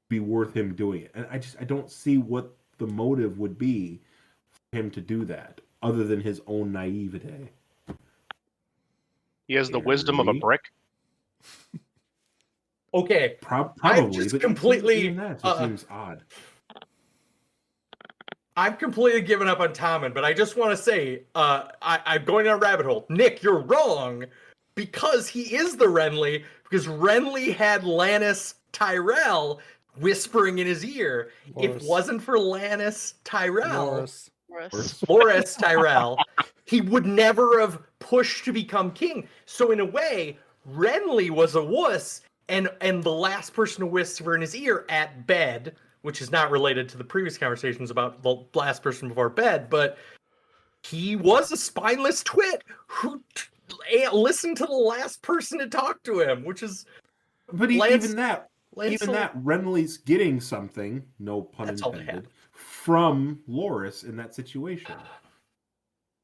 be worth him doing it. And I don't see what the motive would be for him to do that, other than his own naivete. He has the wisdom of a Really? brick. Okay, Probably, just but completely, even that just seems odd. I've completely given up on Tommen, but I just want to say, I'm going down a rabbit hole. Nick, you're wrong, because he is the Renly, because Renly had Lannis Tyrell whispering in his ear. If it Loras. wasn't for Lannis Tyrell, Loras. Loras Tyrell, he would never have pushed to become king. So in a way, Renly was a wuss, and the last person to whisper in his ear at bed, which is not related to the previous conversations about the last person before bed, but he was a spineless twit who listened to the last person to talk to him, which is But even that, Renly's getting something, no pun That's all they intended, from Loras in that situation.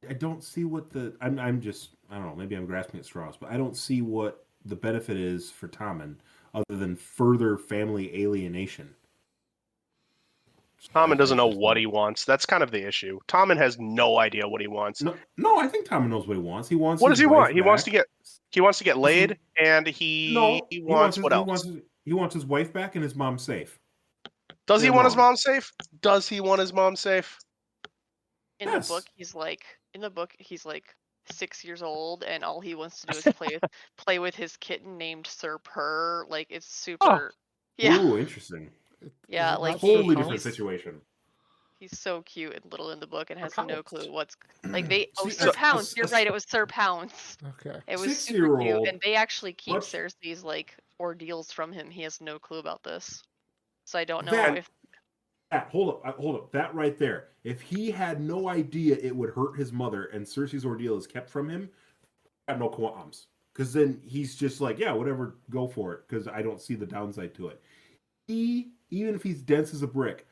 I don't see what I don't know, maybe I'm grasping at straws, but I don't see what the benefit is for Tommen other than further family alienation. Tommen doesn't know what he wants. That's kind of the issue. Tommen has no idea what he wants. No, I think Tommen knows what he wants. He wants. What his does he wife want? He wants to back. get laid, and he wants what else? He wants his wife back and his mom safe. Does he They're want his wrong. mom safe? Does he want his mom safe? In Yes. the book, he's like 6 years old, and all he wants to do is play with his kitten named Sir Purr. Like it's super. Yeah, Ooh, interesting. yeah. Is it Like not Totally Sir different Pumps? situation. he's so cute and little in the book, and has Sir no Pounce. clue what's like they. Oh, See, Sir a- Pounce. a- You're a- right. It was Sir Pounce. Okay. It was super 6-year-old, cute, and they actually keep much- Cersei's like ordeals from him. He has no clue about this, so I don't know That- if. Hold up. That right there. If he had no idea it would hurt his mother and Cersei's ordeal is kept from him, I have no qualms. Because then he's just like, yeah, whatever, go for it. Because I don't see the downside to it. He, even if he's dense as a brick,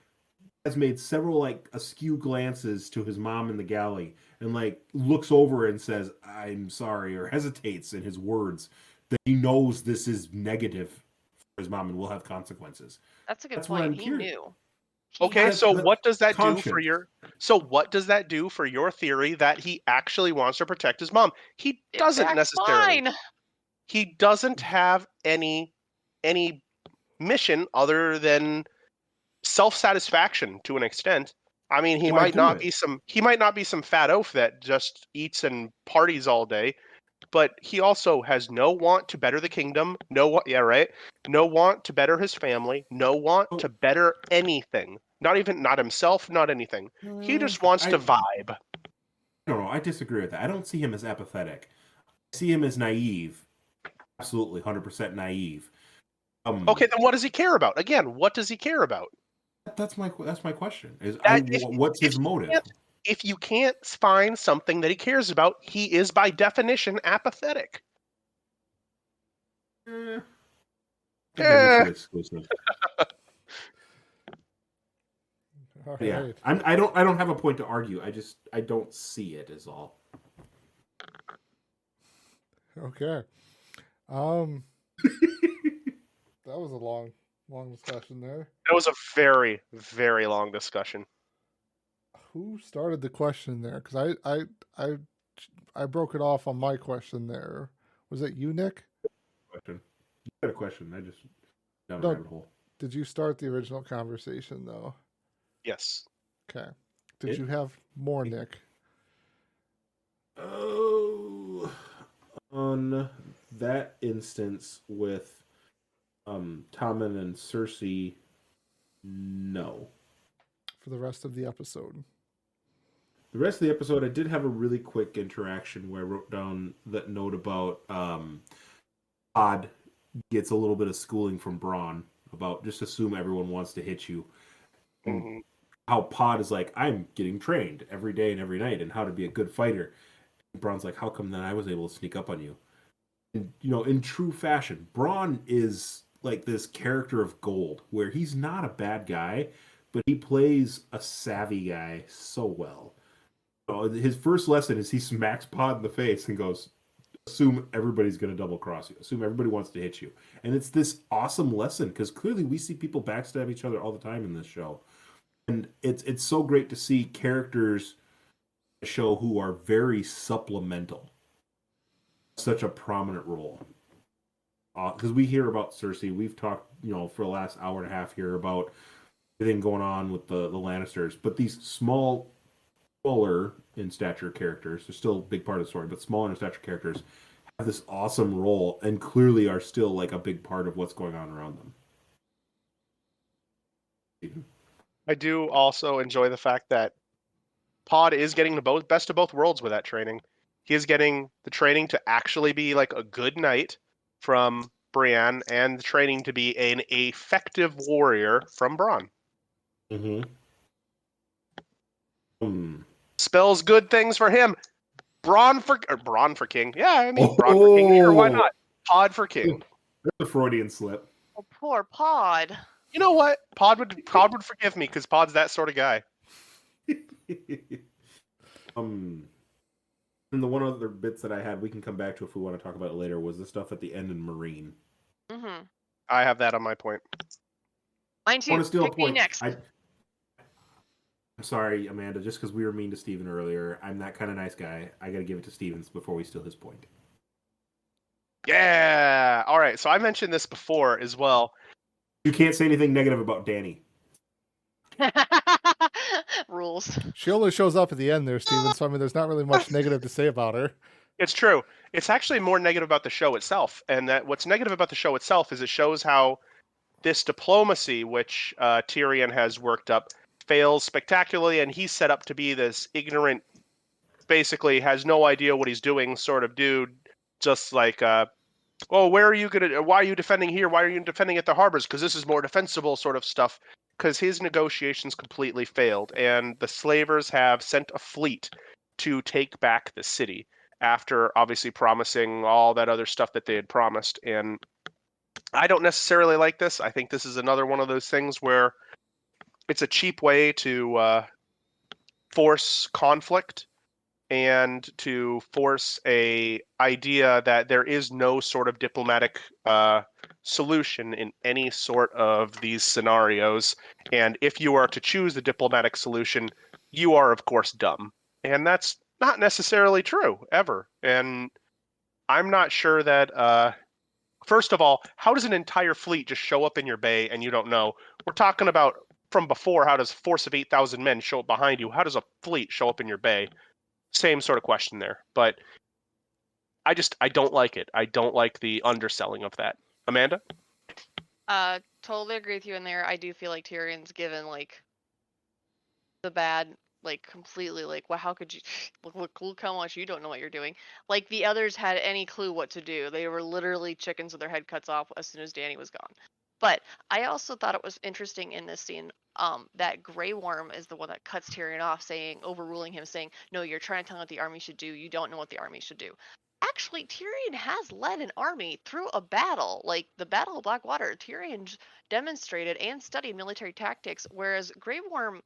has made several like askew glances to his mom in the galley and like looks over and says, "I'm sorry," or hesitates in his words that he knows this is negative for his mom and will have consequences. That's a good That's what point. I'm He curious. knew. Okay, has so the what does that do for conscience. what does that do for your theory that he actually wants to protect his mom? He doesn't That's necessarily. fine. He doesn't have any mission other than self-satisfaction to an extent. I mean, he Why might do not it? be some fat oaf that just eats and parties all day, but he also has no want to better the kingdom. Yeah, right. No want to better his family. No want to better anything. Not himself, not anything. He just wants to vibe. No, I disagree with that. I don't see him as apathetic. I see him as naive. Absolutely, 100% naive. Okay, then what does he care about? Again, what does he care about? That's my question. What's If his motive? If you can't find something that he cares about, he is by definition apathetic. They're mutually exclusive. All right. Yeah, I don't have a point to argue. I don't see it is all. Okay. That was a long discussion there. That was a very, very long discussion. Who started the question there? Because I broke it off on my question there. Was it you, Nick? Question. You had a question. I just down a No. rabbit hole. Did you start the original conversation though? Yes. Okay. Did you have more, Nick? Oh, on that instance with Tommen and Cersei, no. For the rest of the episode. The rest of the episode, I did have a really quick interaction where I wrote down that note about Pod gets a little bit of schooling from Bronn about just assume everyone wants to hit you. And how Pod is like, I'm getting trained every day and every night and how to be a good fighter. And Bronn's like, how come then I was able to sneak up on you? And, in true fashion, Bronn is like this character of gold where he's not a bad guy, but he plays a savvy guy so well. His first lesson is he smacks Pod in the face and goes, assume everybody's going to double cross you. Assume everybody wants to hit you. And it's this awesome lesson because clearly we see people backstab each other all the time in this show. And it's so great to see characters in the show who are very supplemental. Such a prominent role. Because we hear about Cersei. We've talked, for the last hour and a half here about everything going on with the Lannisters. But these smaller in stature characters, they're still a big part of the story, but smaller in stature characters have this awesome role and clearly are still like a big part of what's going on around them. I do also enjoy the fact that Pod is getting the best of both worlds with that training. He is getting the training to actually be like a good knight from Brienne and the training to be an effective warrior from Bronn. Spells good things for him. Bronn for king. Yeah, I mean Bronn for king. Sure, why not? Pod for king. There's a Freudian slip. Oh, poor Pod. You know what? Pod would forgive me because Pod's that sort of guy. And the one other bits that I had, we can come back to if we want to talk about it later, was the stuff at the end in Marine. I have that on my point. Mine too. I want to steal Pick a point. me next. I'm sorry, Amanda, just because we were mean to Steven earlier. I'm that kind of nice guy. I got to give it to Stevens before we steal his point. Yeah. All right. So I mentioned this before as well. You can't say anything negative about Dany. Rules. She only shows up at the end there, Steven, so I mean there's not really much negative to say about her. It's true. It's actually more negative about the show itself. And that what's negative about the show itself is it shows how this diplomacy, which Tyrion has worked up, fails spectacularly, and he's set up to be this ignorant, basically has no idea what he's doing sort of dude, just like, why are you defending here? Why are you defending at the harbors? Because this is more defensible sort of stuff. Because his negotiations completely failed, and the slavers have sent a fleet to take back the city after obviously promising all that other stuff that they had promised. And I don't necessarily like this. I think this is another one of those things where it's a cheap way to force conflict and to force a idea that there is no sort of diplomatic solution in any sort of these scenarios. And if you are to choose the diplomatic solution, you are, of course, dumb. And that's not necessarily true, ever. And I'm not sure that... first of all, how does an entire fleet just show up in your bay and you don't know? We're talking about from before, how does a force of 8,000 men show up behind you? How does a fleet show up in your bay? Same sort of question there. But I don't like it. I don't like the underselling of that. Amanda? Totally agree with you in there. I do feel like Tyrion's given like the bad, like completely like, well, how could you look how much you don't know what you're doing. Like the others had any clue what to do. They were literally chickens with their head cuts off as soon as Dany was gone. But I also thought it was interesting in this scene, that Grey Worm is the one that cuts Tyrion off, overruling him, saying, "No, you're trying to tell me what the army should do. You don't know what the army should do." Actually, Tyrion has led an army through a battle, like the Battle of Blackwater. Tyrion demonstrated and studied military tactics, whereas Grey Worm,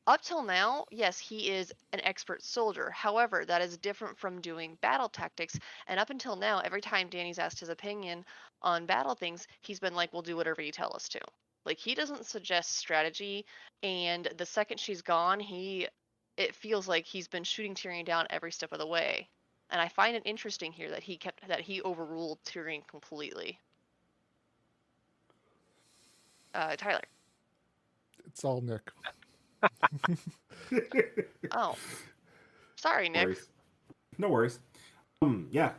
up till now, yes, he is an expert soldier. However, that is different from doing battle tactics. And up until now, every time Danny's asked his opinion on battle things, he's been like, "We'll do whatever you tell us to." Like he doesn't suggest strategy. And the second she's gone, it feels like he's been shooting Tyrion down every step of the way. And I find it interesting here that he overruled Tyrion completely. Tyler. It's all Nick. Oh, sorry, Nick. Worries. No worries. Yeah.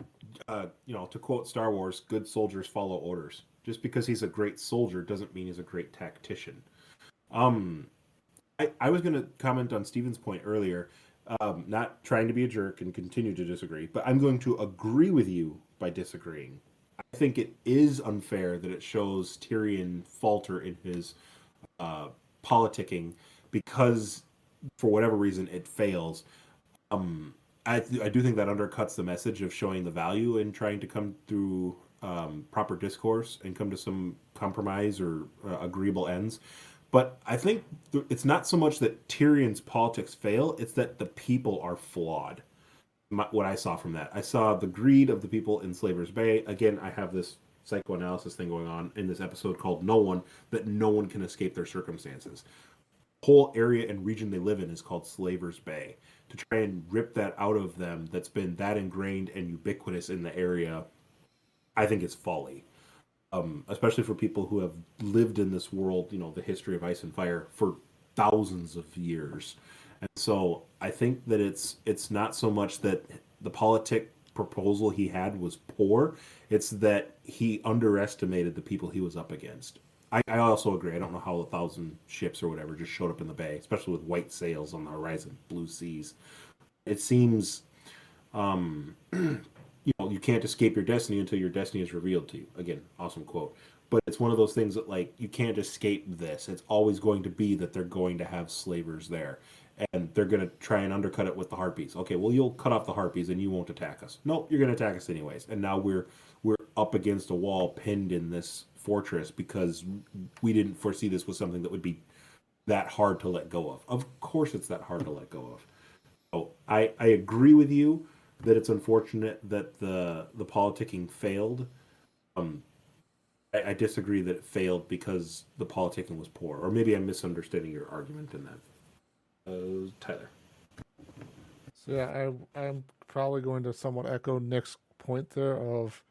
To quote Star Wars, good soldiers follow orders. Just because he's a great soldier doesn't mean he's a great tactician. I was going to comment on Steven's point earlier, not trying to be a jerk and continue to disagree, but I'm going to agree with you by disagreeing. I think it is unfair that it shows Tyrion falter in his politicking because, for whatever reason, it fails. I do think that undercuts the message of showing the value in trying to come through proper discourse and come to some compromise or agreeable ends. But I think it's not so much that Tyrion's politics fail, it's that the people are flawed. What I saw from that. I saw the greed of the people in Slaver's Bay. Again, I have this psychoanalysis thing going on in this episode called No One, that no one can escape their circumstances. The whole area and region they live in is called Slaver's Bay. To try and rip that out of them that's been that ingrained and ubiquitous in the area, I think it's folly. Especially for people who have lived in this world, the history of ice and fire for thousands of years. And so I think that it's not so much that the politic proposal he had was poor, it's that he underestimated the people he was up against. I also agree. I don't know how 1,000 ships or whatever just showed up in the bay, especially with white sails on the horizon, blue seas. It seems you can't escape your destiny until your destiny is revealed to you. Again, awesome quote. But it's one of those things that, like, you can't escape this. It's always going to be that they're going to have slavers there. And they're going to try and undercut it with the harpies. Okay, well, you'll cut off the harpies and you won't attack us. Nope, you're going to attack us anyways. And now we're up against a wall, pinned in this fortress because we didn't foresee this was something that would be that hard to let go of. Of course it's that hard to let go of. So I agree with you that it's unfortunate that the politicking failed. I disagree that it failed because the politicking was poor. Or maybe I'm misunderstanding your argument in that. Tyler. So yeah, I'm probably going to somewhat echo Nick's point there of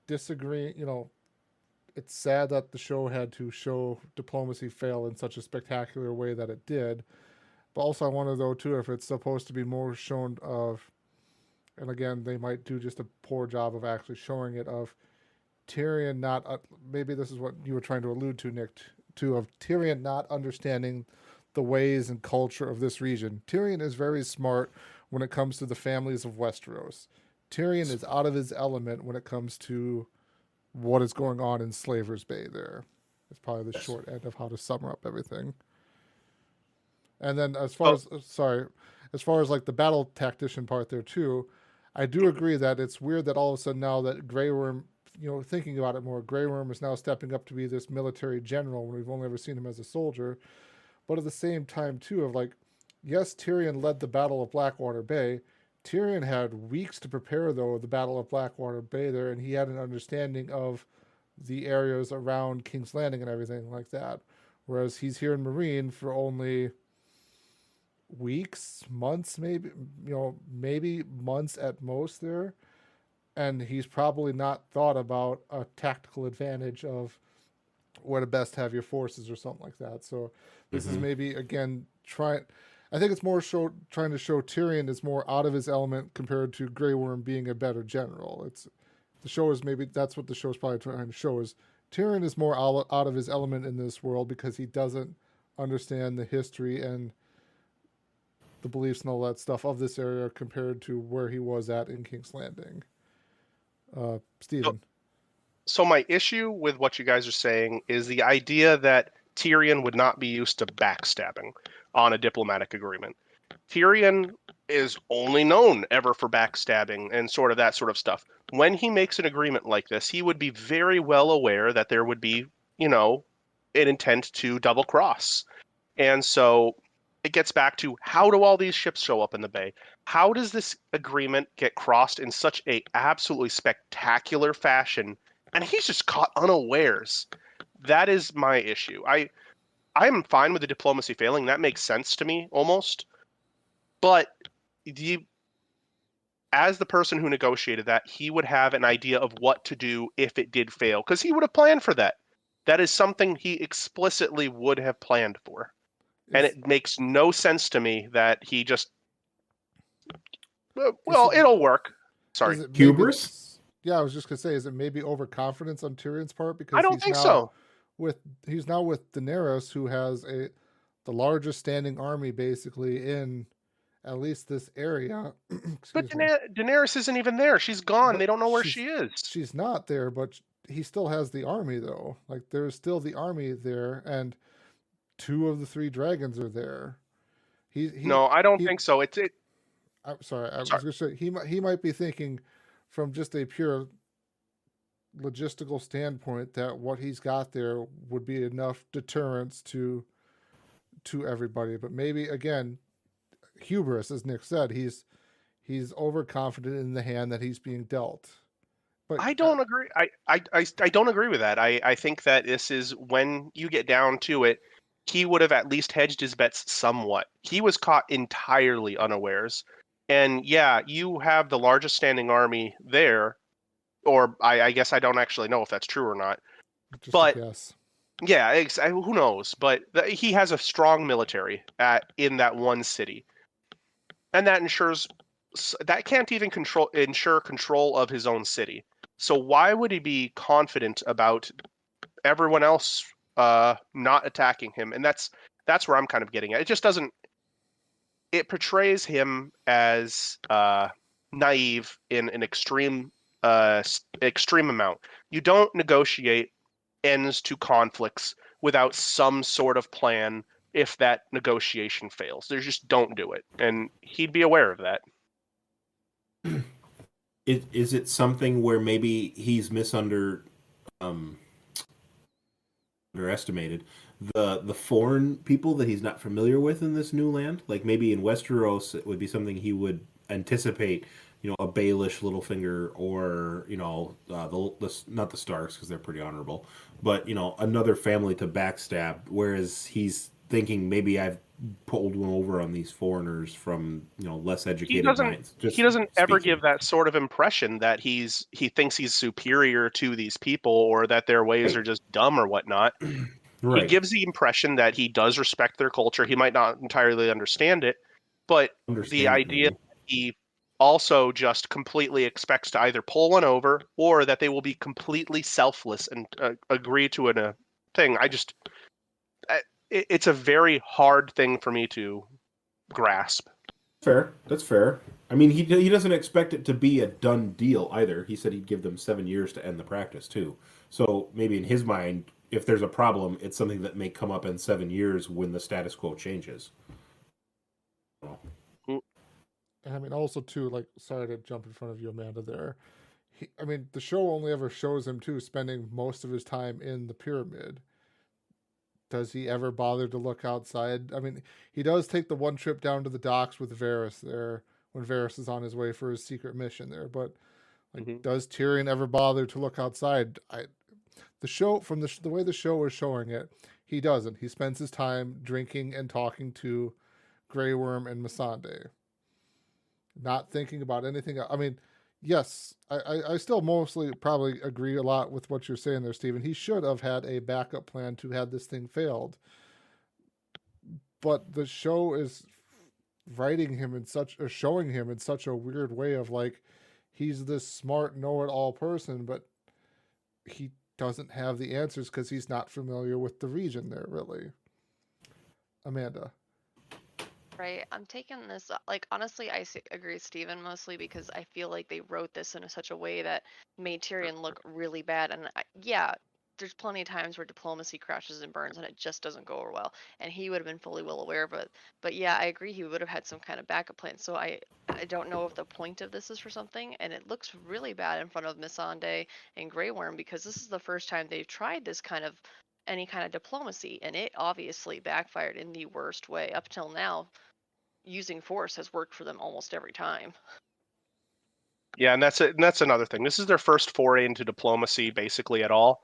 disagreeing. It's sad that the show had to show diplomacy fail in such a spectacular way that it did. But also I wonder though too if it's supposed to be more shown of, and again they might do just a poor job of actually showing it, of Tyrion not maybe this is what you were trying to allude to, Nick, too, of Tyrion not understanding the ways and culture of this region. Tyrion is very smart when it comes to the families of Westeros. Tyrion is out of his element when it comes to what is going on in Slaver's Bay there. It's probably the short end of how to sum up everything. And then as far as like the battle tactician part there too, I do agree that it's weird that all of a sudden now that Grey Worm, thinking about it more, Grey Worm is now stepping up to be this military general when we've only ever seen him as a soldier. But at the same time too, of like, yes, Tyrion led the Battle of Blackwater Bay. Tyrion had weeks to prepare though the Battle of Blackwater Bay there, and he had an understanding of the areas around King's Landing and everything like that. Whereas he's here in Marine for only weeks, months, maybe months at most there. And he's probably not thought about a tactical advantage of where to best have your forces or something like that. So this is maybe, again, I think it's more trying to show Tyrion is more out of his element compared to Grey Worm being a better general. The show is maybe, that's what the show is probably trying to show, is Tyrion is more out of his element in this world because he doesn't understand the history and the beliefs and all that stuff of this area compared to where he was at in King's Landing. Stephen. So my issue with what you guys are saying is the idea that Tyrion would not be used to backstabbing on a diplomatic agreement. Tyrion is only known ever for backstabbing and sort of that sort of stuff. When he makes an agreement like this, he would be very well aware that there would be, an intent to double cross. And so it gets back to, how do all these ships show up in the bay? How does this agreement get crossed in such a absolutely spectacular fashion? And he's just caught unawares. That is my issue. I'm fine with the diplomacy failing. That makes sense to me almost. But as the person who negotiated that, he would have an idea of what to do if it did fail, because he would have planned for that. That is something he explicitly would have planned for. And it makes no sense to me that he just, it'll work. Sorry. Hubris? Yeah, I was just gonna say, is it maybe overconfidence on Tyrion's part? Because I don't think so. He's now with Daenerys, who has the largest standing army basically in at least this area. But Daenerys isn't even there. She's gone. They don't know where she is. She's not there, but he still has the army, though. Like, there's still the army there, and 2 of the 3 dragons are there. No, I don't think so. I'm sorry. I was going to say he might be thinking from just a pure logistical standpoint that what he's got there would be enough deterrence to everybody. But maybe again, hubris, as Nick said, he's overconfident in the hand that he's being dealt. But I don't agree. I don't agree with that. I think that this is, when you get down to it, he would have at least hedged his bets somewhat. He was caught entirely unawares. And yeah, you have the largest standing army there, or I guess I don't actually know if that's true or not. just but a guess. Yeah, who knows? But he has a strong military in that one city, and that can't even ensure control of his own city. So why would he be confident about everyone else not attacking him? And that's where I'm kind of getting at. It just doesn't. It portrays him as naive in an extreme amount. You don't negotiate ends to conflicts without some sort of plan if that negotiation fails. They just don't do it, and he'd be aware of that. Is it something where maybe he's underestimated the foreign people that he's not familiar with in this new land? Like maybe in Westeros, it would be something he would anticipate. A Baelish Littlefinger, or not the Starks, because they're pretty honorable, but another family to backstab. Whereas he's thinking, maybe I've pulled one over on these foreigners from less educated minds. He doesn't ever give that sort of impression that he thinks he's superior to these people, or that their ways are just dumb or whatnot. Right. He gives the impression that he does respect their culture. He might not entirely understand it, but the idea that he also just completely expects to either pull one over, or that they will be completely selfless and agree to a thing. It's a very hard thing for me to grasp. Fair. That's fair. I mean, he doesn't expect it to be a done deal either. He said he'd give them 7 years to end the practice too. So maybe in his mind, if there's a problem, it's something that may come up in 7 years when the status quo changes. I mean, also too, like, sorry to jump in front of you, Amanda, there. The show only ever shows him too spending most of his time in the pyramid. Does he ever bother to look outside? I mean, he does take the one trip down to the docks with Varys there when Varys is on his way for his secret mission there. But does Tyrion ever bother to look outside? The show, from the way the show is showing it, he doesn't. He spends his time drinking and talking to Grey Worm and Missandei, not thinking about anything. I mean, yes, I still mostly probably agree a lot with what you're saying there, Stephen. He should have had a backup plan to had this thing failed. But the show is showing him in such a weird way of, like, he's this smart know-it-all person, but he doesn't have the answers because he's not familiar with the region there, really. Amanda. Right. I'm taking this, like, honestly, agree with Steven mostly because I feel like they wrote this in such a way that made Tyrion look really bad. And yeah, there's plenty of times where diplomacy crashes and burns and it just doesn't go over well. And he would have been fully well aware of it. But yeah, I agree. He would have had some kind of backup plan. So I don't know if the point of this is for something. And it looks really bad in front of Missandei and Grey Worm because this is the first time they've tried this kind of any kind of diplomacy. And it obviously backfired in the worst way. Up till now, using force has worked for them almost every time. Yeah, and that's it. And that's another thing. This is their first foray into diplomacy, basically at all,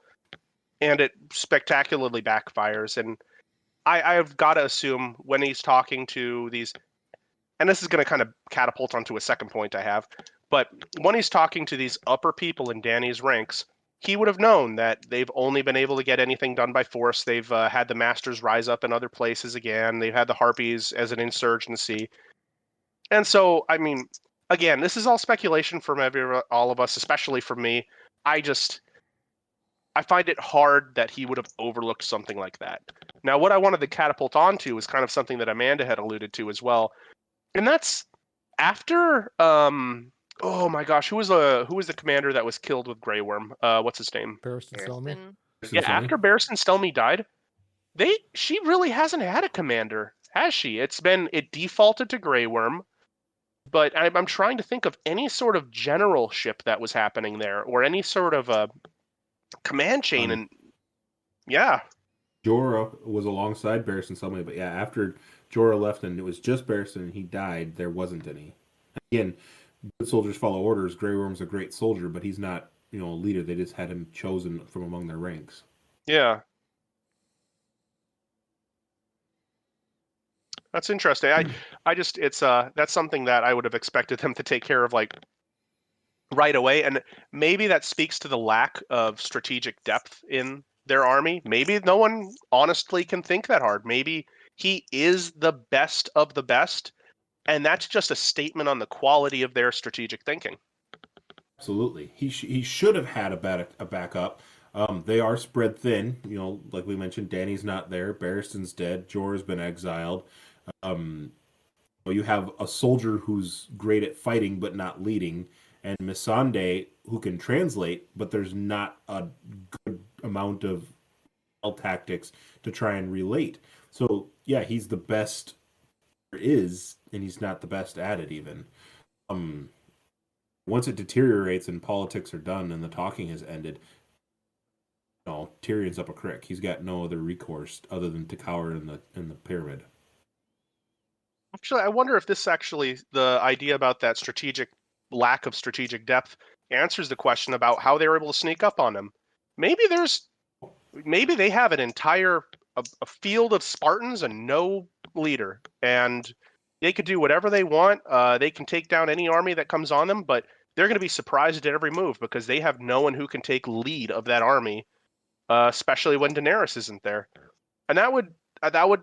and it spectacularly backfires. And I've got to assume when he's talking to these, and this is going to kind of catapult onto a second point I have, but when he's talking to these upper people in Dany's ranks, he would have known that they've only been able to get anything done by force. They've had the Masters rise up in other places again. They've had the Harpies as an insurgency. And so, I mean, again, this is all speculation from all of us, especially from me. I find it hard that he would have overlooked something like that. Now, what I wanted to catapult onto is kind of something that Amanda had alluded to as well. And that's after oh my gosh, who was the commander that was killed with Grey Worm? What's his name? Barristan Selmy. Yeah, after Barristan Selmy died, she really hasn't had a commander, has she? It defaulted to Grey Worm, but I'm trying to think of any sort of generalship that was happening there, or any sort of a command chain. And yeah, Jorah was alongside Barristan Selmy, but yeah, after Jorah left and it was just Barristan and he died, there wasn't any. Again, good soldiers follow orders. Grey Worm's a great soldier, but he's not, a leader. They just had him chosen from among their ranks. Yeah. That's interesting. That's something that I would have expected them to take care of like right away, and maybe that speaks to the lack of strategic depth in their army. Maybe no one honestly can think that hard. Maybe he is the best of the best, and that's just a statement on the quality of their strategic thinking. Absolutely. He should have had a backup. They are spread thin. Like we mentioned, Dany's not there. Barristan's dead. Jorah's been exiled. You have a soldier who's great at fighting but not leading, and Missandei who can translate, but there's not a good amount of tactics to try and relate. So yeah, he's the best there is, and he's not the best at it even. Once it deteriorates and politics are done and the talking has ended, Tyrion's up a creek. He's got no other recourse other than to cower in the pyramid. Actually, I wonder if the idea about that lack of strategic depth answers the question about how they were able to sneak up on him. Maybe they have an entire a field of Spartans and no leader, and they could do whatever they want. They can take down any army that comes on them, but they're going to be surprised at every move because they have no one who can take lead of that army, especially when Daenerys isn't there. And that would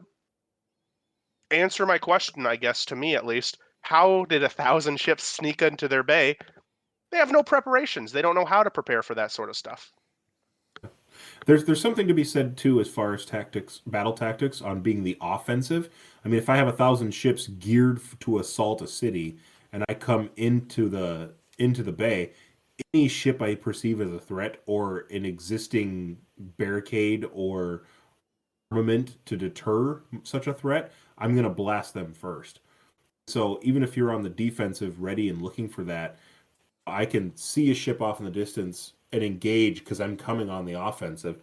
answer my question, I guess, to me at least. How did 1,000 ships sneak into their bay? They have no preparations. They don't know how to prepare for that sort of stuff. There's something to be said too as far as battle tactics on being the offensive. I mean, if I have 1,000 ships geared to assault a city and I come into the bay, any ship I perceive as a threat or an existing barricade or armament to deter such a threat, I'm going to blast them first. So even if you're on the defensive, ready and looking for that, I can see a ship off in the distance and engage because I'm coming on the offensive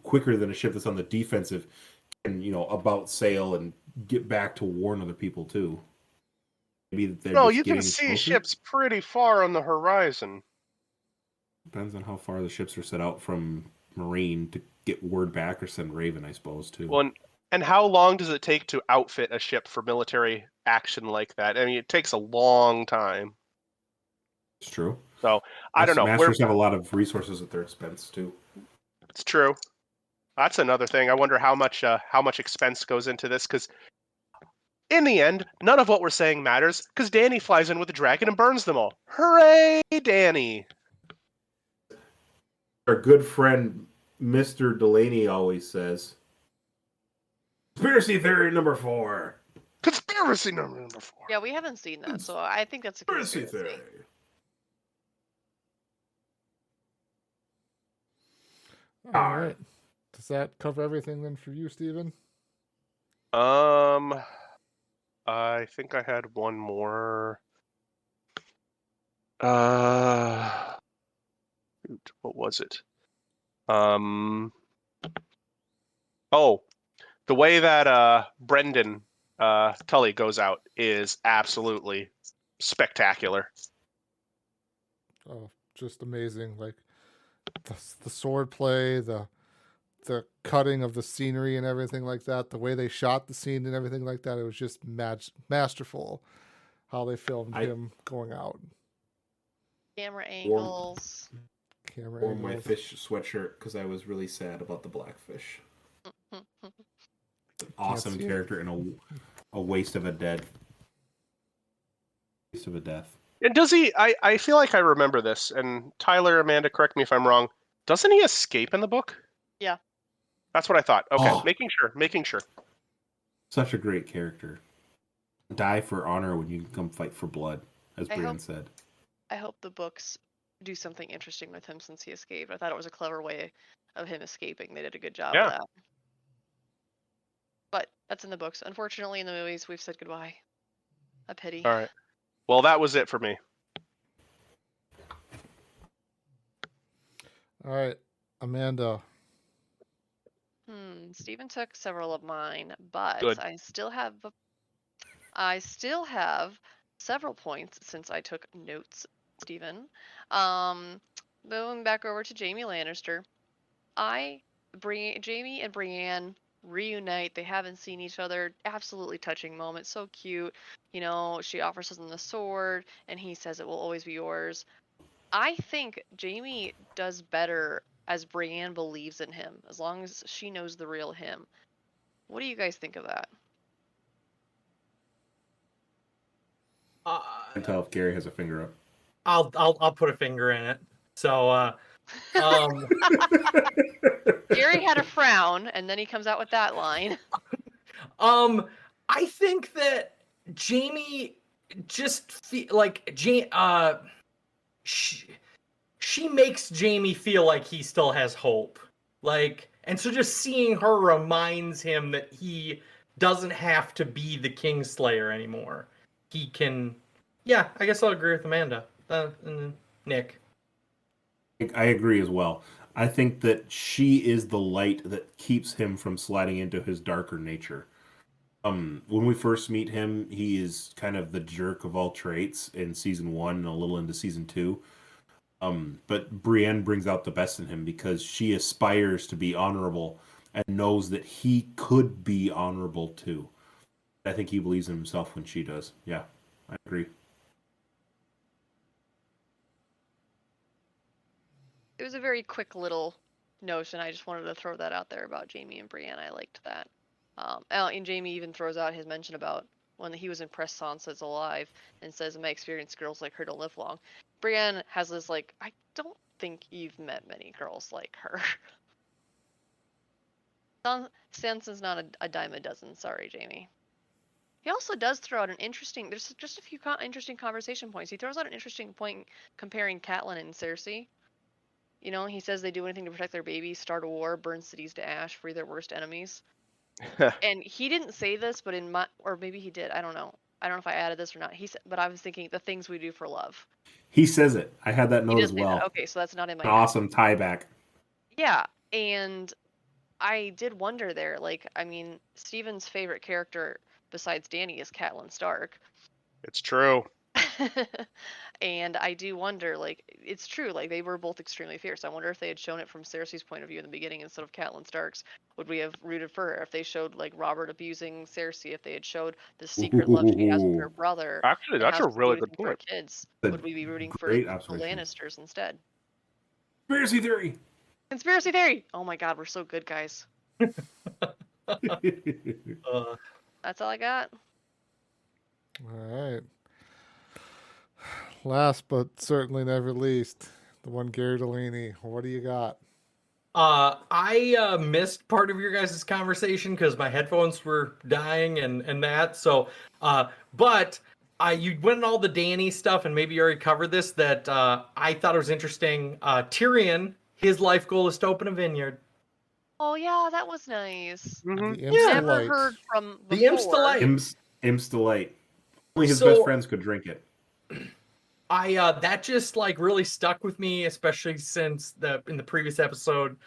quicker than a ship that's on the defensive can, about sail and get back to warn other people too. Maybe they're you can see closer. Ships pretty far on the horizon. Depends on how far the ships are set out from Marine to get word back or send Raven, I suppose, too. Well, and how long does it take to outfit a ship for military action like that? I mean, it takes a long time. It's true. So, I don't know. Masters have a lot of resources at their expense, too. It's true. That's another thing. I wonder how much expense goes into this, because in the end, none of what we're saying matters, because Dany flies in with a dragon and burns them all. Hooray, Dany! Our good friend Mr. Delaney always says, conspiracy theory number 4. Conspiracy number 4. Yeah, we haven't seen that, so I think that's a Conspiracy conspiracy. theory. All right. Does that cover everything then for you, Steven? I think I had one more. Shoot, what was it? Oh, the way that Brendan Tully goes out is absolutely spectacular. Oh, just amazing! Like the sword play, the cutting of the scenery and everything like that, the way they shot the scene and everything like that. It was just masterful how they filmed him going out. Camera angles. Camera Or my angles. fish sweatshirt because I was really sad about the blackfish. Awesome see it. character and a waste of a death. And does he? I feel like I remember this. And Tyler, Amanda, correct me if I'm wrong. Doesn't he escape in the book? Yeah. That's what I thought. Okay, Oh. making sure. Such a great character. Die for honor when you come fight for blood, as Brian said. I hope the books do something interesting with him since he escaped. I thought it was a clever way of him escaping. They did a good job of that. But that's in the books. Unfortunately, in the movies, we've said goodbye. A pity. All right. Well, that was it for me. All right, Amanda. Stephen took several of mine, but Good. I still have several points since I took notes, Stephen. Moving back over to Jaime Lannister. Jaime and Brienne reunite. They haven't seen each other. Absolutely touching moment. So cute. You know, she offers him the sword, and he says it will always be yours. I think Jaime does better as Brienne believes in him, as long as she knows the real him. What do you guys think of that? I can tell if Gary has a finger up. I'll put a finger in it. So Gary had a frown, and then he comes out with that line. I think that Jaime just she makes Jaime feel like he still has hope. Like, and so just seeing her reminds him that he doesn't have to be the Kingslayer anymore. He can. Yeah, I guess I'll agree with Amanda. And Nick. I agree as well. I think that she is the light that keeps him from sliding into his darker nature. When we first meet him, he is kind of the jerk of all traits in season 1 and a little into season 2. But Brienne brings out the best in him because she aspires to be honorable and knows that he could be honorable too. I think he believes in himself when she does. Yeah, I agree. It was a very quick little notion. I just wanted to throw that out there about Jaime and Brienne. I liked that. And Jaime even throws out his mention about when he was impressed Sansa's alive and says, in my experience, girls like her don't live long. Brienne has this, like, I don't think you've met many girls like her. Sansa's not a dime a dozen. Sorry, Jaime. He also does throw out there's just a few interesting conversation points. He throws out an interesting point comparing Catelyn and Cersei. You know, he says they do anything to protect their babies, start a war, burn cities to ash, free their worst enemies. And he didn't say this, but or maybe he did. I don't know. I don't know if I added this or not. But I was thinking the things we do for love. He says it. I had that note as well. Okay, so that's not in my. An awesome tie back. Yeah, and I did wonder there. Like, I mean, Steven's favorite character besides Dany is Catelyn Stark. It's true. And I do wonder, like, it's true, like, they were both extremely fierce. I wonder if they had shown it from Cersei's point of view in the beginning instead of Catelyn Stark's, would we have rooted for her? If they showed, like, Robert abusing Cersei, if they had showed the secret love she has with her brother. Actually, that's a really good point. Kids, would we be rooting for the Lannisters instead? Conspiracy theory! Conspiracy theory! Oh my god, we're so good, guys. That's all I got. All right. Last but certainly never least, the one Gary Delaney. What do you got? I missed part of your guys' conversation because my headphones were dying and that. So, but you went on all the Dany stuff, and maybe you already covered this. That I thought it was interesting. Tyrion, his life goal is to open a vineyard. Oh yeah, that was nice. Mhm. The Imps Never Delight. heard from The Imps before. Delight. Imps delight. Only his So- best friends could drink it. That just like really stuck with me, especially since in the previous episode,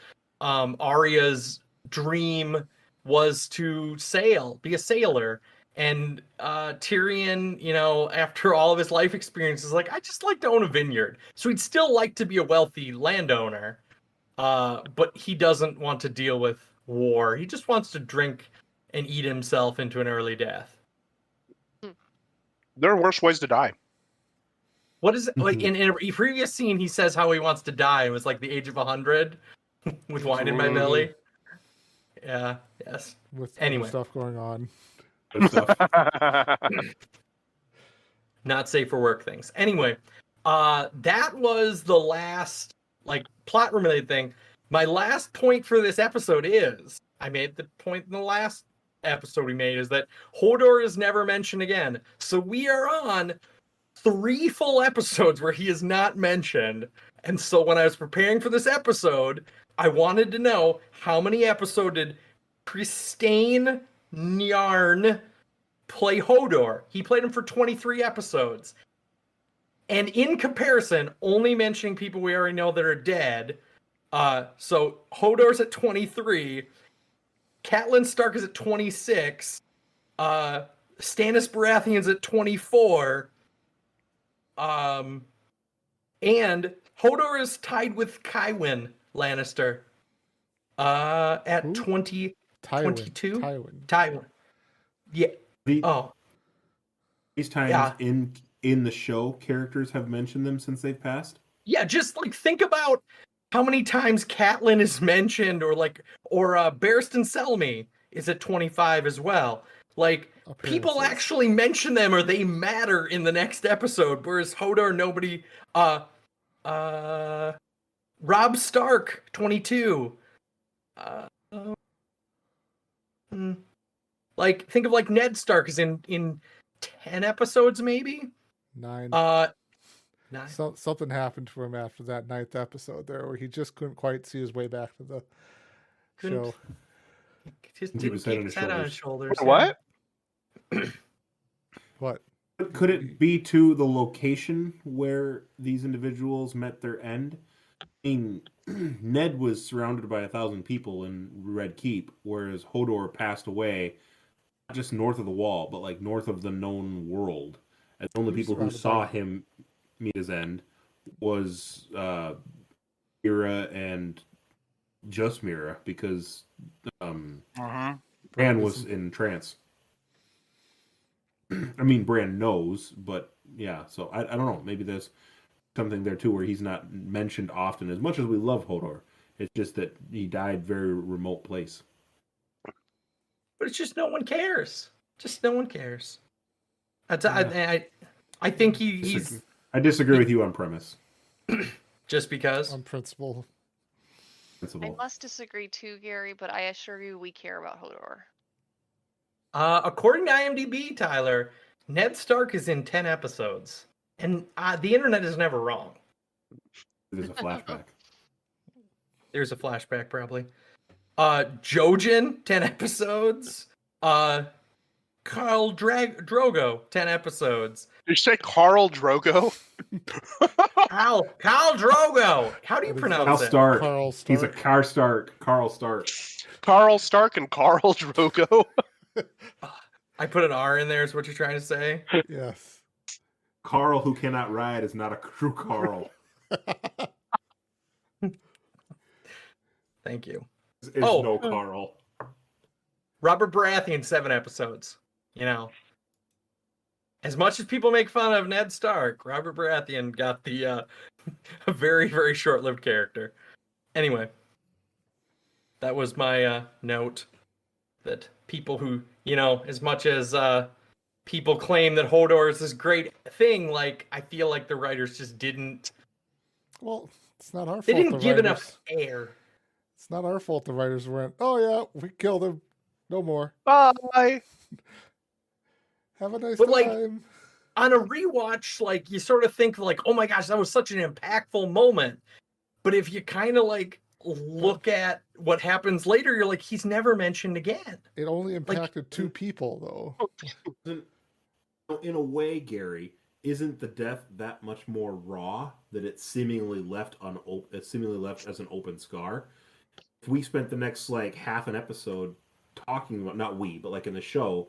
Arya's dream was to be a sailor, and Tyrion, after all of his life experiences, like, I just like to own a vineyard. So he'd still like to be a wealthy landowner, but he doesn't want to deal with war. He just wants to drink and eat himself into an early death. There are worse ways to die. What is it like in a previous scene? He says how he wants to die. It was like the age of 100, with wine in my belly. Yeah. Yes. With Anyway. other stuff going on. Good stuff. Not safe for work things. Anyway, that was the last like plot related thing. My last point for this episode is I made the point in the last episode we made is that Hodor is never mentioned again. So we are on 3 full episodes where he is not mentioned. And so when I was preparing for this episode, I wanted to know how many episodes did Pristane Nyarn play Hodor. He played him for 23 episodes. And in comparison, only mentioning people we already know that are dead. So Hodor's at 23. Catelyn Stark is at 26. Stannis Baratheon's at 24. And Hodor is tied with Tywin Lannister. At Who? 22. Tywin. Yeah. The- Oh. These times Yeah. in the show, characters have mentioned them since they've passed. Yeah, just like think about how many times Catelyn is mentioned, or Barristan Selmy is at 25 as well. Like, people Appearances. actually mention them or they matter in the next episode, whereas Hodor, nobody. Robb Stark, 22. Like, think of like Ned Stark is in 10 episodes, maybe. 9. 9. Something happened to him after that 9th episode there, where he just couldn't quite see his way back to the Couldn't- show. Just He didn't was keep head on his his head on his shoulders. What? What? Could it be to the location where these individuals met their end? I mean, Ned was surrounded by 1,000 people in Red Keep, whereas Hodor passed away not just north of the wall, but like north of the known world. And the only He was people who surrounded saw by- him meet his end was Mira and just Mira, because Bran was in trance. I mean, Bran knows, but yeah, so I don't know. Maybe there's something there too where he's not mentioned often. As much as we love Hodor, it's just that he died very remote place. But it's just no one cares. Just no one cares. I think he's I disagree with you on premise. just because. On principle. I Principle. must disagree too, Gary, but I assure you we care about Hodor. According to IMDb, Tyler, Ned Stark is in 10 episodes, and the internet is never wrong. There's a flashback. There's a flashback probably. Jojen, 10 episodes. Carl Drogo, 10 episodes. Did you say Carl Drogo? Carl Drogo. How do you What is pronounce Carl it? Stark. Carl He's a Stark. Car Stark. Carl Stark. Carl Stark and Carl Drogo? I put an R in there. Is what you're trying to say? Yes. Carl who cannot ride is not a true Carl. Thank you. Is Oh. no Carl. Robert Baratheon, 7 episodes. You know, as much as people make fun of Ned Stark, Robert Baratheon got the a very, very short-lived character. Anyway, that was my note. That people who, as much as people claim that Hodor is this great thing, like, I feel like the writers just didn't. Well, it's not our fault. They didn't the give writers, enough air. It's not our fault the writers went, oh yeah, we killed him. No more. Bye. Have a nice But, like, time. On a rewatch, like, you sort of think, like, oh my gosh, that was such an impactful moment. But if you kind of, like, look at what happens later, you're like, he's never mentioned again. It only impacted 2 people, though. In a way, Gary, isn't the death that much more raw that it's seemingly left as an open scar? If we spent the next like half an episode talking about, not we, but like in the show,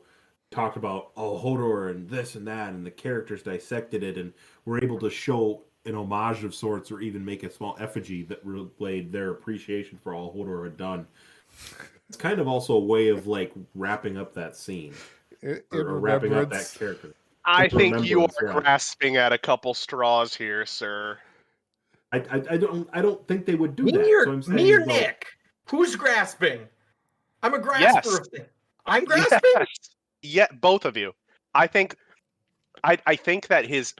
talked about Hodor and this and that, and the characters dissected it, and we're able to show an homage of sorts, or even make a small effigy that relayed their appreciation for all Hodor had done. It's kind of also a way of like wrapping up that scene, or wrapping up that character. I think you remembrance, are yeah. grasping at a couple straws here, sir. I don't think they would do Me that. or, So I'm saying, me or well, Nick? Who's grasping? I'm a grasper Yes. of things. I'm grasping? Yes. Yeah, both of you. I think that his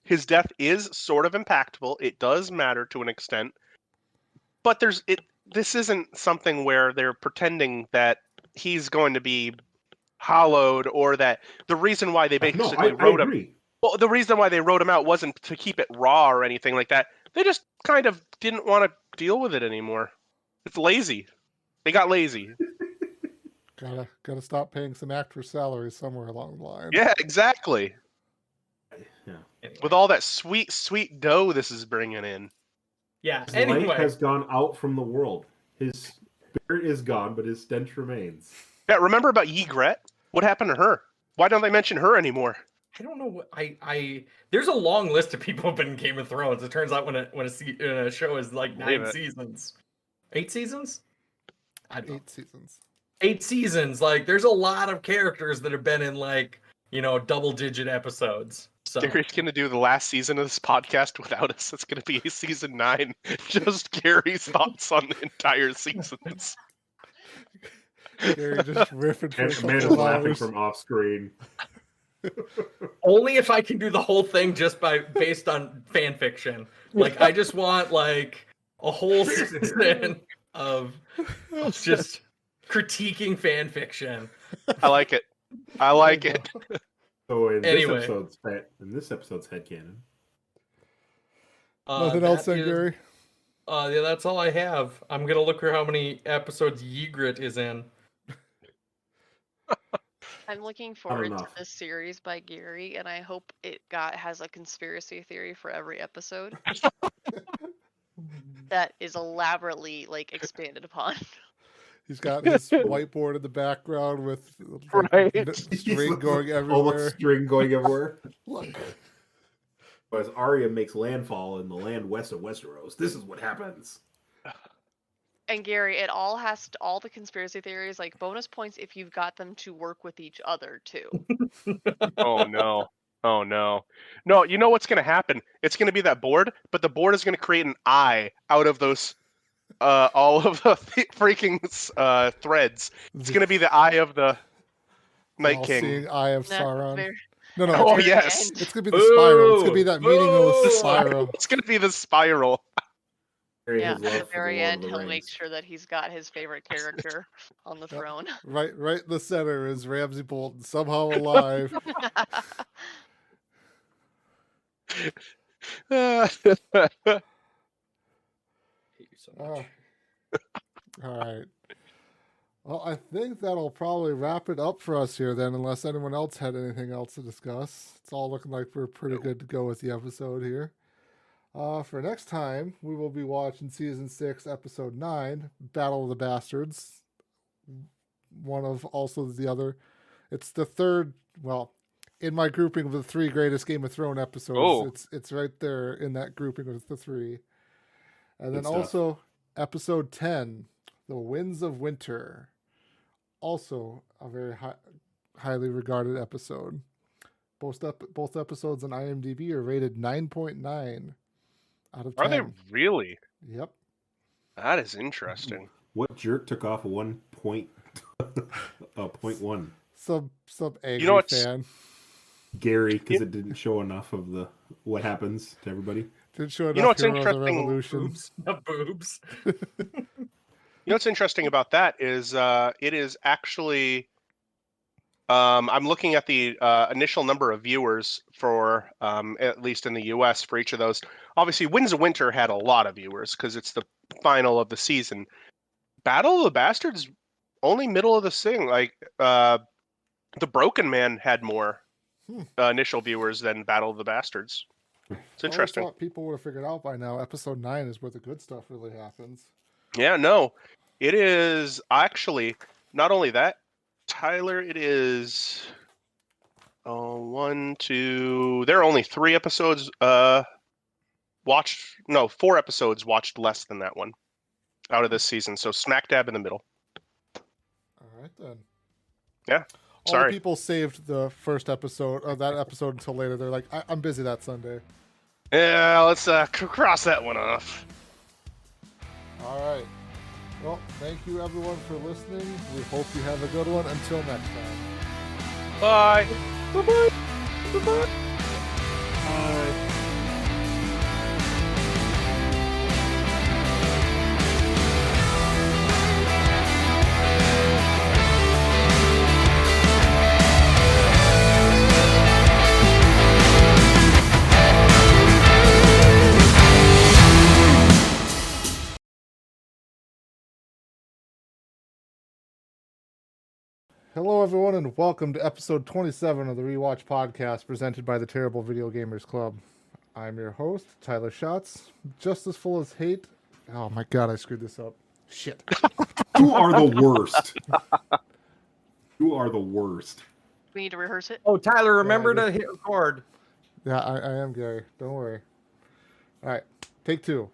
his death is sort of impactful. It does matter to an extent, but this isn't something where they're pretending that he's going to be hollowed, or that the reason why they basically I wrote him. agree. Well, the reason why they wrote him out wasn't to keep it raw or anything like that. They just kind of didn't want to deal with it anymore. It's lazy. They got lazy. Gotta stop paying some actors' salaries somewhere along the line. Yeah, exactly. Yeah. With all that sweet, sweet dough this is bringing in. Yeah, His anyway. life has gone out from the world. His spirit is gone, but his stench remains. Yeah, remember about Ygritte? What happened to her? Why don't they mention her anymore? I don't know what there's a long list of people who've been in Game of Thrones. It turns out when a show is like Believe 9 it. seasons. 8 seasons? I don't know. 8 seasons. 8 seasons. Like, there's a lot of characters that have been in, like, double-digit episodes. So Gary's going to do the last season of this podcast without us. It's going to be season 9. Just Gary's thoughts on the entire seasons. Gary just riffing for a And man is couple laughing hours. from off screen. only if I can do the whole thing just based on fan fiction. Like, I just want, like, a whole season of just critiquing fan fiction. I like it. I like it. So in Anyway. this episode's headcanon. Nothing else then, Gary? Yeah, that's all I have. I'm gonna look for how many episodes Ygritte is in. I'm looking forward to enough. this series by Gary, and I hope it has a conspiracy theory for every episode that is elaborately expanded upon. He's got his whiteboard in the background with Right. string going All the everywhere. string going everywhere. Look, As Arya makes landfall in the land west of Westeros, this is what happens. And Gary, all the conspiracy theories, like bonus points if you've got them to work with each other too. Oh, no. Oh, no. No, you know what's going to happen? It's going to be that board, but the board is going to create an eye out of those, all of the freaking threads. It's going to be the eye of the Night King. all-seeing eye of Nah, Sauron. very- No, Oh, it's, yes. it's gonna be the spiral. It's gonna be that Boo! meaningless Boo! spiral. It's going to be the spiral. Yeah, His at love the for very Lord of end, the he'll make Rings. sure that he's got his favorite character on the Yep. throne. Right in the center is Ramsay Bolton, somehow alive. Oh. All right. Well, I think that'll probably wrap it up for us here then, unless anyone else had anything else to discuss. It's all looking like we're pretty good to go with the episode here. For next time, we will be watching Season 6, Episode 9, Battle of the Bastards. One of also the other. It's the third, well, in my grouping of the 3 greatest Game of Thrones episodes. Oh. It's right there in that grouping of the 3. And Good then stuff. also Episode 10, The Winds of Winter. Also a very highly regarded episode. Both episodes on IMDb are rated 9.9 out of 10. Are they really? Yep. That is interesting. What jerk took off a 1.1? Some angry know what's- fan. Gary, because it didn't show enough of what happens to everybody. Did show enough You know what's Heroes of interesting? Revolution. Boobs. The boobs. You know what's interesting about that is it is actually. I'm looking at the initial number of viewers for, at least in the U.S. for each of those. Obviously, Winds of Winter had a lot of viewers because it's the final of the season. Battle of the Bastards, only middle of the thing. Like the Broken Man had more initial viewers than Battle of the Bastards. It's I interesting. thought people would have figured out by now. Episode 9 is where the good stuff really happens. Yeah, no, it is actually not only that, Tyler. It is 1, 2. There are only 3 episodes watched. No, 4 episodes watched less than that one out of this season. So smack dab in the middle. All right, then. Yeah. All Sorry. the people saved the first episode, or that episode until later. They're like, I'm busy that Sunday. Yeah, let's cross that one off. All right. Well, thank you everyone for listening. We hope you have a good one. Until next time. Bye. Bye-bye. Bye. Hello, everyone, and welcome to episode 27 of the Rewatch podcast presented by the Terrible Video Gamers Club. I'm your host, Tyler Schatz, just as full as hate. Oh my god, I screwed this up. Shit. You are the worst. You are the worst. We need to rehearse it. Oh, Tyler, remember Yeah, to hit record. Yeah, I am Gary. Don't worry. All right, take 2.